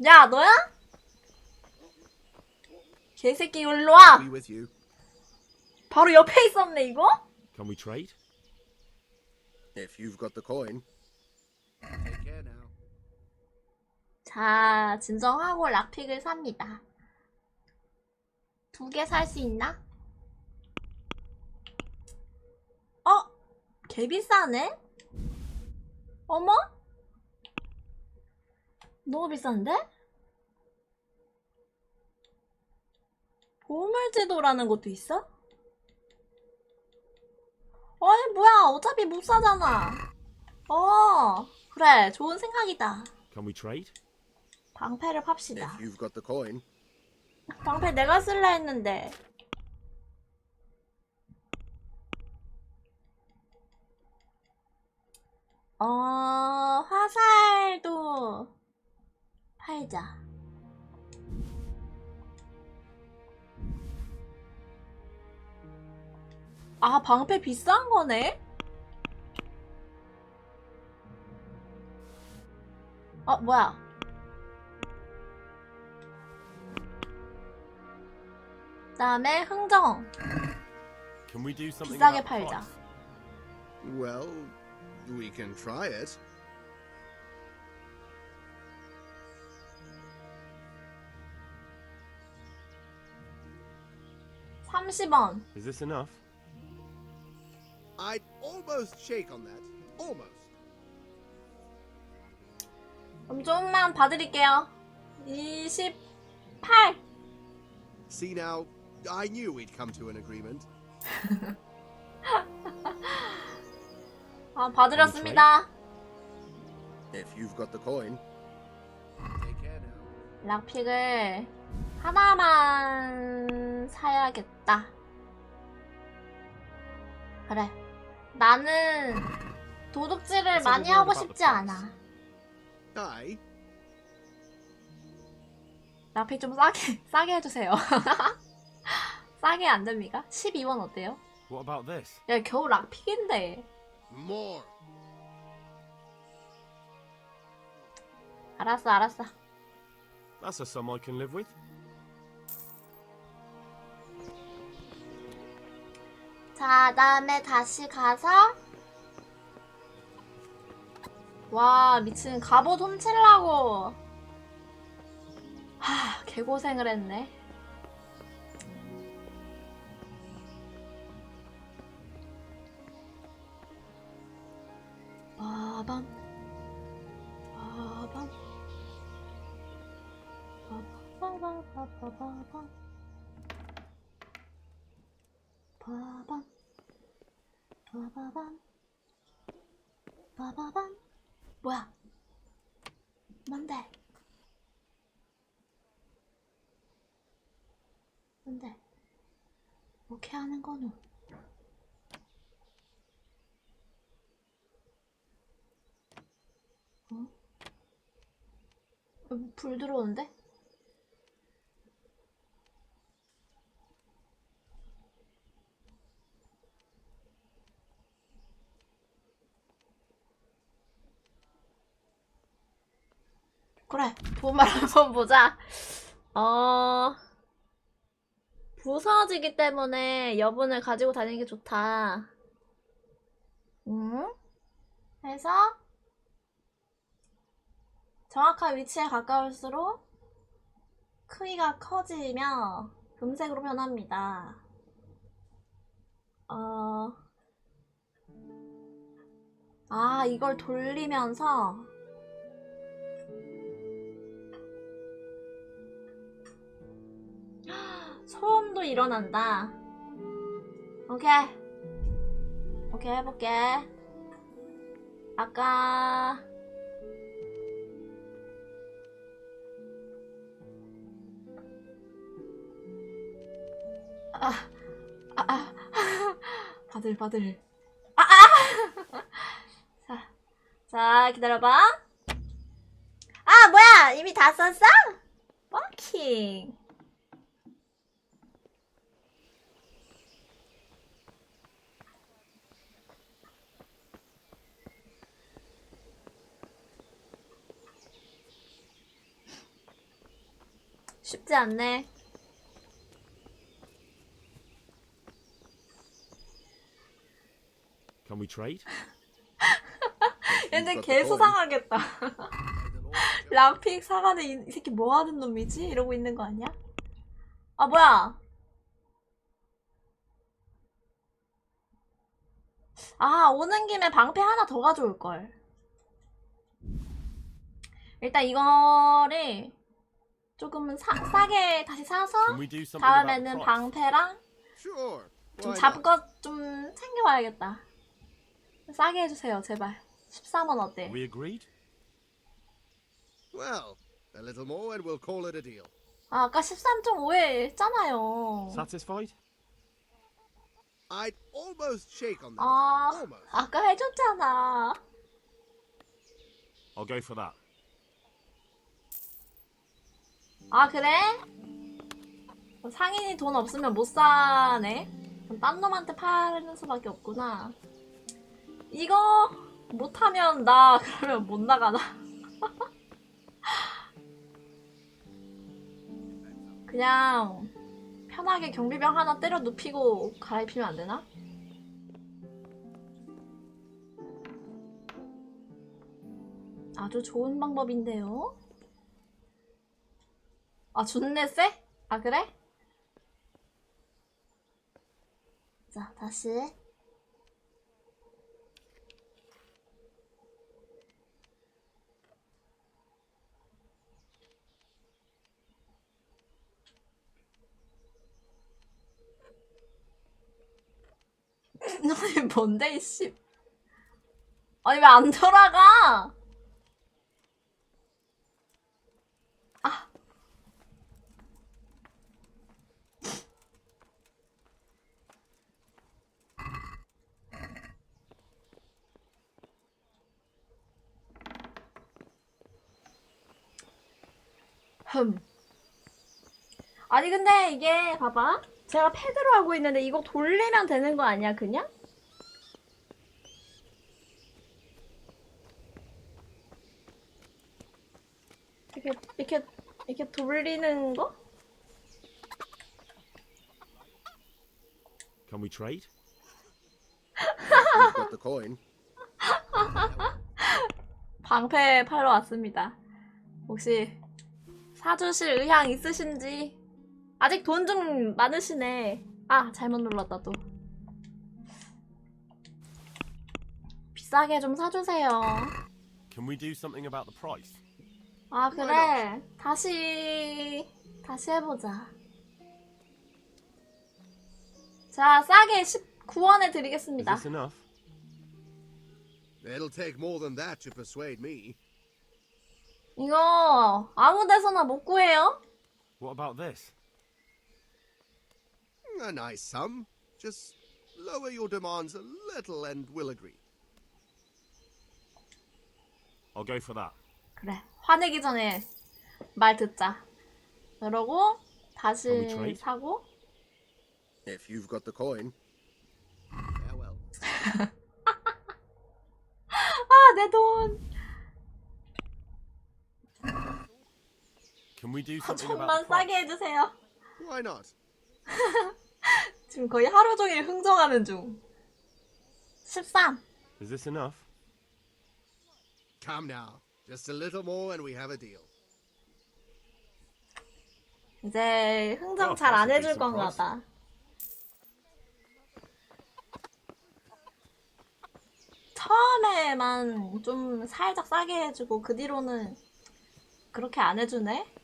야, 너야? 개새끼 일로 와. Be with you. 바로 옆에 있었네 이거? Can we trade? If you've got the coin. Take care now. 자, 진정하고 락픽을 삽니다. 2개 살 수 있나? 개 비싸네? 어머? 너무 비싼데? 보물제도라는 것도 있어? 아니 뭐야, 어차피 못 사잖아. 그래, 좋은 생각이다. Can we trade? 방패를 팝시다. If you've got the coin. 방패 내가 쓸라 했는데. 화살도 팔자. 아, 방패 비싼 거네? 뭐야. 그다음에 흥정. Can we do something 비싸게 about 팔자. price? Well, we can try it. $30. Is this enough? I'd almost shake on that. Almost. 그럼 좀만 봐드릴게요. 28. See now, I knew we'd come to an agreement. 봐드렸습니다. If you've got the coin. Take care now. 락픽을 하나만 사야겠다. 그래. 나는 도둑질을 많이 하고 싶지 않아. Aye. 락픽 좀 싸게 해주세요. 싸게 안 됩니까? 12원 어때요? What about this? 야, 겨우 락픽인데. More. 알았어. That's a sum I can live with. 자, 다음에 다시 가서 와, 미친, 갑옷 훔치려고 개고생을 했네. 빠밤 빠밤 빠바바바바바밤 빠밤 빠바밤 빠바밤. 뭐야? 뭔데? 어떻게 하는 거노? 불 들어오는데? 그래, 도움을 한번 보자. 부서지기 때문에 여분을 가지고 다니는 게 좋다. 해서 정확한 위치에 가까울수록 크기가 커지며 금색으로 변합니다. 이걸 돌리면서 소음도 일어난다. 오케이 해볼게. 아까 바들 자 기다려봐. 뭐야 이미 다 썼어? 뻥킹. 쉽지 않네. Can we trade? 근데 개 수상하겠다. 람픽 사가는 이 새끼 뭐 하는 놈이지? 이러고 있는 거 아니야? 뭐야? 오는 김에 방패 하나 더 가져올걸. 일단 이거를 조금 싸게 다시 사서 다음에는 방패랑 좀 잡은 것 좀 챙겨와야겠다. 싸게 해주세요 제발. 13원 어때? We agreed? Well, a little more and we'll call it a deal. 아까 13.5에 했잖아요. Satisfied? I'd almost shake on that. Almost. 아까 해줬잖아. I'll go for that. 그래? 상인이 돈 없으면 못 사네? 그럼 딴 놈한테 파는 수밖에 없구나. 이거 못하면 나 그러면 못 나가나? 그냥 편하게 경비병 하나 때려 눕히고 갈아입히면 안 되나? 아주 좋은 방법인데요? 존내 쎄? 그래? 자, 다시. 아니 뭔데 이씨. 아니 왜 안 돌아가? 아니 근데 이게 봐봐. 제가 패드로 하고 있는데 이거 돌리면 되는 거 아니야 그냥? 이렇게 돌리는 거? Can we trade? You've got the coin. 방패 팔러 왔습니다. 혹시 사주실 의향 있으신지? 아직 돈 좀 많으시네. 잘못 눌렀다 또. 비싸게 좀 사주세요. Can we do something about the price? 그래. 다시 해보자. 자, 싸게 19원에 드리겠습니다. Is this enough? It'll take more than that to persuade me. 이거 아무 데서나 못 구해요? What about this? A nice sum. Just lower your demands a little and we'll agree. I'll go for that. 그래. 화내기 전에 말 듣자. 그러고 다시 사고. If you've got the coin. Farewell. 내 돈. Can we do something about 좀만 the price? 싸게 해주세요. Why not? 지금 거의 하루 종일 흥정하는 중. 13. Is this enough? Come now. Just a little more and we have a deal. 이제 흥정 잘 안 해줄 건가 봐. 처음에만 좀 살짝 싸게 해주고 그 뒤로는 그렇게 안 해주네?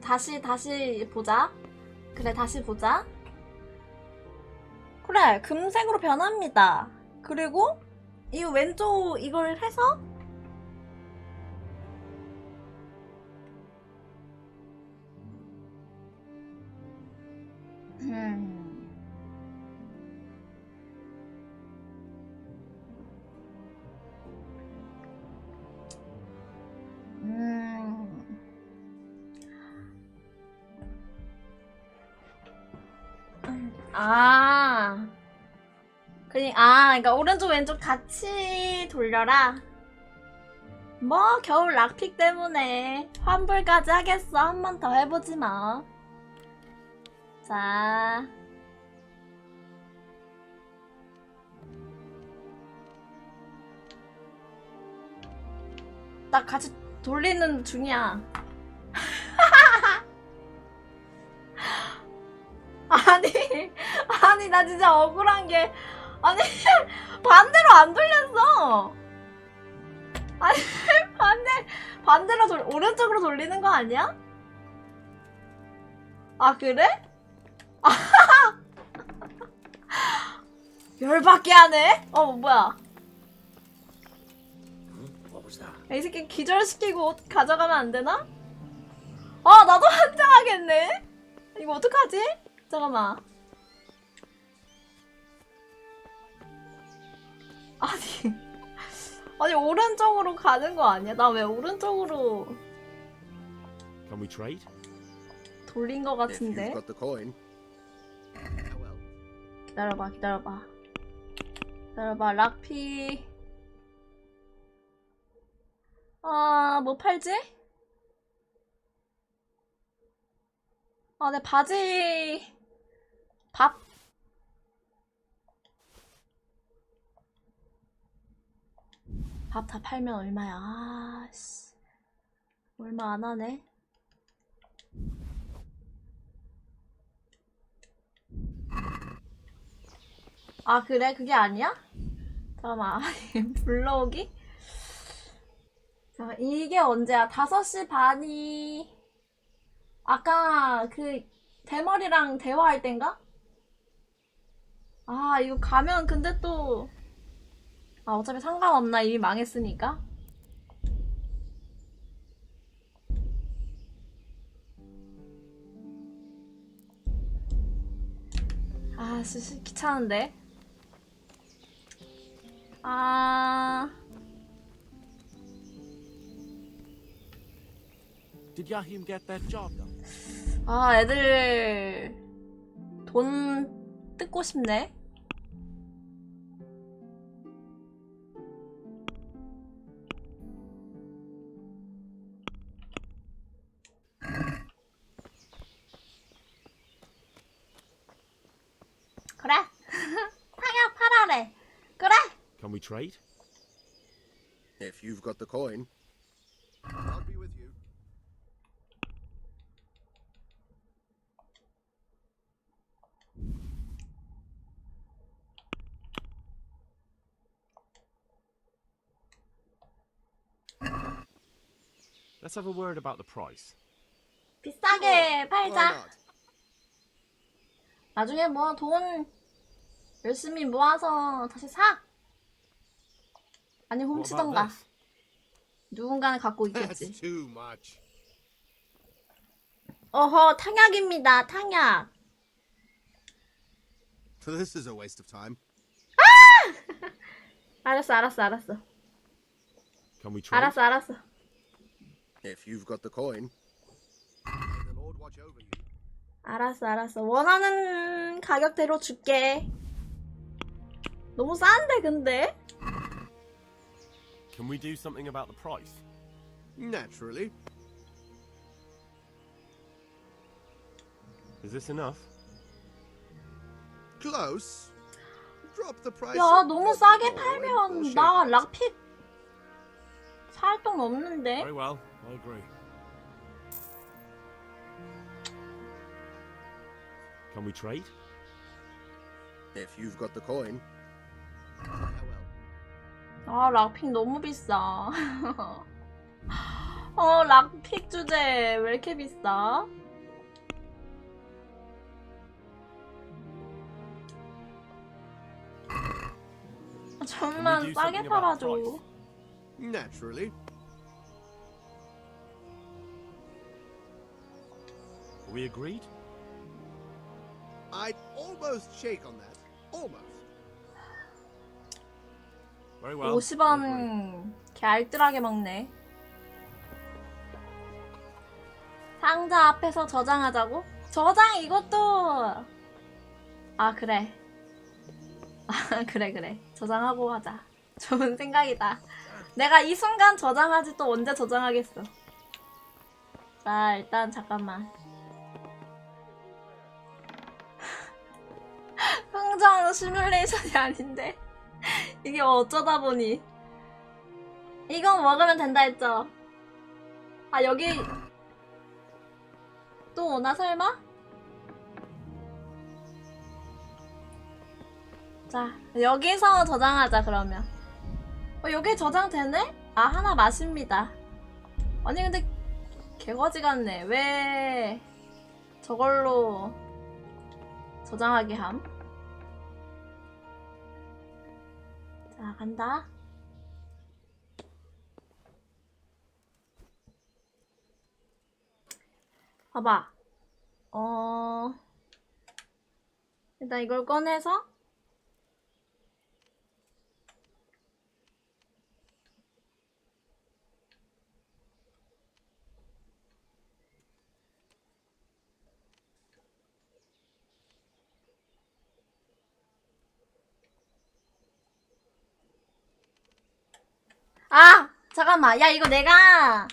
다시 보자. 그래, 다시 보자. 그래, 금색으로 변합니다. 그리고 이 왼쪽 이걸 해서 그러니까 오른쪽 왼쪽 같이 돌려라. 뭐 겨울 락픽 때문에 환불까지 하겠어. 한 번 더 해보지 뭐. 자, 나 같이 돌리는 중이야. 아니 나 진짜 억울한 게 아니 반대로 안 돌렸어. 아니 반대로 오른쪽으로 돌리는 거 아니야? 아 그래? 열받게 하네? 뭐야? 이 새끼 기절시키고 옷 가져가면 안 되나? 나도 한장하겠네. 이거 어떡하지? 잠깐만. 아니 오른쪽으로 가는 거 아니야? 나 왜 오른쪽으로 Can we trade? 돌린 거 같은데? If you've got the coin. 기다려봐. 락피. 뭐 팔지? 내 바지. 밥 다 팔면 얼마야? 씨. 얼마 안 하네. 그래? 그게 아니야? 잠깐만. 불러오기? 잠깐만, 이게 언제야? 5시 반이 아까 그 대머리랑 대화할 땐가? 이거 가면 근데 또 어차피 상관없나? 이미 망했으니까. 귀찮은데. Did Yahim get that job done? 애들 돈 뜯고 싶네. 그래. 탕약 팔아래. 그래. Can we trade? If you've got the coin. I'll be with you. Let's have a word about the price. 비싸게 팔자. 나중에 뭐 돈 열심히 모아서 다시 사. 아니 훔치던가. 누군가는 갖고 있겠지. That's too much. 어허, 탕약입니다. 탕약. This is a waste of time. 알았어. Can we trade? 알았어. If you've got the coin. May the Lord watch over you. 알았어. 원하는 가격대로 줄게. 너무 싼데 근데? Can we do something about the price? Naturally. Is this enough? Close. Drop the price. 야, 너무 싸게 팔면 나 락픽 살 돈 없는데? Very well, I agree. Can we trade? If you've got the coin. 아, 락픽 너무 비싸. 락픽 주제 왜 이렇게 비싸? 좀만 싸게 팔아줘. Naturally. Are we agreed? I'd almost shake on that. Almost. Very well. 50원 개 알뜰하게 먹네. 상자 앞에서 저장하자고? 저장 이것도 그래. 그래. 저장하고 하자. 좋은 생각이다. 내가 이 순간 저장하지 또 언제 저장하겠어. 자, 일단 잠깐만. 흥정 시뮬레이션이 아닌데 이게 어쩌다 보니. 이건 먹으면 된다 했죠? 여기 또 오나 설마? 자, 여기서 저장하자 그러면. 여기 저장되네? 하나 마십니다. 아니 근데 개거지 같네. 왜 저걸로 저장하게 함? 자, 간다. 봐봐. 일단 이걸 꺼내서 잠깐만. 야, 이거 내가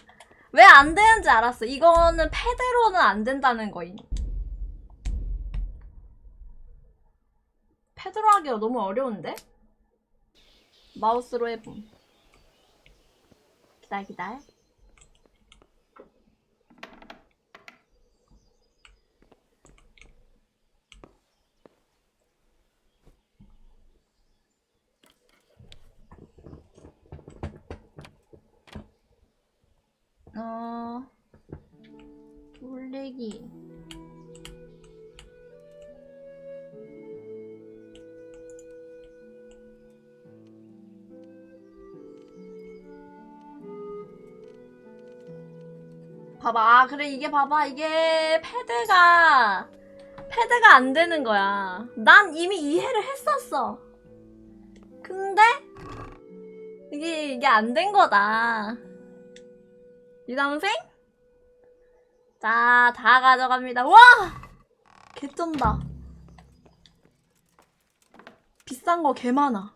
왜 안 되는지 알았어. 이거는 패드로는 안 된다는 거임. 패드로 하기가 너무 어려운데? 마우스로 해봄. 기다려. 돌리기. 봐봐. 그래, 이게 봐봐. 이게 패드가 안 되는 거야. 난 이미 이해를 했었어. 근데 이게 안 된 거다. 이 동생? 자, 다 가져갑니다. 와! 개쩐다. 비싼 거 개 많아.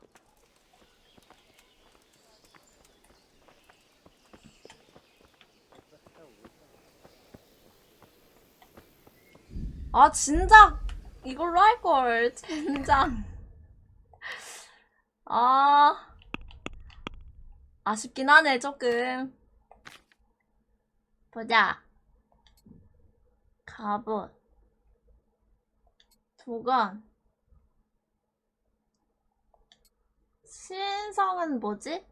진작 이걸로 할걸. 젠장. 아쉽긴 하네, 조금. 보자. 갑옷. 도건. 신성은 뭐지?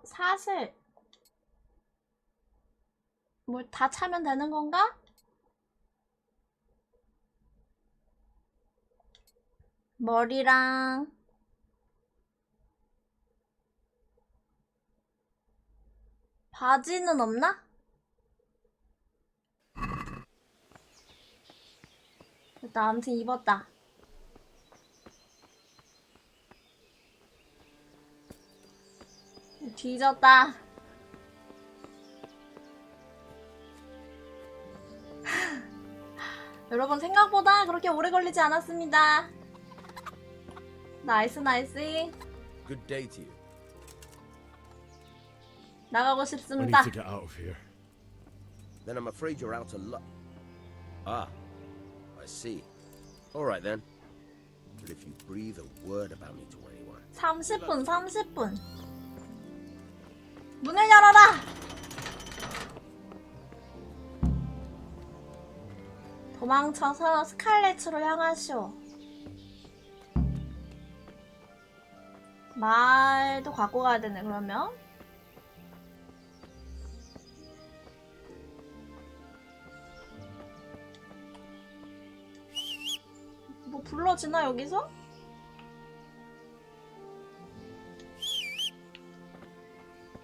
사슬. 뭘 다 차면 되는 건가? 머리랑 바지는 없나? 일단 아무튼 입었다. 뒤졌다. 여러분 생각보다 그렇게 오래 걸리지 않았습니다. 나이스 나이스. Good day to you. 나가고 I 싶습니다. need to get out of here. Then I'm afraid you're out of luck. Ah, I see. All right then. But if you breathe a word about me to anyone, 30분 30분. 문을 열어라. 도망쳐서 스칼렛으로 향하시오. 말도 갖고 가야 되네 그러면. 뭐 불러지나 여기서?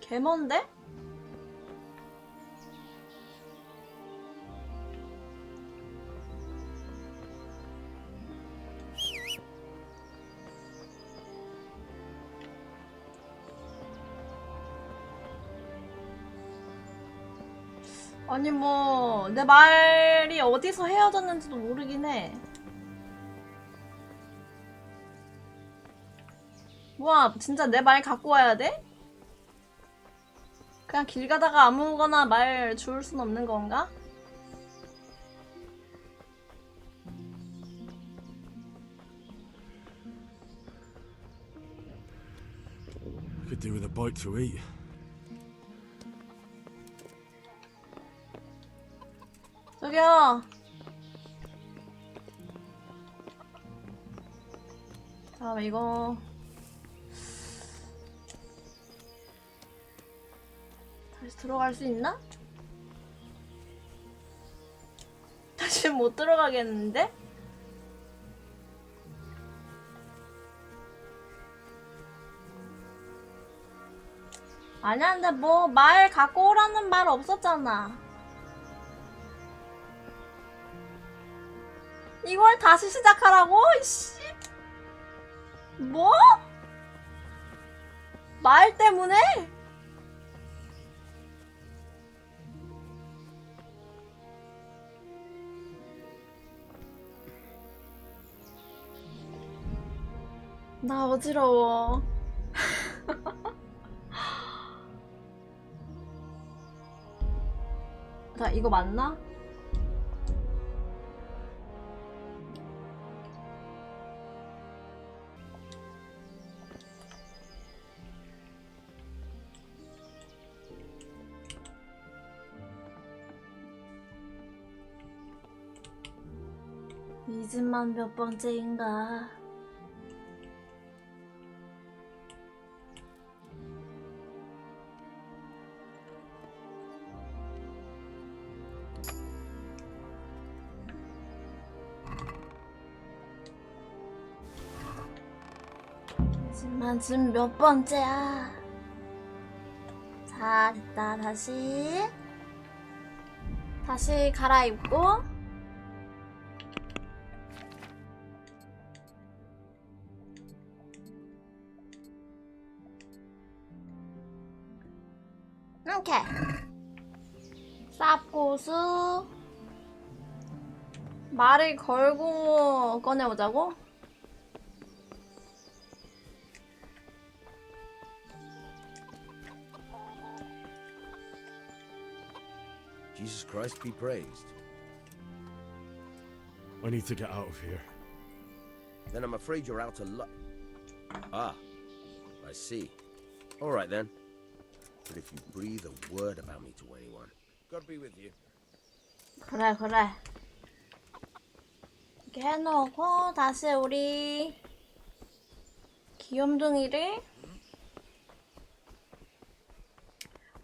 개먼데? 아니 뭐 내 말이 어디서 헤어졌는지도 모르긴 해. 뭐야 진짜 내 말 갖고 와야 돼? 그냥 길 가다가 아무거나 말 주울 순 없는 건가? Could do with a bite to eat. 저기요. 자, 이거 다시 들어갈 수 있나? 다시 못 들어가겠는데? 아니야, 근데 뭐 말 갖고 오라는 말 없었잖아. 이걸 다시 시작하라고? 이씨. 뭐? 말 때문에? 나 어지러워. 자, 이거 맞나? 이즈만 몇 번째인가? 이즈만 지금 몇 번째야? 자, 됐다. 다시 갈아입고. 이렇게 쌉고수 말을 걸고 꺼내보자고? Jesus Christ be praised. I need to get out of here. Then I'm afraid you're out of luck. Ah, I see. All right then. But if you breathe a word about me to anyone, God be with you. 그래. 이렇게 해놓고 다시 우리 귀염둥이를.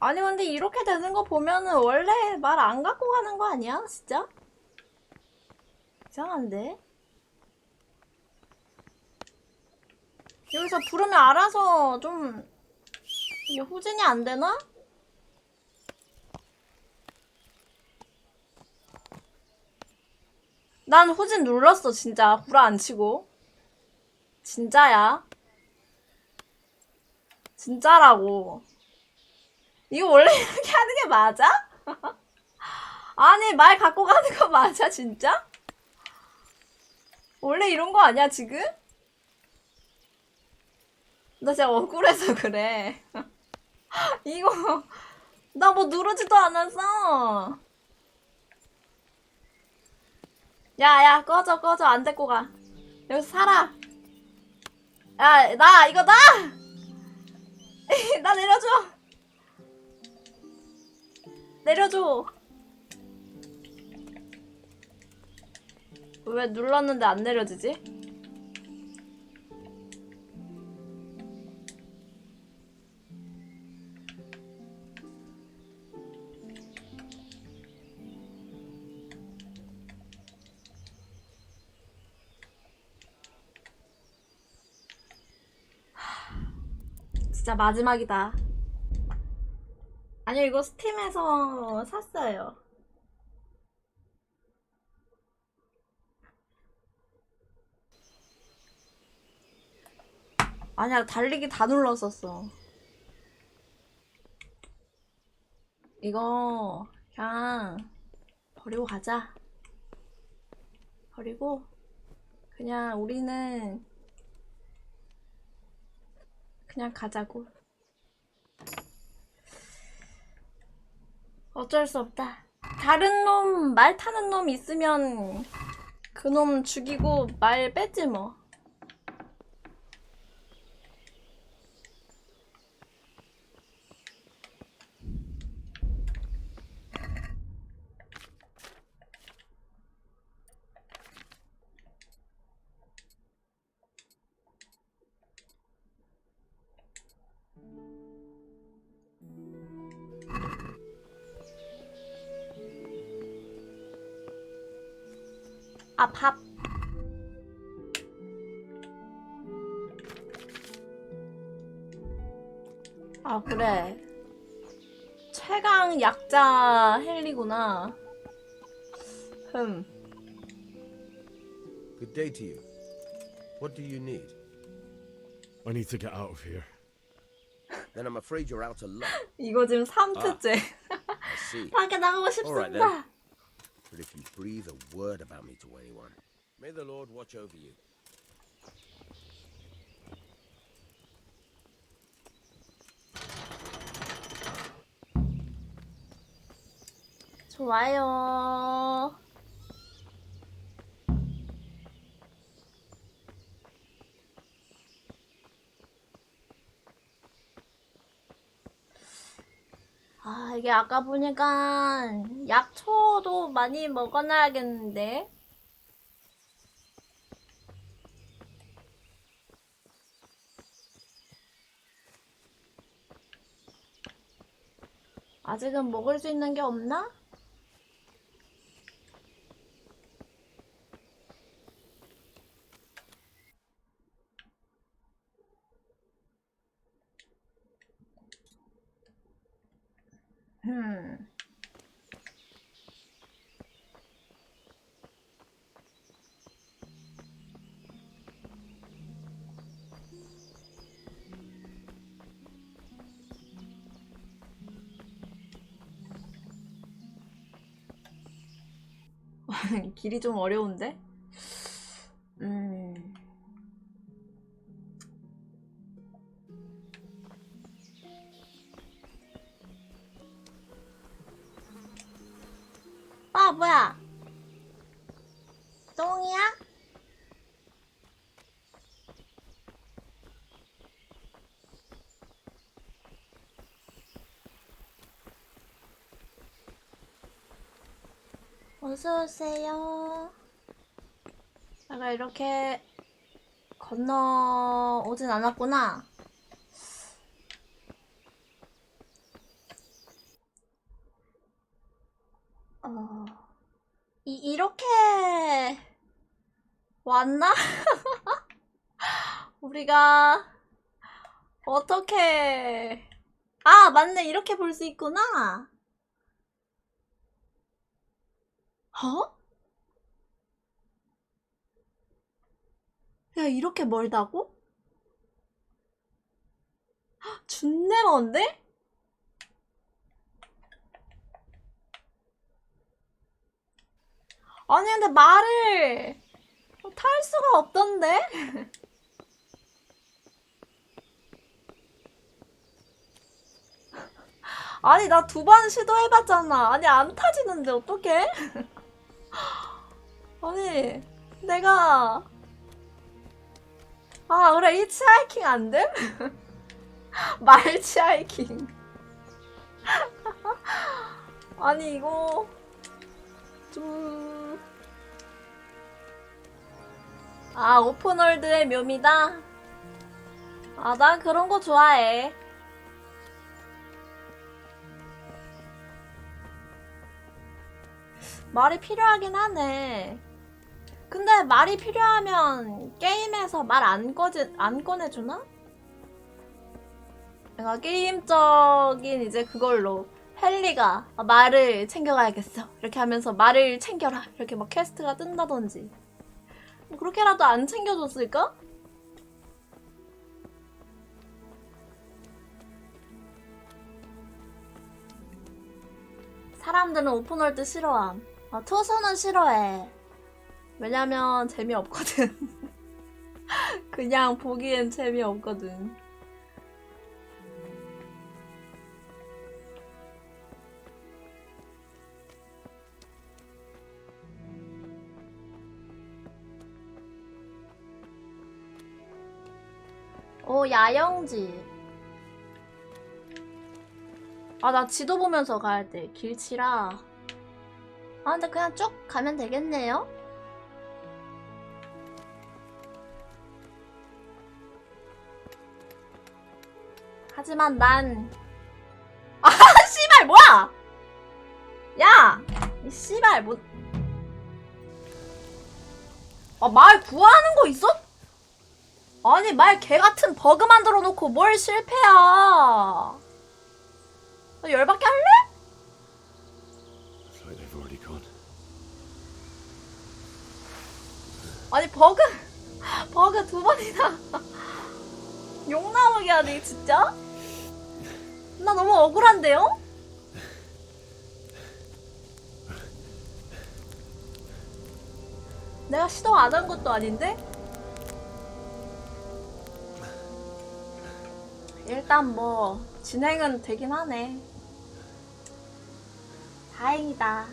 아니 근데 이렇게 되는 거 보면은 원래 말 안 갖고 가는 거 아니야? 진짜? 이상한데? 여기서 부르면 알아서 좀 이게 후진이 안 되나? 난 후진 눌렀어 진짜. 구라 안 치고. 진짜야. 진짜라고. 이거 원래 이렇게 하는 게 맞아? 아니 말 갖고 가는 거 맞아 진짜? 원래 이런 거 아니야, 지금? 나 진짜 억울해서 그래. 이거, 나 뭐 누르지도 않았어. 야, 야, 꺼져, 꺼져. 안 데리고 가. 여기서 살아. 야, 나, 이거 나! 나 내려줘. 내려줘. 왜 눌렀는데 안 내려지지? 진짜 마지막이다. 아니요, 이거 스팀에서 샀어요. 아니야, 달리기 다 눌렀었어. 이거 그냥 버리고 가자. 버리고 그냥 우리는 그냥 가자고. 어쩔 수 없다. 다른 놈, 말 타는 놈 있으면 그 놈 죽이고 말 뺐지 뭐. 아, 밥. 아, 그래. 최강 약자 헨리구나. Good day to you. What do you need? I need to get out of here. Then I'm afraid you're out of luck. 이거 지금 3트째. I see. 밖에 나가고 All right then. 싶습니다. But if you breathe a word about me to anyone, may the Lord watch over you. 좋아요. 아, 이게 아까 보니까 약초도 많이 먹어놔야겠는데. 아직은 먹을 수 있는 게 없나? 길이 좀 어려운데? 아, 뭐야? 똥이야? 어서오세요. 내가 이렇게 건너오진 않았구나. 이렇게 왔나? 우리가 어떻게... 아, 맞네. 이렇게 볼 수 있구나. 어? 야, 이렇게 멀다고? 준내 먼데? 아니, 근데 말을 탈 수가 없던데? 아니 나 2번 시도해봤잖아. 아니 안 타지는데 어떡해? 아니 내가 아 그래 히치하이킹 안 돼? 말치하이킹. 아니 이거 좀... 아 오픈월드의 묘미다? 아 난 그런 거 좋아해. 말이 필요하긴 하네. 근데 말이 필요하면 게임에서 말 안 꺼내주나? 내가 게임적인 이제 그걸로 헨리가 말을 챙겨가야겠어 이렇게 하면서 말을 챙겨라 이렇게 막 퀘스트가 뜬다던지 뭐 그렇게라도 안 챙겨줬을까? 사람들은 오픈월드 싫어함. 투수는 싫어해. 왜냐면 재미없거든. 그냥 보기엔 재미없거든. 오 야영지. 아 나 지도 보면서 가야 돼. 길치라. 아 근데 그냥 쭉 가면 되겠네요? 하지만 난 아 씨발 뭐야! 야! 이 씨발 뭐 아 말 구하는 거 있어? 아니 말 개같은 버그 만들어 놓고 뭘 실패야. 너 열받게 할래? 아니 버그 2번이나 욕 나오게 하네 진짜? 나 너무 억울한데요? 내가 시도 안 한 것도 아닌데? 일단 뭐 진행은 되긴 하네. 다행이다.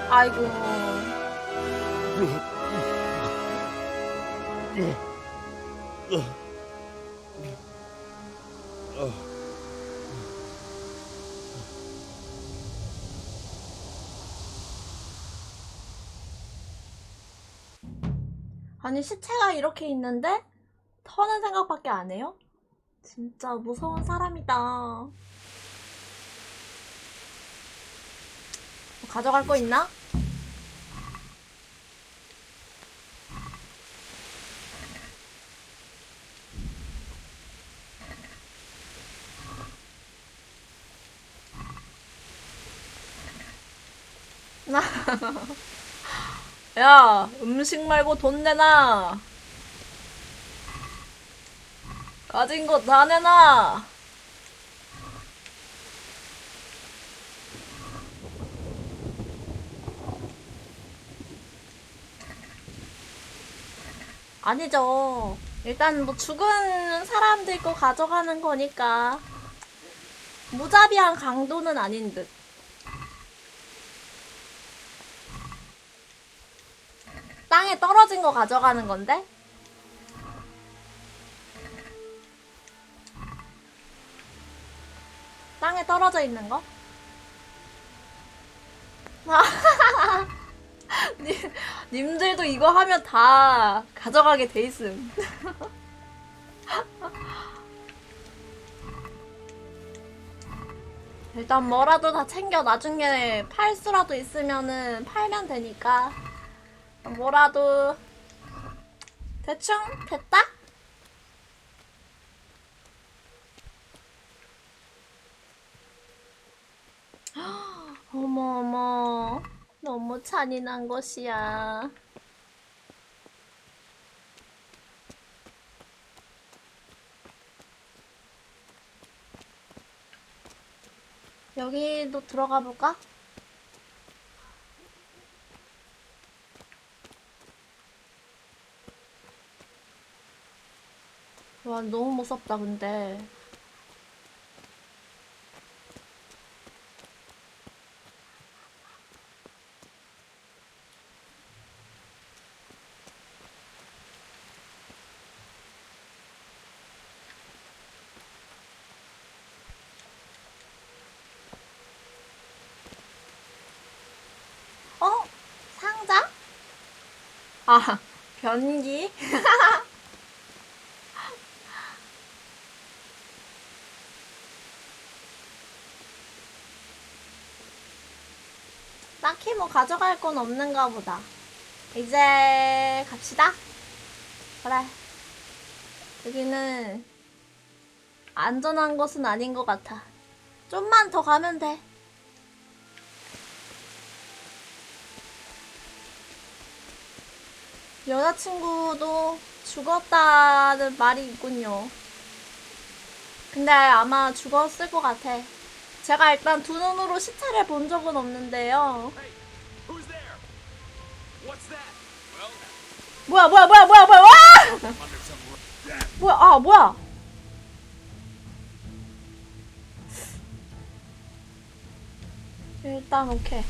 아이고. 아니 시체가 이렇게 있는데 터는 생각밖에 안 해요? 진짜 무서운 사람이다. 가져갈 거 있나? 야, 음식 말고 돈 내놔. 가진 거 다 내놔. 아니죠. 일단 뭐 죽은 사람들 거 가져가는 거니까 무자비한 강도는 아닌 듯. 땅에 떨어진 거 가져가는 건데? 땅에 떨어져 있는 거? 님들도 이거 하면 다 가져가게 돼 있음. 일단 뭐라도 다 챙겨. 나중에 팔 수라도 있으면은 팔면 되니까 뭐라도 대충 됐다? 어머 어머 너무 잔인한 것이야. 여기도 들어가 볼까? 와, 너무 무섭다, 근데. 어? 상자? 아, 변기? 딱히 뭐 가져갈 건 없는가 보다. 이제 갑시다. 그래. 여기는 안전한 곳은 아닌 것 같아. 좀만 더 가면 돼. 여자친구도 죽었다는 말이 있군요. 근데 아마 죽었을 것 같아. 제가 일단 두 눈으로 시체를 본 적은 없는데요. 뭐야! 와! 뭐야, 뭐야! 일단 오케이.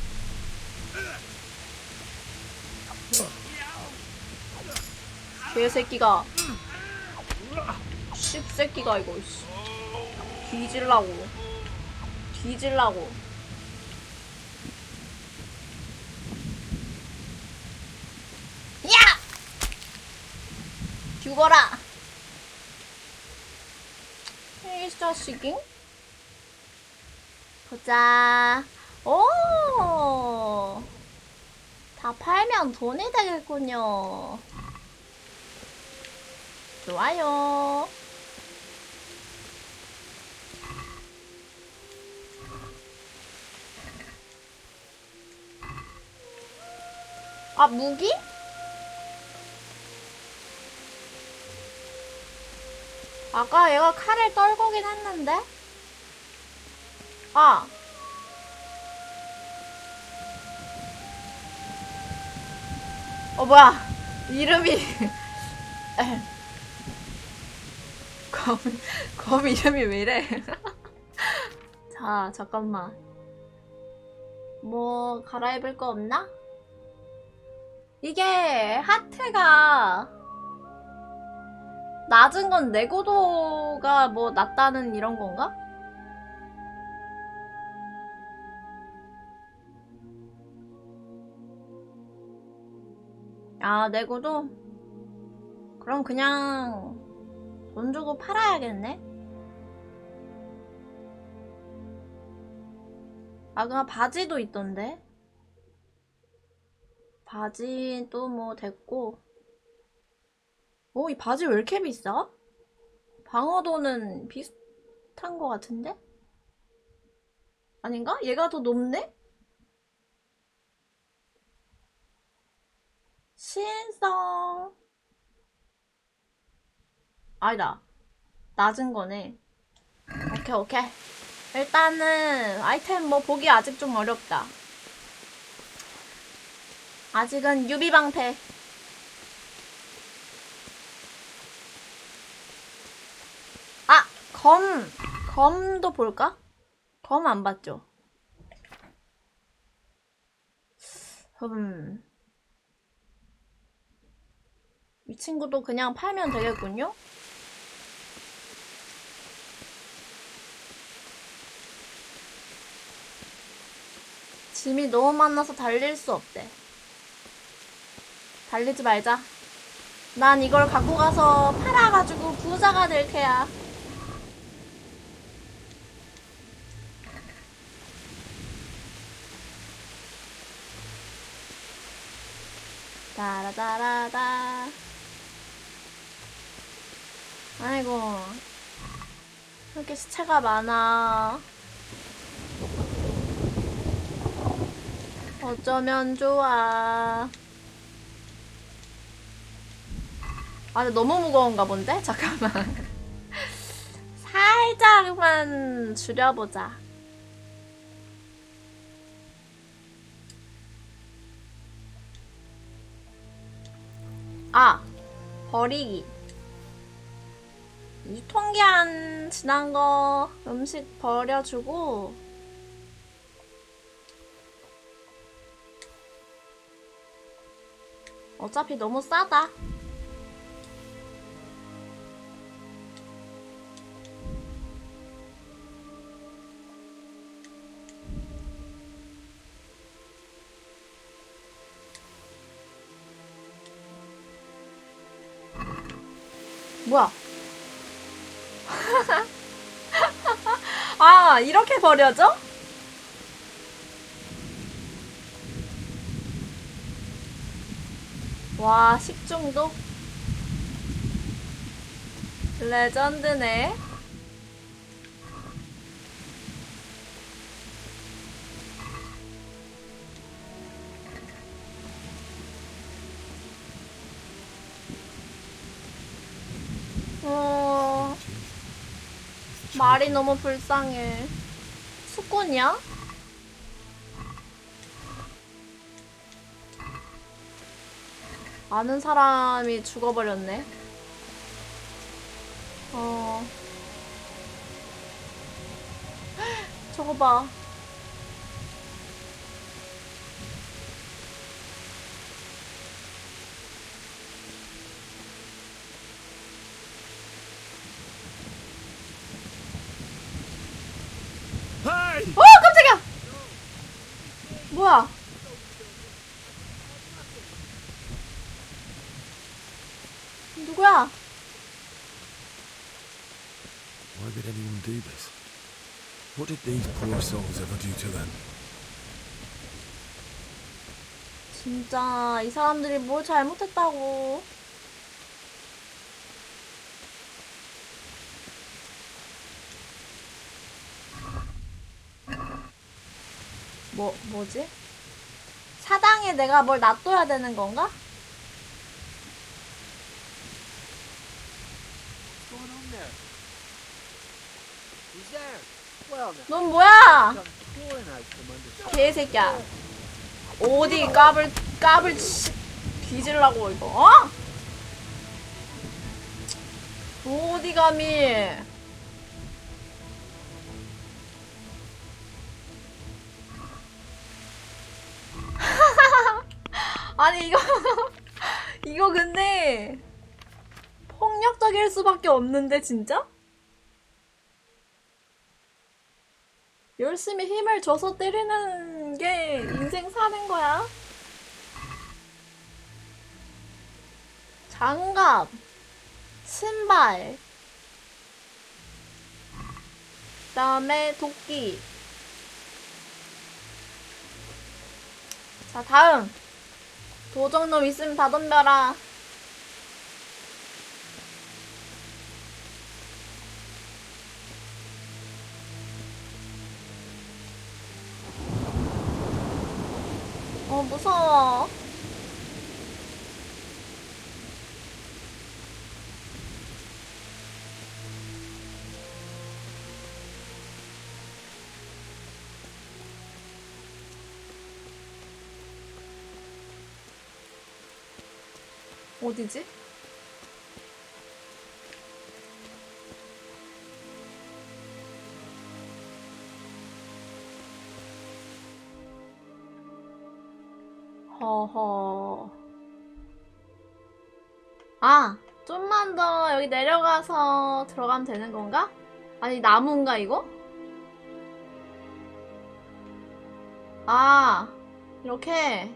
개새끼가. 씹새끼가 이거. 뒤질라고. 야! 죽어라. 이 자식이? 보자. 오! 다 팔면 돈이 되겠군요. 좋아요. 아, 무기? 아까 얘가 칼을 떨구긴 했는데? 아! 뭐야. 이름이. 검 이름이 왜 이래? 자, 잠깐만. 뭐, 갈아입을 거 없나? 이게, 하트가, 낮은 건 내구도가 뭐, 낮다는 이런 건가? 아, 내구도? 그럼 그냥, 돈 주고 팔아야겠네? 아까 바지도 있던데? 바지도 뭐 됐고. 이 바지 왜 이렇게 비싸? 방어도는 비슷한 거 같은데? 아닌가? 얘가 더 높네? 신성. 아니다. 낮은 거네. 오케이. 일단은 아이템 뭐 보기 아직 좀 어렵다. 아직은 유비방패. 아! 검도 볼까? 검 안 봤죠? 이 친구도 그냥 팔면 되겠군요? 짐이 너무 많아서 달릴 수 없대. 달리지 말자. 난 이걸 갖고 가서 팔아가지고 부자가 될 테야. 따라따라다. 아이고, 이렇게 시체가 많아. 어쩌면 좋아. 아, 근데 너무 무거운가 본데? 잠깐만. 살짝만 줄여보자. 아, 버리기. 유통기한 지난 거 음식 버려주고, 어차피 너무 싸다. 뭐야? 아, 이렇게 버려져? 와, 식중독? 레전드네. 말이 너무 불쌍해. 수꾼이야? 아는 사람이 죽어버렸네. 저거 봐. 깜짝이야! 뭐야? 누구야? Why would anyone do this? What did these poor souls ever do to them? 진짜 이 사람들이 뭘 잘못했다고. 뭐지? 사당에 내가 뭘 놔둬야 되는 건가? 넌 뭐야? 개새끼야. 어디 까불 뒤질라고 이거, 어? 어디 감히. 아니 이거 근데 폭력적일 수밖에 없는데 진짜? 열심히 힘을 줘서 때리는 게 인생 사는 거야? 장갑, 신발, 그다음에 도끼. 자, 다음 도적놈 있으면 다 덤벼라. 무서워. 어디지? 허허. 아, 좀만 더 여기 내려가서 들어가면 되는 건가? 아니, 나무인가 이거? 아, 이렇게.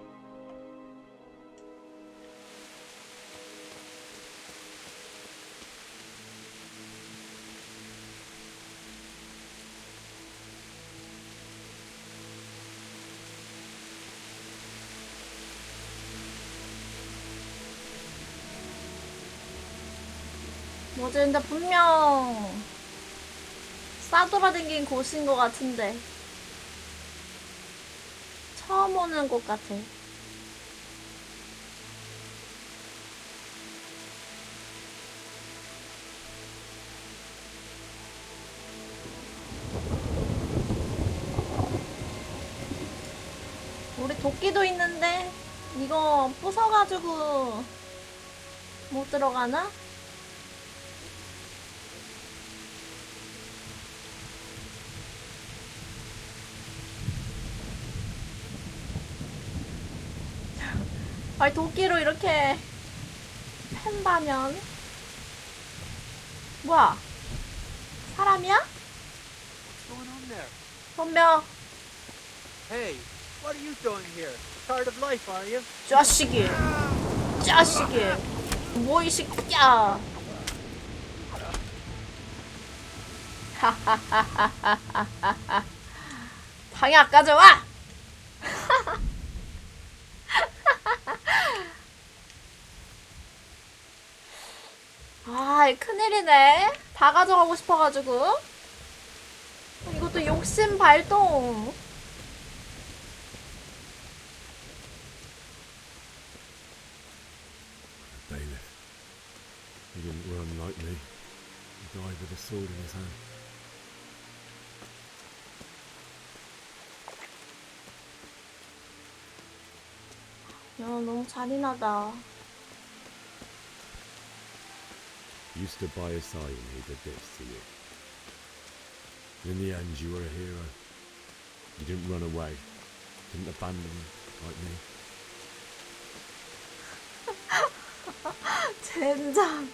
뭐지? 근데 분명 싸돌아다닌 곳인 것 같은데 처음 오는 곳 같아. 우리 도끼도 있는데 이거 부숴가지고 못 들어가나? 아니 도끼로 이렇게 팬다면 뭐야? 사람이야? What's going on there? 분명 Hey, what are you doing here? Tired of life, are you? 자식이 뭐 이 새끼야. 방해 가져와. 아, 큰일이네. 다 가져가고 싶어가지고. 이것도 욕심 발동. Bailiff. He didn't run like me. He died with a sword in his hand. 야, 너무 잔인하다. You stood by his side and he did this to you. In the end, you were a hero. You didn't run away. Didn't abandon him like me. 젠장.